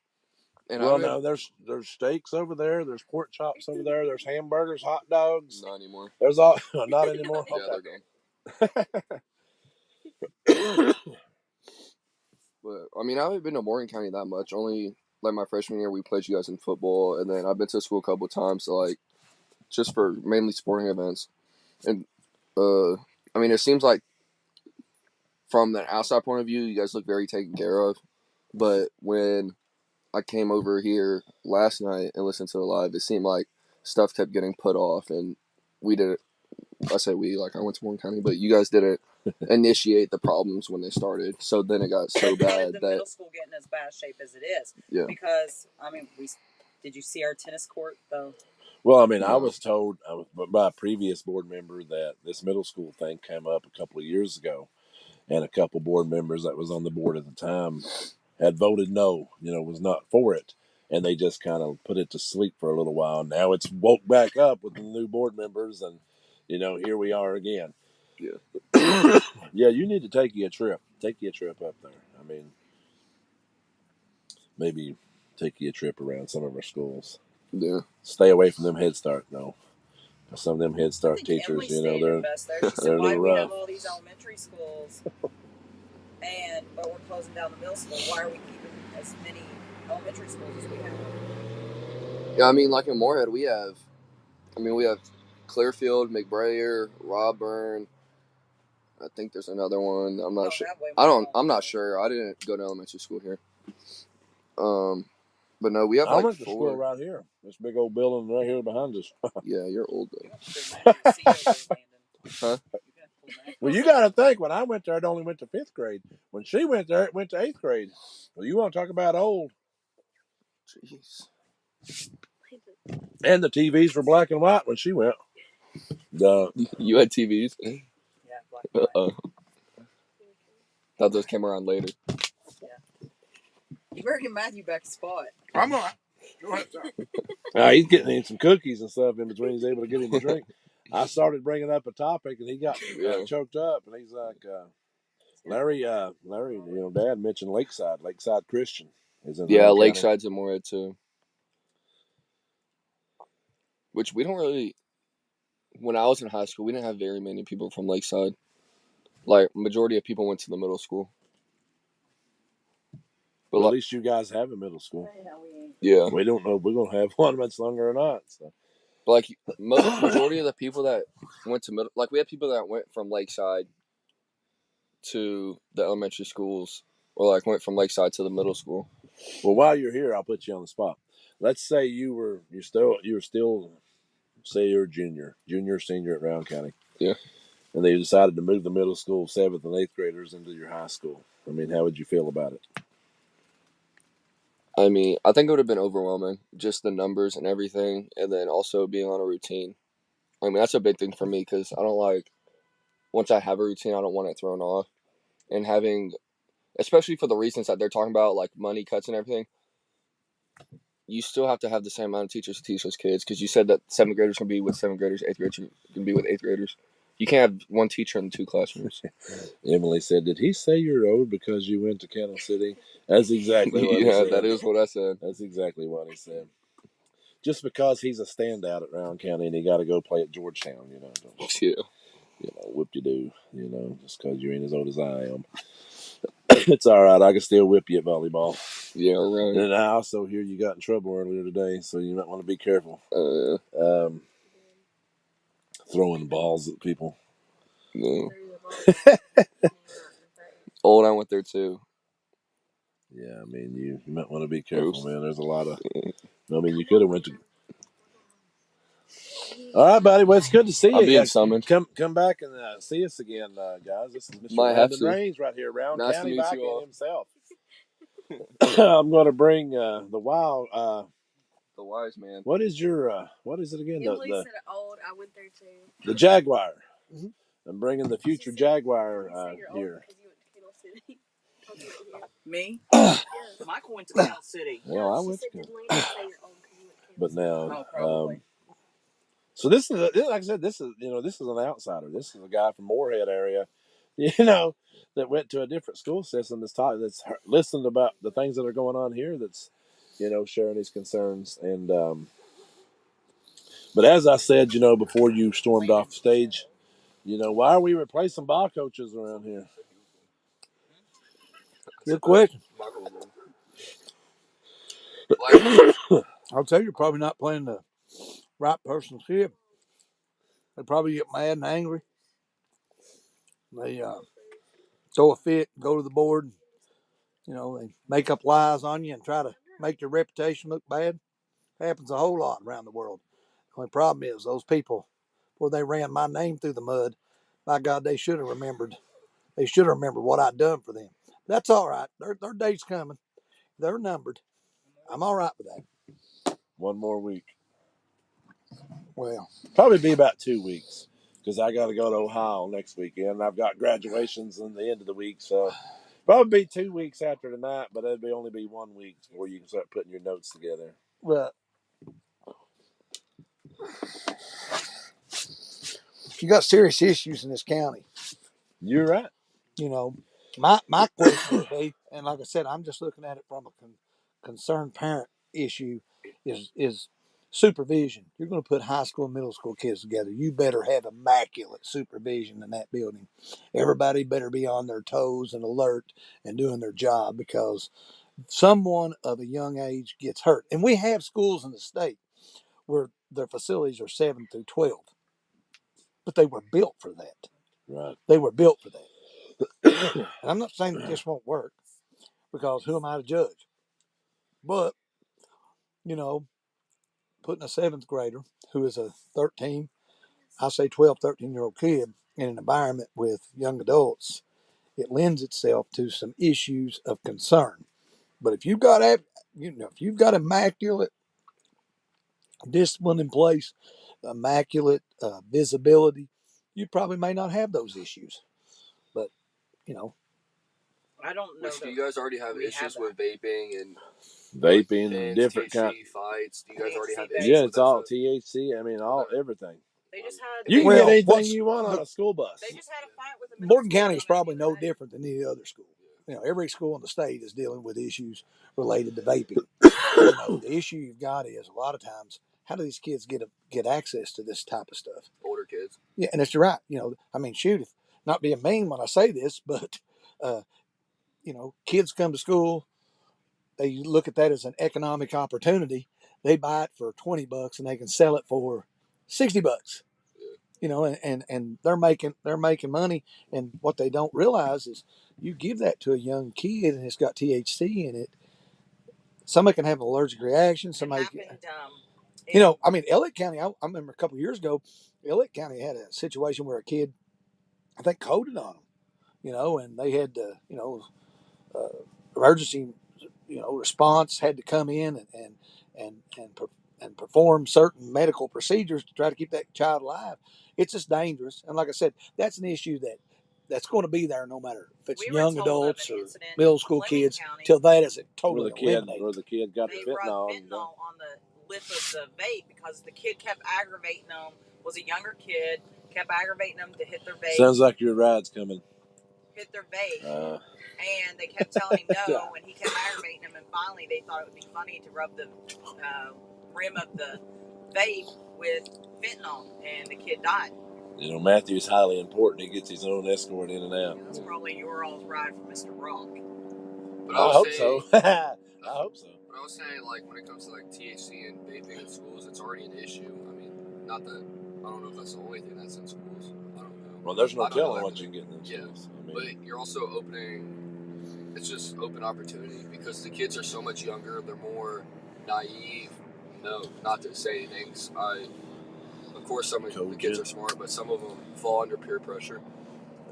And no, there's steaks over there. There's pork chops over there. There's hamburgers, hot dogs. Not anymore. There's all not anymore. Yeah, they're gone. But I mean, I haven't been to Morgan County that much. Only like my freshman year, we played you guys in football, and then I've been to school a couple of times, so like just for mainly sporting events. And I mean, it seems like from the outside point of view, you guys look very taken care of. But when I came over here last night and listened to it live, it seemed like stuff kept getting put off, and we didn't. I say we, like I went to Morgan County, but you guys didn't initiate the problems when they started. So then it got so bad the that middle school getting as bad shape as it is. Yeah. Because I mean, did you see our tennis court though? Well, I mean, I was told by a previous board member that this middle school thing came up a couple of years ago, and a couple board members that was on the board at the time had voted no, was not for it. And they just kind of put it to sleep for a little while. Now it's woke back up with the new board members, and, here we are again. Yeah. Yeah, you need to take you a trip. Take you a trip up there. I mean, maybe take you a trip around some of our schools. Yeah. Stay away from them Head Start, though. Some of them Head Start teachers, they're they're a little why do we rough. have all these elementary schools, but we're closing down the middle school? Why are we keeping as many elementary schools as we have. Yeah, I mean, like in Moorhead, we have Clearfield, McBrayer, Robburn. I think there's another one. I'm not sure. I'm not sure. I didn't go to elementary school here. But no, we have I like went to school 4. right here. This big old building right here behind us. Yeah, you're old though. You went to full Matthew Seal there, Landon. Huh? You got full Matthew Well, you Seal. got to think, when I went there, it only went to 5th grade. When she went there, it went to 8th grade. Well, you want to talk about old? Jeez. And the TVs were black and white when she went. You had TVs? Yeah, black and white. Uh-oh. Thought those came around later. You better get Matthew back to spot. I'm not. He's getting him some cookies and stuff in between. He's able to get him a drink. I started bringing up a topic, and he got choked up. And he's like, Larry, Dad mentioned Lakeside Christian. Is in Lakeside's in Moorhead too. Which we don't really. When I was in high school, we didn't have very many people from Lakeside. Like, majority of people went to the middle school. But at least you guys have a middle school. Yeah. We don't know if we're going to have one much longer or not. So. But, like, majority of the people that went to middle... Like, we had people that went from Lakeside to the elementary schools. Or, like, went from Lakeside to the middle school. Well, while you're here, I'll put you on the spot. Let's say you were still, say you're a junior, senior at Round County. Yeah. And they decided to move the middle school 7th and 8th graders into your high school. I mean, how would you feel about it? I mean, I think it would have been overwhelming, just the numbers and everything, and then also being on a routine. I mean, that's a big thing for me because I don't like, once I have a routine, I don't want it thrown off. And having, especially for the reasons that they're talking about, like money cuts and everything, you still have to have the same amount of teachers to teach those kids because you said that 7th graders can be with 7th graders, 8th graders can be with 8th graders. You can't have one teacher in 2 classrooms. Emily said, "Did he say you're old because you went to Canal City?" That's exactly what he said. Yeah, that is what I said. That's exactly what he said. Just because he's a standout at Round County and he got to go play at Georgetown, Yeah. Whoop-de-doo, just because you ain't as old as I am. It's all right. I can still whip you at volleyball. Yeah, right. And I also hear you got in trouble earlier today, so you might want to be careful. Throwing balls at people. No. Old, I went there too. Yeah, I mean, you might want to be careful, man. There's a lot of... I mean, you could have went to... All right, buddy. Well, it's good to see you. I'm being summoned. Come back and see us again, guys. This is Mr. Landon Raines right here, Round County back in himself. I'm going to bring the wise man. What is your what is it again? Emily said old. I went there too. The Jaguar. Mm-hmm. I'm bringing the future Jaguar here. Me? Yeah. Michael went to Canal City. Well, I went to. But now, probably. So this is like I said, this is an outsider. This is a guy from Moorhead area, that went to a different school system. That's listened about the things that are going on here. That's sharing his concerns. And but as I said, before you stormed off stage, why are we replacing ball coaches around here? Good question. I'll tell you, probably not playing the right person's here. They probably get mad and angry. They throw a fit, go to the board. They make up lies on you and try to make your reputation look bad. Happens a whole lot around the world. The only problem is those people, before they ran my name through the mud, by God, they should have remembered. They should have remembered what I'd done for them. That's all right. Their day's coming. They're numbered. I'm all right with that. One more week. Well, probably be about 2 weeks because I got to go to Ohio next weekend. I've got graduations in the end of the week, so probably be 2 weeks after tonight. But it'll only be 1 week before you can start putting your notes together. Well, you got serious issues in this county. You're right. My question would be, and like I said, I'm just looking at it from a concerned parent issue, is supervision. You're going to put high school and middle school kids together. You better have immaculate supervision in that building. Everybody better be on their toes and alert and doing their job because someone of a young age gets hurt. And we have schools in the state where their facilities are 7 through 12, but they were built for that. Right. They were built for that. And I'm not saying that this won't work, because who am I to judge? But, you know, putting a seventh grader who is a 13, I say 12, 13-year-old kid in an environment with young adults, it lends itself to some issues of concern. But if you've got, if you've got immaculate discipline in place, immaculate visibility, you probably may not have those issues. But, you know, I don't know. Which, do you guys already have issues with vaping and Vaping, pins, different THC kind. fights? Do you guys already have THC issues Yeah, with it's that all stuff? THC. I mean, all everything. They just had. You can Well, get anything what's you want on the- a school bus. They just had a fight with the Morgan County is probably no different than any other school. You know, every school in the state is dealing with issues related to vaping. You know, the issue you've got is a lot of times, how do these kids get access to this type of stuff? Older kids. Yeah, and it's right. You know, I mean, shoot, if, not being mean when I say this, but you know, kids come to school, they look at that as an economic opportunity. They buy it for $20 and they can sell it for $60. You know, and they're making money. And what they don't realize is, you give that to a young kid and it's got THC in it, somebody can have an allergic reaction. Somebody, you know, I mean, Elliott County. I remember a couple of years ago, Elliott County had a situation where a kid, I think, coded on them. You know, and they had to, you know, emergency, you know, response had to come in and perform certain medical procedures to try to keep that child alive. It's just dangerous, and like I said, that's an issue that's going to be there no matter if it's young adults or middle school kids. Till that is totally eliminated. Where the kid got the fentanyl fentanyl. on the lip of the vape because the kid kept aggravating them. Was a younger kid, kept aggravating them to hit their vape. Sounds like your ride's coming. Hit their vape. And they kept telling him no, and he kept aggravating them. And finally, they thought it would be funny to rub the rim of the vape with fentanyl, and the kid died. You know, Matthew's highly important. He gets his own escort in and out. Yeah, that's probably your all's ride for Mr. Rock. But I hope so. I hope so. But I was saying, like, when it comes to like THC and vaping in schools, it's already an issue. I mean, not that I don't know if that's the only thing that's in schools. I don't know. Well, there's no telling what you can get in Yeah, schools. I mean, but you're also opening. It's just open opportunity because the kids are so much younger. They're more naive. No, not to say things. Of course, some of the kids are smart, but some of them fall under peer pressure.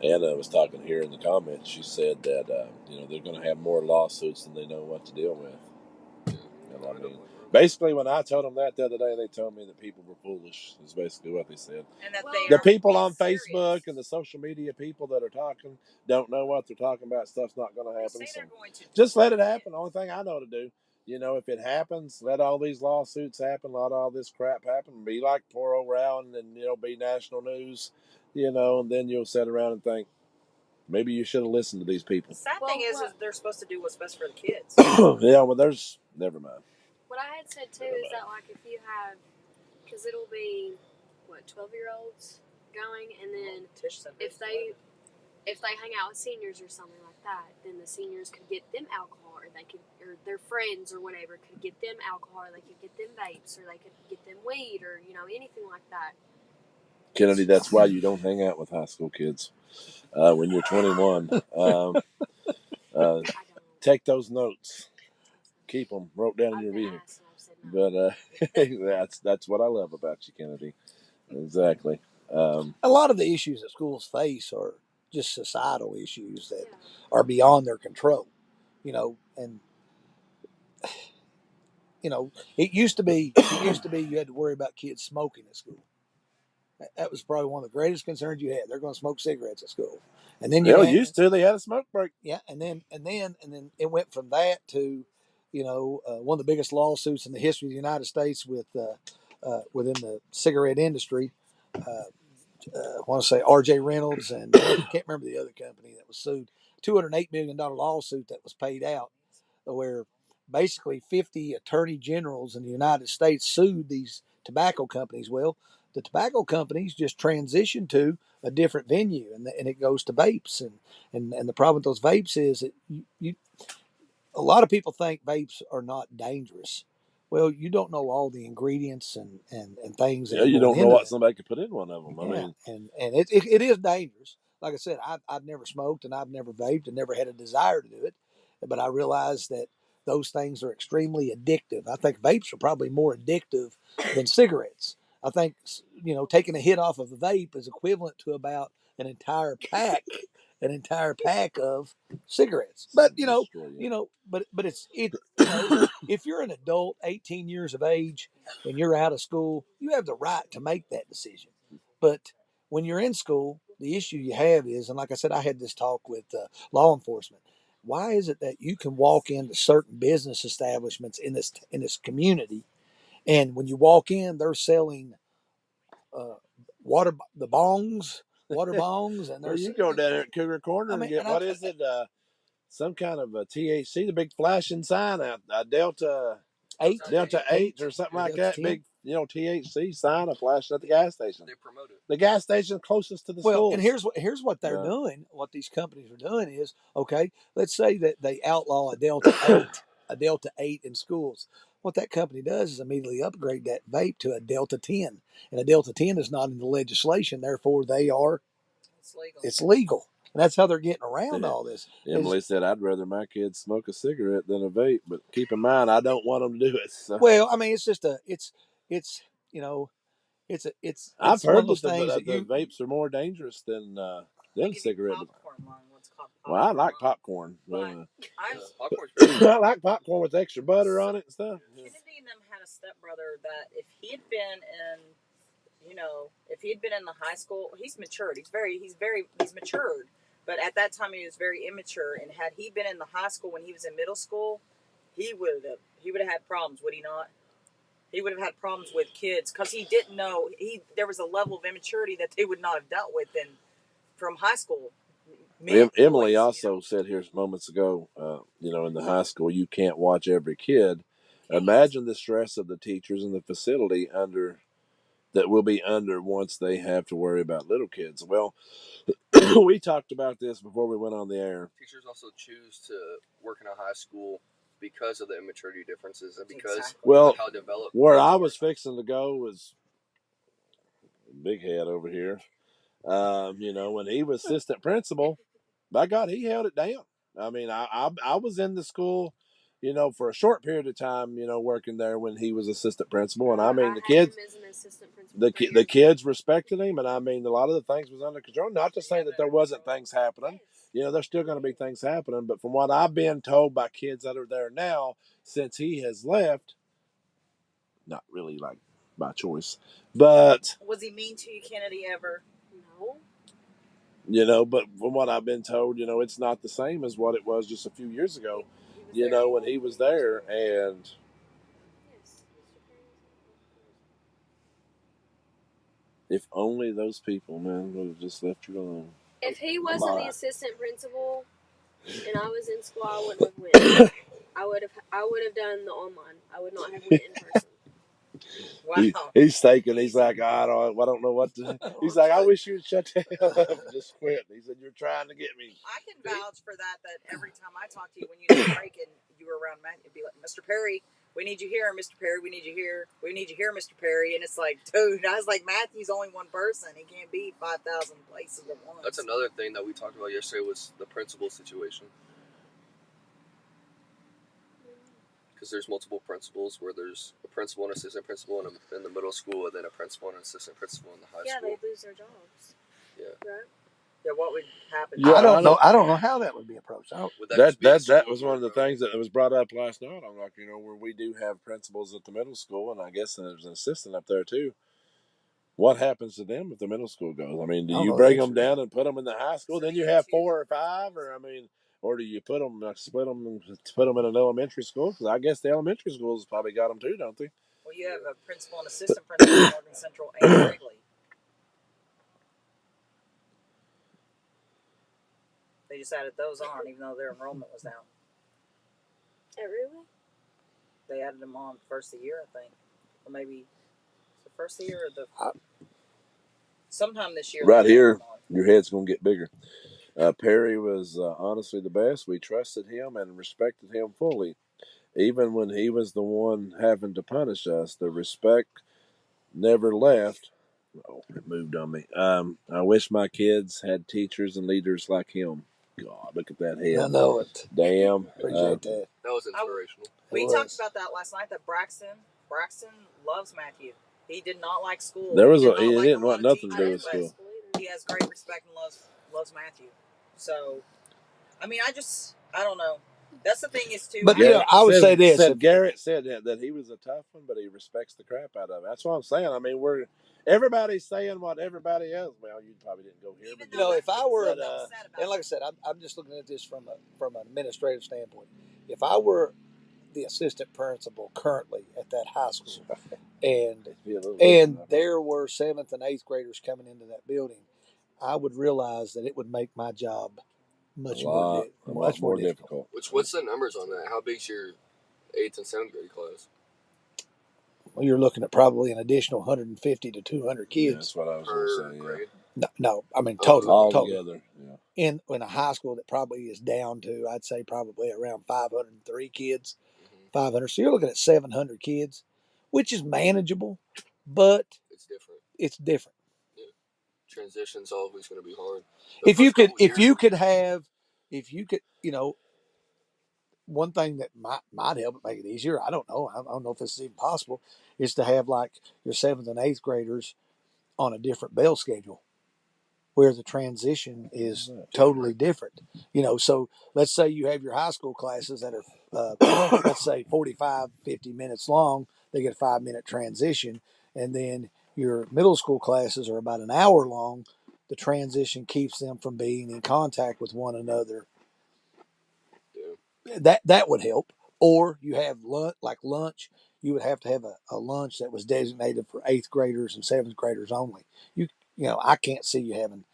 Anna was talking here in the comments. She said that you know, they're going to have more lawsuits than they know what to deal with. Yeah. I mean, basically, when I told them that the other day, they told me that people were foolish. Is basically what they said. And that the people on Facebook and the social media people that are talking don't know what they're talking about. Stuff's not going to happen. So just let it happen. The only thing I know to do, you know, if it happens, let all these lawsuits happen, let all this crap happen. Be like poor old Rowan, and you know, be national news, you know, and then you'll sit around and think, maybe you should have listened to these people. The sad thing is they're supposed to do what's best for the kids. Yeah, well, there's never mind. What I had said too is that, like, if you have, because it'll be 12-year-olds going, and then if they hang out with seniors or something like that, then the seniors could get them alcohol, or they could, or their friends or whatever could get them alcohol, or they could get them vapes, or they could get them weed, or anything like that. Kennedy, that's why you don't hang out with high school kids when you're 21. Take those notes. Keep them wrote down in your vehicle. But that's what I love about you, Kennedy. Exactly. A lot of the issues that schools face are just societal issues that are beyond their control. You know, and you know, it used to be you had to worry about kids smoking at school. That was probably one of the greatest concerns you had. They're going to smoke cigarettes at school, and then used to. They had a smoke break. Yeah, and then it went from that to, you know, one of the biggest lawsuits in the history of the United States within the cigarette industry. I want to say R.J. Reynolds, and I can't remember the other company that was sued. $208 million lawsuit that was paid out, where basically 50 attorney generals in the United States sued these tobacco companies. Well, the tobacco companies just transitioned to a different venue, and it goes to vapes. And the problem with those vapes is that a lot of people think vapes are not dangerous. Well, you don't know all the ingredients and things that Yeah, are you going don't know into what that. somebody could put in one of them. I Yeah, mean, and it is dangerous. Like I said, I've never smoked and I've never vaped and never had a desire to do it, but I realize that those things are extremely addictive. I think vapes are probably more addictive than cigarettes. I think taking a hit off of a vape is equivalent to about an entire pack, an entire pack of cigarettes. But destroy you. but if you're an adult, 18 years of age, and you're out of school, you have the right to make that decision. But when you're in school, the issue you have is, and like I said, I had this talk with law enforcement. Why is it that you can walk into certain business establishments in this community, and when you walk in, they're selling uh, water bongs, and Well, there's, you go down there at Cougar Corner I and mean, get and I, what is it? Some kind of a THC, the big flashing sign out, Delta eight, Delta 8 or something like Delta that. 10. Big, THC sign flashing at the gas station. They promote it. The gas station closest to the Well, and schools. here's what they're Uh, doing. What these companies are doing is, okay, let's say that they outlaw a Delta 8 in schools. What that company does is immediately upgrade that vape to a Delta 10, and a Delta 10 is not in the legislation. Therefore, It's legal. it's legal, and that's how they're getting around Yeah. all this. Emily said, "I'd rather my kids smoke a cigarette than a vape, but keep in mind, I don't want them to do it." So Well, I mean, it's just it's you know, I've it's one of heard those that things that the you. vapes are more dangerous than They give you cigarette. popcorn lung. What's called Well, I popcorn like lung. popcorn. But Yeah, popcorn's very good. I like popcorn with extra butter on it and stuff. Kennedy and them had a stepbrother that if he'd been in, if he'd been in the high school, he's matured. He's matured. But at that time, he was very immature. And had he been in the high school when he was in middle school, he would have had problems, would he not? He would have had problems with kids because he didn't know there was a level of immaturity that they would not have dealt with from high school. Emily also said here moments ago, in the high school, you can't watch every kid. Imagine the stress of the teachers and the facility that will be under once they have to worry about little kids. Well, we talked about this before we went on the air. Teachers also choose to work in a high school because of the immaturity differences and because Well, of how developed. Where I was fixing to go was big head over here. When he was assistant principal, by God, he held it down. I mean, I was in the school, for a short period of time, working there when he was assistant principal, and I mean the kids, the kids respected him, and I mean a lot of the things was under control. Not to say that there wasn't things happening. There's still going to be things happening, but from what I've been told by kids that are there now, since he has left, not really like by choice, but was he mean to you, Kennedy, ever? No. but from what I've been told, it's not the same as what it was just a few years ago, when he was there. And Yes. if only those people, man, would have just left you alone. If he wasn't the assistant principal and I was in school, I wouldn't have went. I would have done the online. I would not have went in person. Wow. He's thinking, he's like, I don't know what to. He's like, I wish you'd shut the hell up and just quit. He said, you're trying to get me. I can vouch for that every time I talk to you when you did break and you were around Matt, you'd be like, Mr. Perry, we need you here. Mr. Perry, we need you here. We need you here, Mr. Perry. And it's like, dude, I was like, Matthew's only one person. He can't be 5,000 places at once. That's another thing that we talked about yesterday was the principal situation. Because there's multiple principals where there's a principal and assistant principal in the middle school, and then a principal and assistant principal in the high school. Yeah, they lose their jobs. Yeah. Right? Yeah, what would happen? I don't know. I don't know how that would be approached. That was one of the things that was brought up last night. I'm like, where we do have principals at the middle school, and I guess there's an assistant up there too. What happens to them if the middle school goes? I mean, do you bring them down and put them in the high school? Then you have 4 or 5, or do you split them and put them in an elementary school? Because I guess the elementary schools probably got them too, don't they? Well, you have a principal and assistant principal in Morgan Central and Wrigley. They just added those on, even though their enrollment was down. Really? They added them on first of the year, I think, or maybe the first of the year or sometime this year. Right here, your head's gonna get bigger. Perry was honestly the best. We trusted him and respected him fully. Even when he was the one having to punish us, the respect never left. Oh, it moved on me. I wish my kids had teachers and leaders like him. God, look at that I head. know it. Damn. Appreciate that. That was inspirational. We It talked was. about that last night. That Braxton loves Matthew. He did not like school. There was he a did not he like didn't a lot want of nothing to I do teachers, with didn't like school. but school either. he has great respect and loves Matthew. So, I mean, I don't know. That's the thing is too. But, I I would say this. Said Garrett said that he was a tough one, but he respects the crap out of it. That's what I'm saying. I mean, everybody's saying what everybody else. Well, you probably didn't go here, Even but though If I were but, and like I said, I'm just looking at this from an administrative standpoint. If I were the assistant principal currently at that high school, and there were 7th and 8th graders coming into that building, I would realize that it would make my job much more difficult. What's the numbers on that? How big's your 8th and 7th grade class? Well, you're looking at probably an additional 150 to 200 Yeah, kids. that's what I was going to say. Grade? No, I mean Oh, total. Together. Yeah. In a high school that probably is down to, I'd say probably around 503 kids, Mhm. 500. So you're looking at 700 kids, which is manageable, but It's different. it's different. Yeah. Transition's always going to be hard. If you could, one thing that might help it make it easier, I don't know. I don't know if this is even possible, is to have like your 7th and 8th graders on a different bell schedule, where the transition is totally different. So let's say you have your high school classes that are, let's say 45, 50 minutes long. They get a 5-minute transition. And then your middle school classes are about an hour long. The transition keeps them from being in contact with one another. Yeah. That would help. Or you have lunch. You would have to have a lunch that was designated for 8th graders and 7th graders only. I can't see you having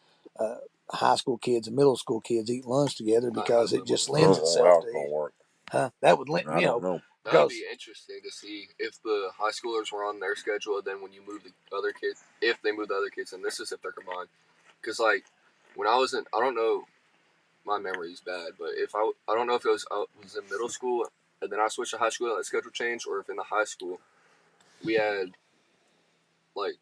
high school kids and middle school kids eat lunch together because it just lends itself to it. That would lend, I don't know. That would be interesting to see if the high schoolers were on their schedule, and then when you move the other kids, if they move the other kids, and this is if they're combined. Because, like, when I don't know, my memory is bad, but I don't know if I was in middle school, and then I switched to high school, and that schedule changed, or if in the high school, we had, like,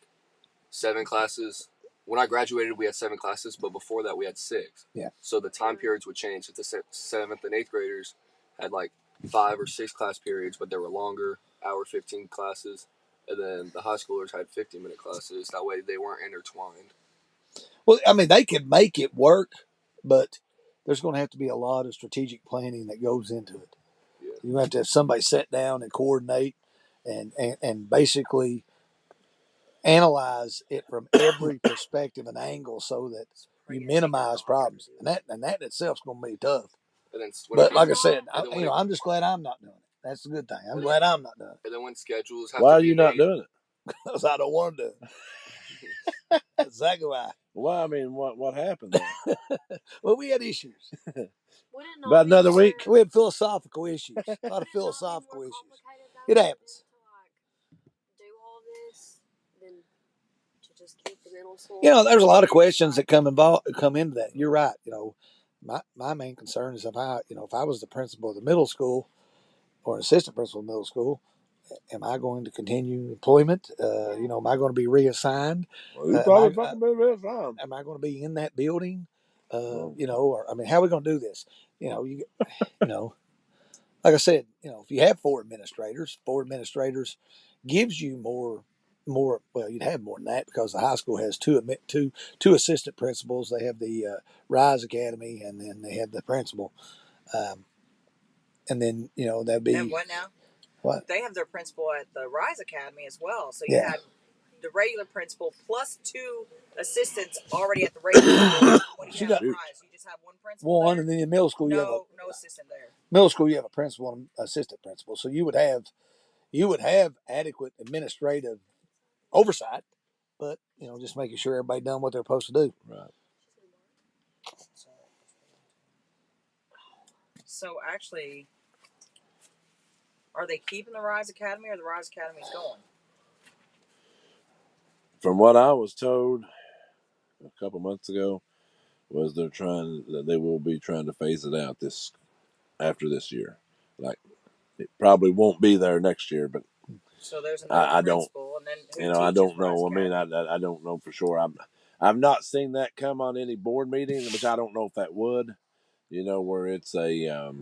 7 classes. When I graduated, we had 7 classes, but before that, we had 6. Yeah. So the time periods would change. If the 7th and 8th graders had like 5 or 6 class periods, but they were longer, hour 15 classes, and then the high schoolers had 50-minute classes. That way, they weren't intertwined. Well, I mean, they could make it work, but there's going to have to be a lot of strategic planning that goes into it. Yeah. You have to have somebody sit down and coordinate and basically analyze it from every perspective and angle so that you minimize problems. And that in itself is going to be tough. And then But like I said, I'm just glad I'm not doing it. That's the good thing. I'm glad I'm not doing it. And then when schedules have Why to are be you not made, doing it? Because I don't want to do it. That's exactly why. Well, I mean, what happened there? Well, we had issues. About another week? We had philosophical issues. A lot of philosophical issues. It happens. Do all this, then to just keep the middle school. There's a lot of questions that come into that. You're right. My main concern is if I was the principal of the middle school or an assistant principal of middle school, am I going to continue employment? Am I going to be reassigned? Well, you probably fucking be reassigned. Am I going to be in that building? How are we going to do this? Like I said, if you have 4 administrators gives you more. Well, you'd have more than that because the high school has two assistant principals. They have the Rise Academy, and then they have the principal. And then that'd be. And what now? What? They have their principal at the Rise Academy as well. So you had the regular principal plus 2 assistants already at the regular school. When you have Rise, you just have one principal. And then in middle school you have no assistant there. Middle school you have a principal and assistant principal, so you would have adequate administrative oversight, but just making sure everybody done what they're supposed to do. Right. So actually, are they keeping the Rise Academy, or the Rise Academy is going? From what I was told a couple months ago, was they will be trying to phase it out after this year. Like it probably won't be there next year, but So there's a I don't, principal, and then who I teaches don't Rice know. I mean, Academy? I don't know for sure. I've not seen that come on any board meeting, which I don't know if that would. Where it's a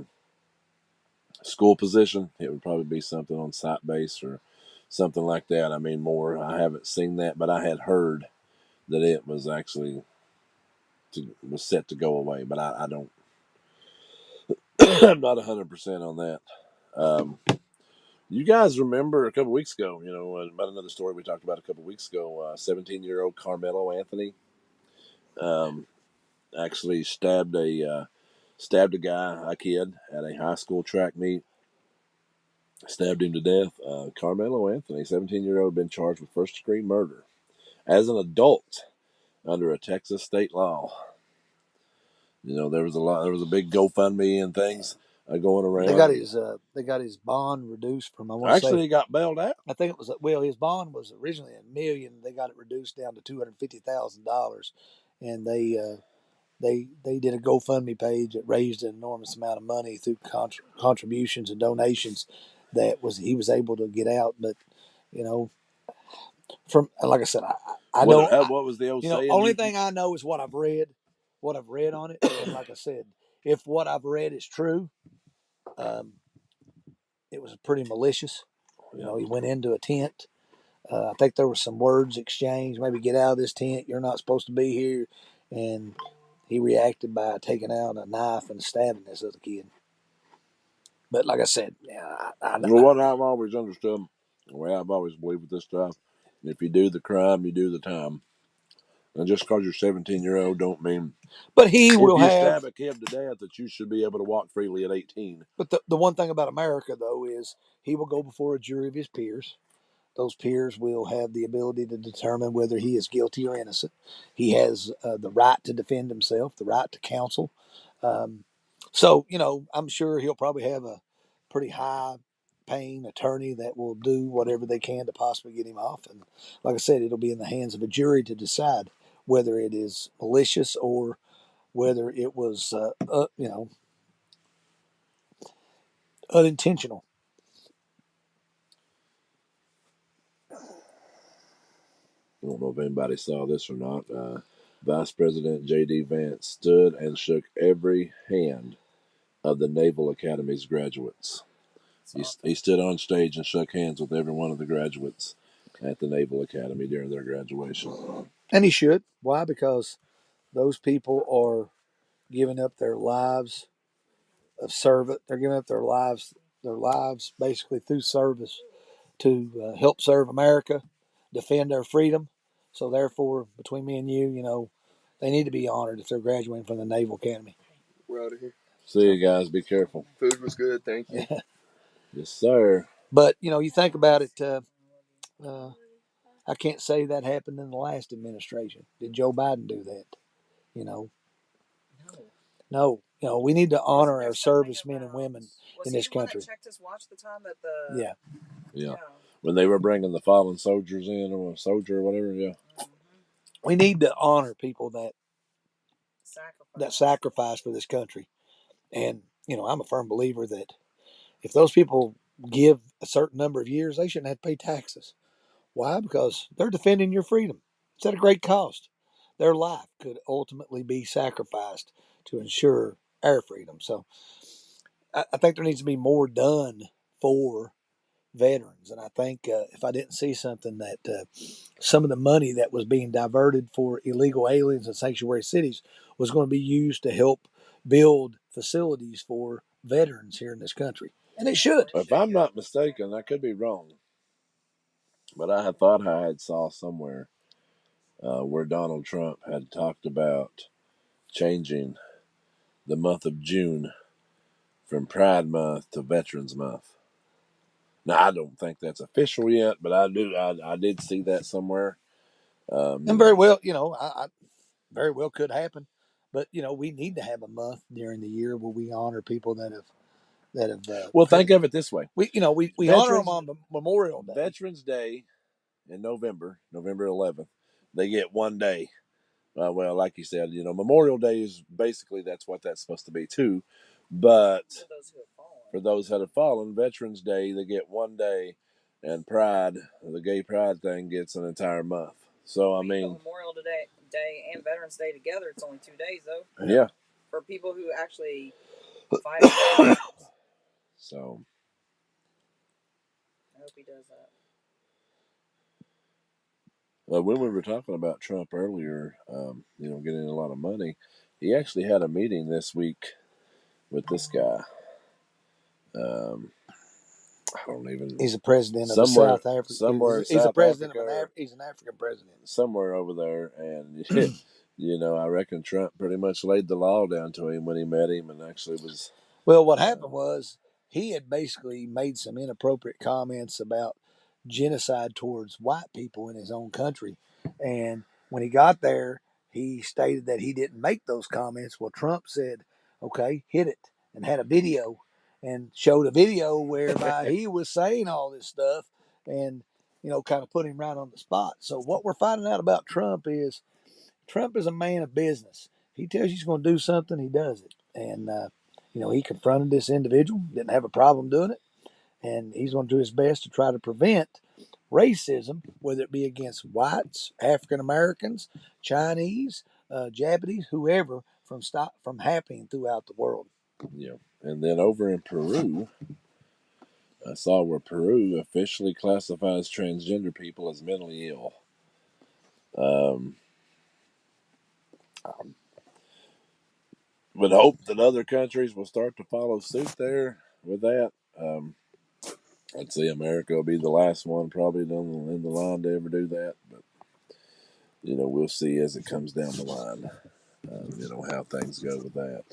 school position, it would probably be something on site base or something like that. I mean, more. I haven't seen that, but I had heard that it was actually was set to go away. But I don't. I'm not 100% on that. You guys remember a couple weeks ago, about another story we talked about a couple weeks ago. 17-year-old Carmelo Anthony actually stabbed a guy, a kid, at a high school track meet. Stabbed him to death. Carmelo Anthony, 17-year-old, been charged with first-degree murder as an adult under a Texas state law. There was a big GoFundMe and things going around. They got his bond reduced from, I want to Actually, say, he got bailed out. I think it was, well, his bond was originally $1 million. They got it reduced down to $250,000, and they did a GoFundMe page that raised an enormous amount of money through contributions and donations. He was able to get out, but from, like I said, I don't. What was the old saying? Only thing I know is what I've read on it, and like I said, if what I've read is true, it was pretty malicious. He went into a tent. I think there was some words exchanged, maybe get out of this tent, you're not supposed to be here. And he reacted by taking out a knife and stabbing this other kid. But like I said, what I've always understood, the way I've always believed with this stuff, if you do the crime, you do the time. And just because you're 17-year-old don't mean. But he will if you have stab a kid to death, that you should be able to walk freely at 18. But the one thing about America, though, is he will go before a jury of his peers. Those peers will have the ability to determine whether he is guilty or innocent. He has the right to defend himself, the right to counsel. So, I'm sure he'll probably have a pretty high paying attorney that will do whatever they can to possibly get him off. And like I said, it'll be in the hands of a jury to decide whether it is malicious or whether it was, unintentional. I don't know if anybody saw this or not. Vice President J.D. Vance stood and shook every hand of the Naval Academy's graduates. He stood on stage and shook hands with every one of the graduates at the Naval Academy during their graduation. And he should. Why? Because those people are giving up their lives of service. They're giving up their lives basically through service to help serve America, defend our freedom. So therefore, between me and you, they need to be honored if they're graduating from the Naval Academy. We're out of here. See you guys. Be careful. Food was good. Thank you. Yes, sir. But, you think about it, I can't say that happened in the last administration. Did Joe Biden do that? No. We need to honor our servicemen and women in this country. Was he the one that checked his watch the time that the... Yeah. When they were bringing the fallen soldiers in, or a soldier or whatever, yeah. We need to honor people that sacrifice for this country. And, I'm a firm believer that if those people give a certain number of years, they shouldn't have to pay taxes. Why? Because they're defending your freedom. It's at a great cost. Their life could ultimately be sacrificed to ensure our freedom. So I think there needs to be more done for veterans. And I think if I didn't see something that some of the money that was being diverted for illegal aliens in sanctuary cities was going to be used to help build facilities for veterans here in this country. And it should. If I'm not mistaken, I could be wrong, but I had thought I had saw somewhere where Donald Trump had talked about changing the month of June from Pride Month to Veterans Month. Now, I don't think that's official yet, but I did see that somewhere. And very well, I very well could happen. But, we need to have a month during the year where we honor people that have. Well, think of it this way. We honor them on Memorial Day. Veterans Day in November 11th. They get one day well, like you said, Memorial Day is basically that's what that's supposed to be too. But for those that have fallen, Veterans Day, they get 1 day, and Pride, the gay Pride thing, gets an entire month. So I mean, Memorial Day and Veterans Day together, it's only 2 days though. Yeah. For people who actually fight. So I hope he does that. When we were talking about Trump earlier, getting a lot of money, he actually had a meeting this week with this guy. I don't even. He's a president of South Africa. Somewhere he's South a president Africa, of he's an African president. Somewhere over there, and I reckon Trump pretty much laid the law down to him when he met him, and actually was. Well, what happened was he had basically made some inappropriate comments about genocide towards white people in his own country, and when he got there, he stated that he didn't make those comments. Well, Trump said, "Okay, hit it," and had a video and showed a video whereby he was saying all this stuff, and kind of put him right on the spot. So what we're finding out about Trump is a man of business. He tells you he's going to do something, he does it, and he confronted this individual, didn't have a problem doing it, and he's going to do his best to try to prevent racism, whether it be against whites, African Americans, Chinese, Japanese, whoever, from happening throughout the world. Yeah, and then over in Peru, I saw where Peru officially classifies transgender people as mentally ill. Would hope that other countries will start to follow suit there with that. I'd say America will be the last one probably in the line to ever do that, but we'll see as it comes down the line. How things go with that.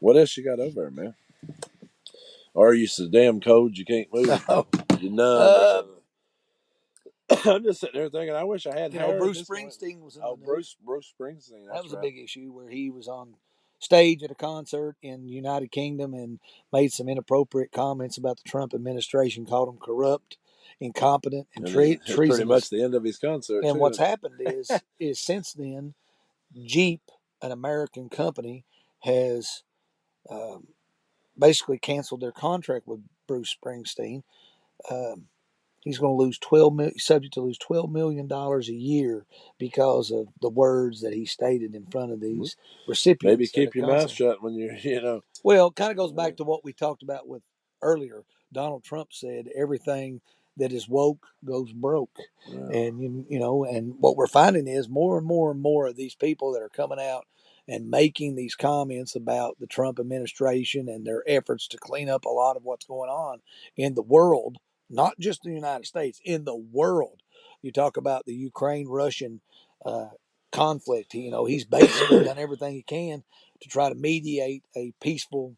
What else you got over there, man? Or are you so damn cold you can't move? No. You're numb. I'm just sitting there thinking, I wish I had. Bruce Springsteen was in the news. Bruce Springsteen. That was a big issue where he was on stage at a concert in the United Kingdom and made some inappropriate comments about the Trump administration, called them corrupt, incompetent, and treasonous. Pretty much the end of his concert. And what's happened is since then, Jeep, an American company, has basically canceled their contract with Bruce Springsteen. He's going to lose subject to lose $12 million a year because of the words that he stated in front of these recipients. Maybe keep your mouth shut when you're, Well, it kind of goes back to what we talked about with earlier. Donald Trump said everything that is woke goes broke. Yeah. And, and what we're finding is more and more and more of these people that are coming out and making these comments about the Trump administration and their efforts to clean up a lot of what's going on in the world, not just in the United States, in the world. You talk about the Ukraine-Russian conflict. He's basically done everything he can to try to mediate a peaceful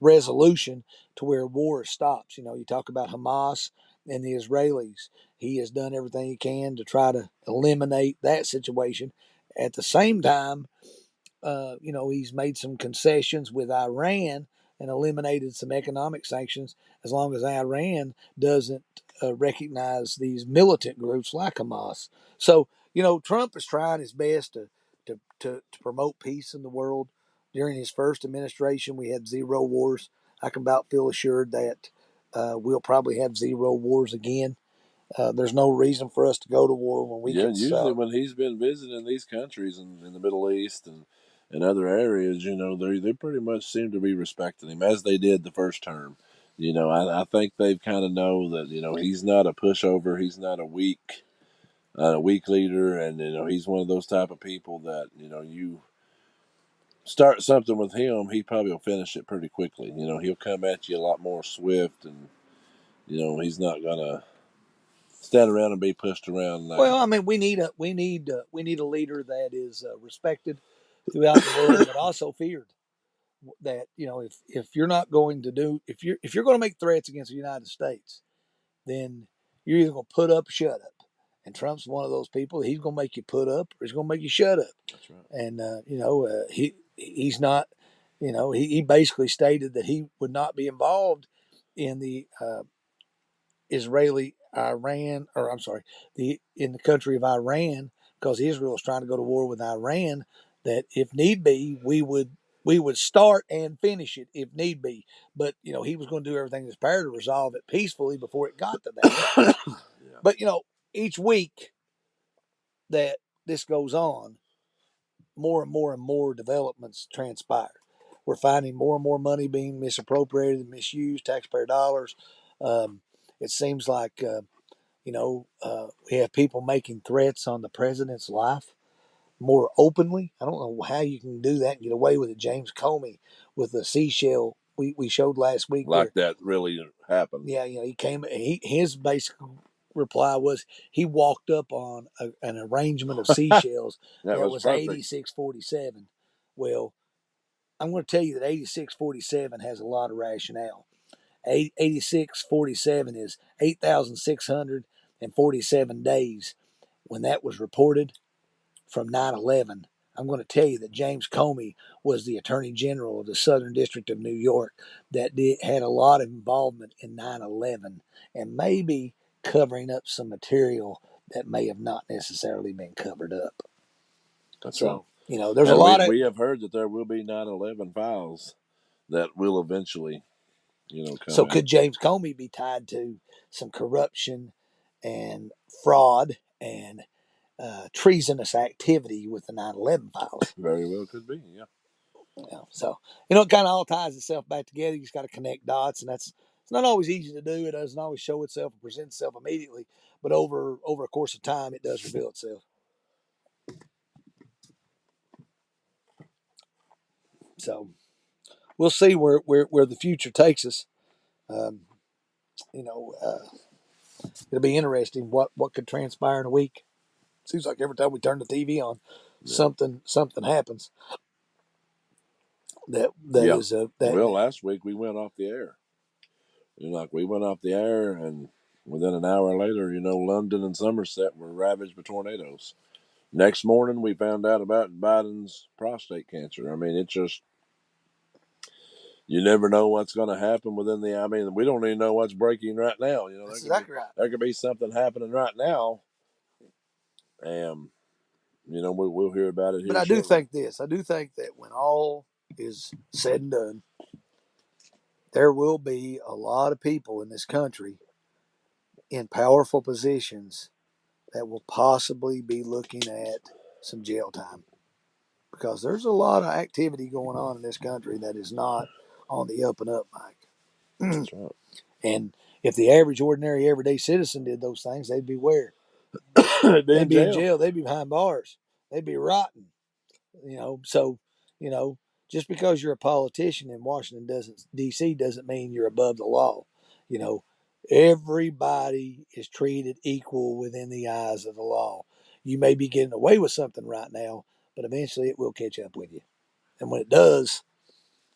resolution to where war stops. You talk about Hamas and the Israelis. He has done everything he can to try to eliminate that situation. At the same time, he's made some concessions with Iran and eliminated some economic sanctions as long as Iran doesn't recognize these militant groups like Hamas. So, Trump is trying his best to promote peace in the world. During his first administration, we had 0 wars. I can about feel assured that we'll probably have 0 wars again. There's no reason for us to go to war when we can. Usually when he's been visiting these countries in the Middle East and other areas, they pretty much seem to be respecting him as they did the first term. I think they kind of know that he's not a pushover, he's not a weak leader, and he's one of those type of people that you start something with him, he probably will finish it pretty quickly. He'll come at you a lot more swift, and he's not gonna stand around and be pushed around. Well, I mean, we need a leader that is respected throughout the world, but also feared. That if you're not going to if you're going to make threats against the United States, then you're either going to put up or shut up. And Trump's one of those people. He's going to make you put up or he's going to make you shut up. That's right. And he's not. He basically stated that he would not be involved in the Israeli Iran, or I'm sorry, in the country of Iran, because Israel is trying to go to war with Iran, that if need be, we would start and finish it if need be. But he was going to do everything in his power to resolve it peacefully before it got to that. Yeah. But each week that this goes on, more and more and more developments transpire. We're finding more and more money being misappropriated and misused, taxpayer dollars. It seems like we have people making threats on the president's life more openly. I don't know how you can do that and get away with it. James Comey with the seashell we showed last week, Like where that really happened. he came. His basic reply was he walked up on an arrangement of seashells That that was was perfect. 8647. Well, I'm going to tell you that 8647 has a lot of rationale. 8647 is 8,647 days when that was reported from 9/11. I'm going to tell you that James Comey was the Attorney General of the Southern District of New York that had a lot of involvement in 9/11 and maybe covering up some material that may have not necessarily been covered up. That's So, right. there's and a lot of. we have heard that there will be 9/11 files that will eventually, come So, out. could James Comey be tied to some corruption and fraud and treasonous activity with the 9/11 files? Very well could be, yeah. So it kind of all ties itself back together. You just got to connect dots, and it's not always easy to do. It doesn't always show itself and present itself immediately, but over a course of time, it does reveal itself. So we'll see where the future takes us. It'll be interesting what could transpire in a week. Seems like every time we turn the TV on, something happens. That is that. Well, last week we went off the air. We went off the air, and within an hour later, London and Somerset were ravaged by tornadoes. Next morning, we found out about Biden's prostate cancer. I mean, it's just, you never know what's going to happen within we don't even know what's breaking right now. That's exactly right. There could be something happening right now, and we'll hear about it here. But I shortly. do think this. I do think that when all is said and done, there will be a lot of people in this country in powerful positions that will possibly be looking at some jail time, because there's a lot of activity going on in this country that is not on the up and up, Mike. That's right. And if the average, ordinary, everyday citizen did those things, they'd be where? They'd be in jail. They'd be behind bars. They'd be rotten. So, just because you're a politician in Washington D.C. doesn't mean you're above the law. Everybody is treated equal within the eyes of the law. You may be getting away with something right now, but eventually it will catch up with you. And when it does,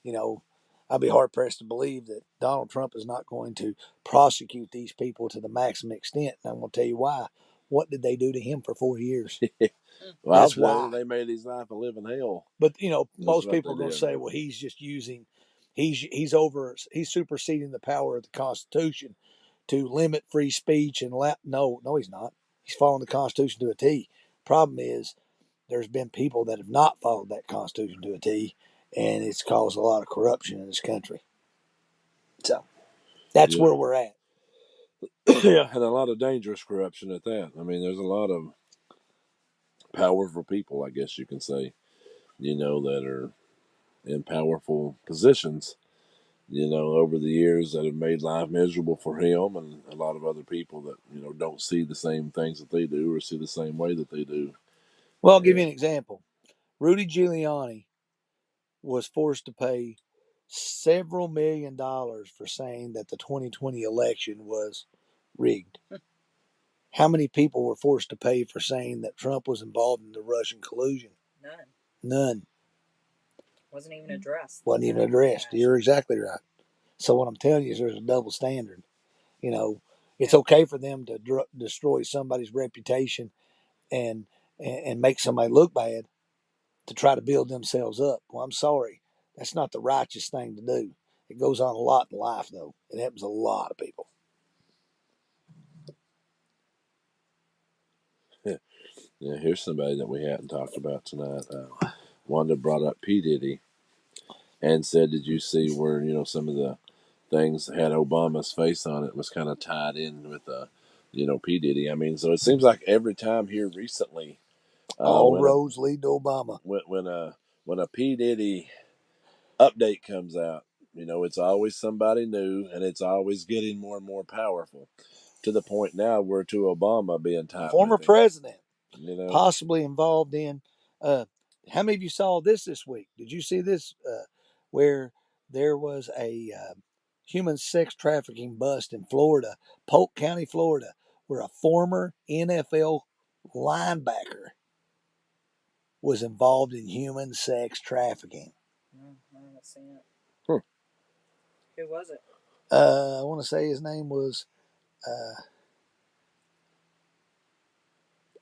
I'd be hard pressed to believe that Donald Trump is not going to prosecute these people to the maximum extent. And I'm going to tell you why. What did they do to him for 4 years? Well, That's why they made his life a living hell. But most people are going to say, "Well, he's just using, he's superseding the power of the Constitution to limit free speech and no, he's not. He's following the Constitution to a T. Problem is, there's been people that have not followed that Constitution to a T, and it's caused a lot of corruption in this country. So that's where we're at. Yeah, and a lot of dangerous corruption at that. I mean, there's a lot of powerful people, I guess you can say, that are in powerful positions, over the years that have made life miserable for him and a lot of other people that, don't see the same things that they do or see the same way that they do. Well, I'll give you an example. Rudy Giuliani was forced to pay several $1 million for saying that the 2020 election was rigged. How many people were forced to pay for saying that Trump was involved in the Russian collusion? None. Wasn't even addressed. You're exactly right. So what I'm telling you is there's a double standard. It's okay for them to destroy somebody's reputation and make somebody look bad to try to build themselves up. Well, I'm sorry. That's not the righteous thing to do. It goes on a lot in life, though. It happens to a lot of people. Yeah, here's somebody that we hadn't talked about tonight. Wanda brought up P. Diddy and said, did you see where, some of the things that had Obama's face on it was kind of tied in with, P. Diddy. I mean, so it seems like every time here recently, All when roads lead to Obama. when a P. Diddy update comes out, it's always somebody new and it's always getting more and more powerful to the point now where to Obama being tied Former with him. president, You possibly involved in. How many of you saw this week? Did you see this? Where there was a human sex trafficking bust in Florida, Polk County, Florida, where a former NFL linebacker was involved in human sex trafficking. I haven't seen it. Hmm. Who was it? I want to say his name was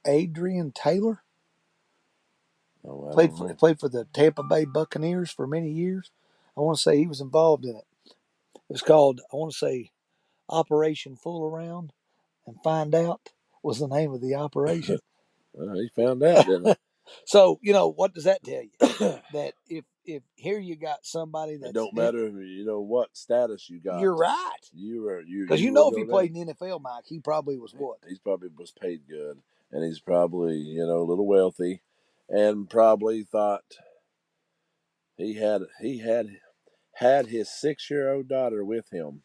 Adrian Taylor. Played for the Tampa Bay Buccaneers for many years. I want to say he was involved in it. It was called, I want to say, Operation Fool Around and Find Out was the name of the operation. Well, he found out, didn't he? So, what does that tell you? That if here you got somebody that's... It don't matter, what status you got. You're right. Because if he played in the NFL, Mike, he probably was what? He probably was paid good. And he's probably, a little wealthy. And probably thought he had his 6-year-old daughter with him,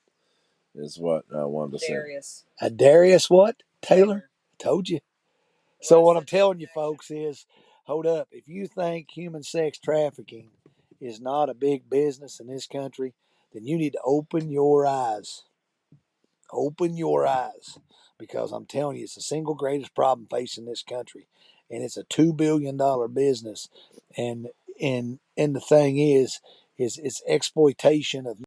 is what I wanted to Darius. say. Darius what? Taylor? Told you. So what I'm telling you, folks, is hold up. If you think human sex trafficking is not a big business in this country, then you need to open your eyes. Open your eyes. Because I'm telling you, it's the single greatest problem facing this country. And it's a $2 billion business. And the thing is it's exploitation of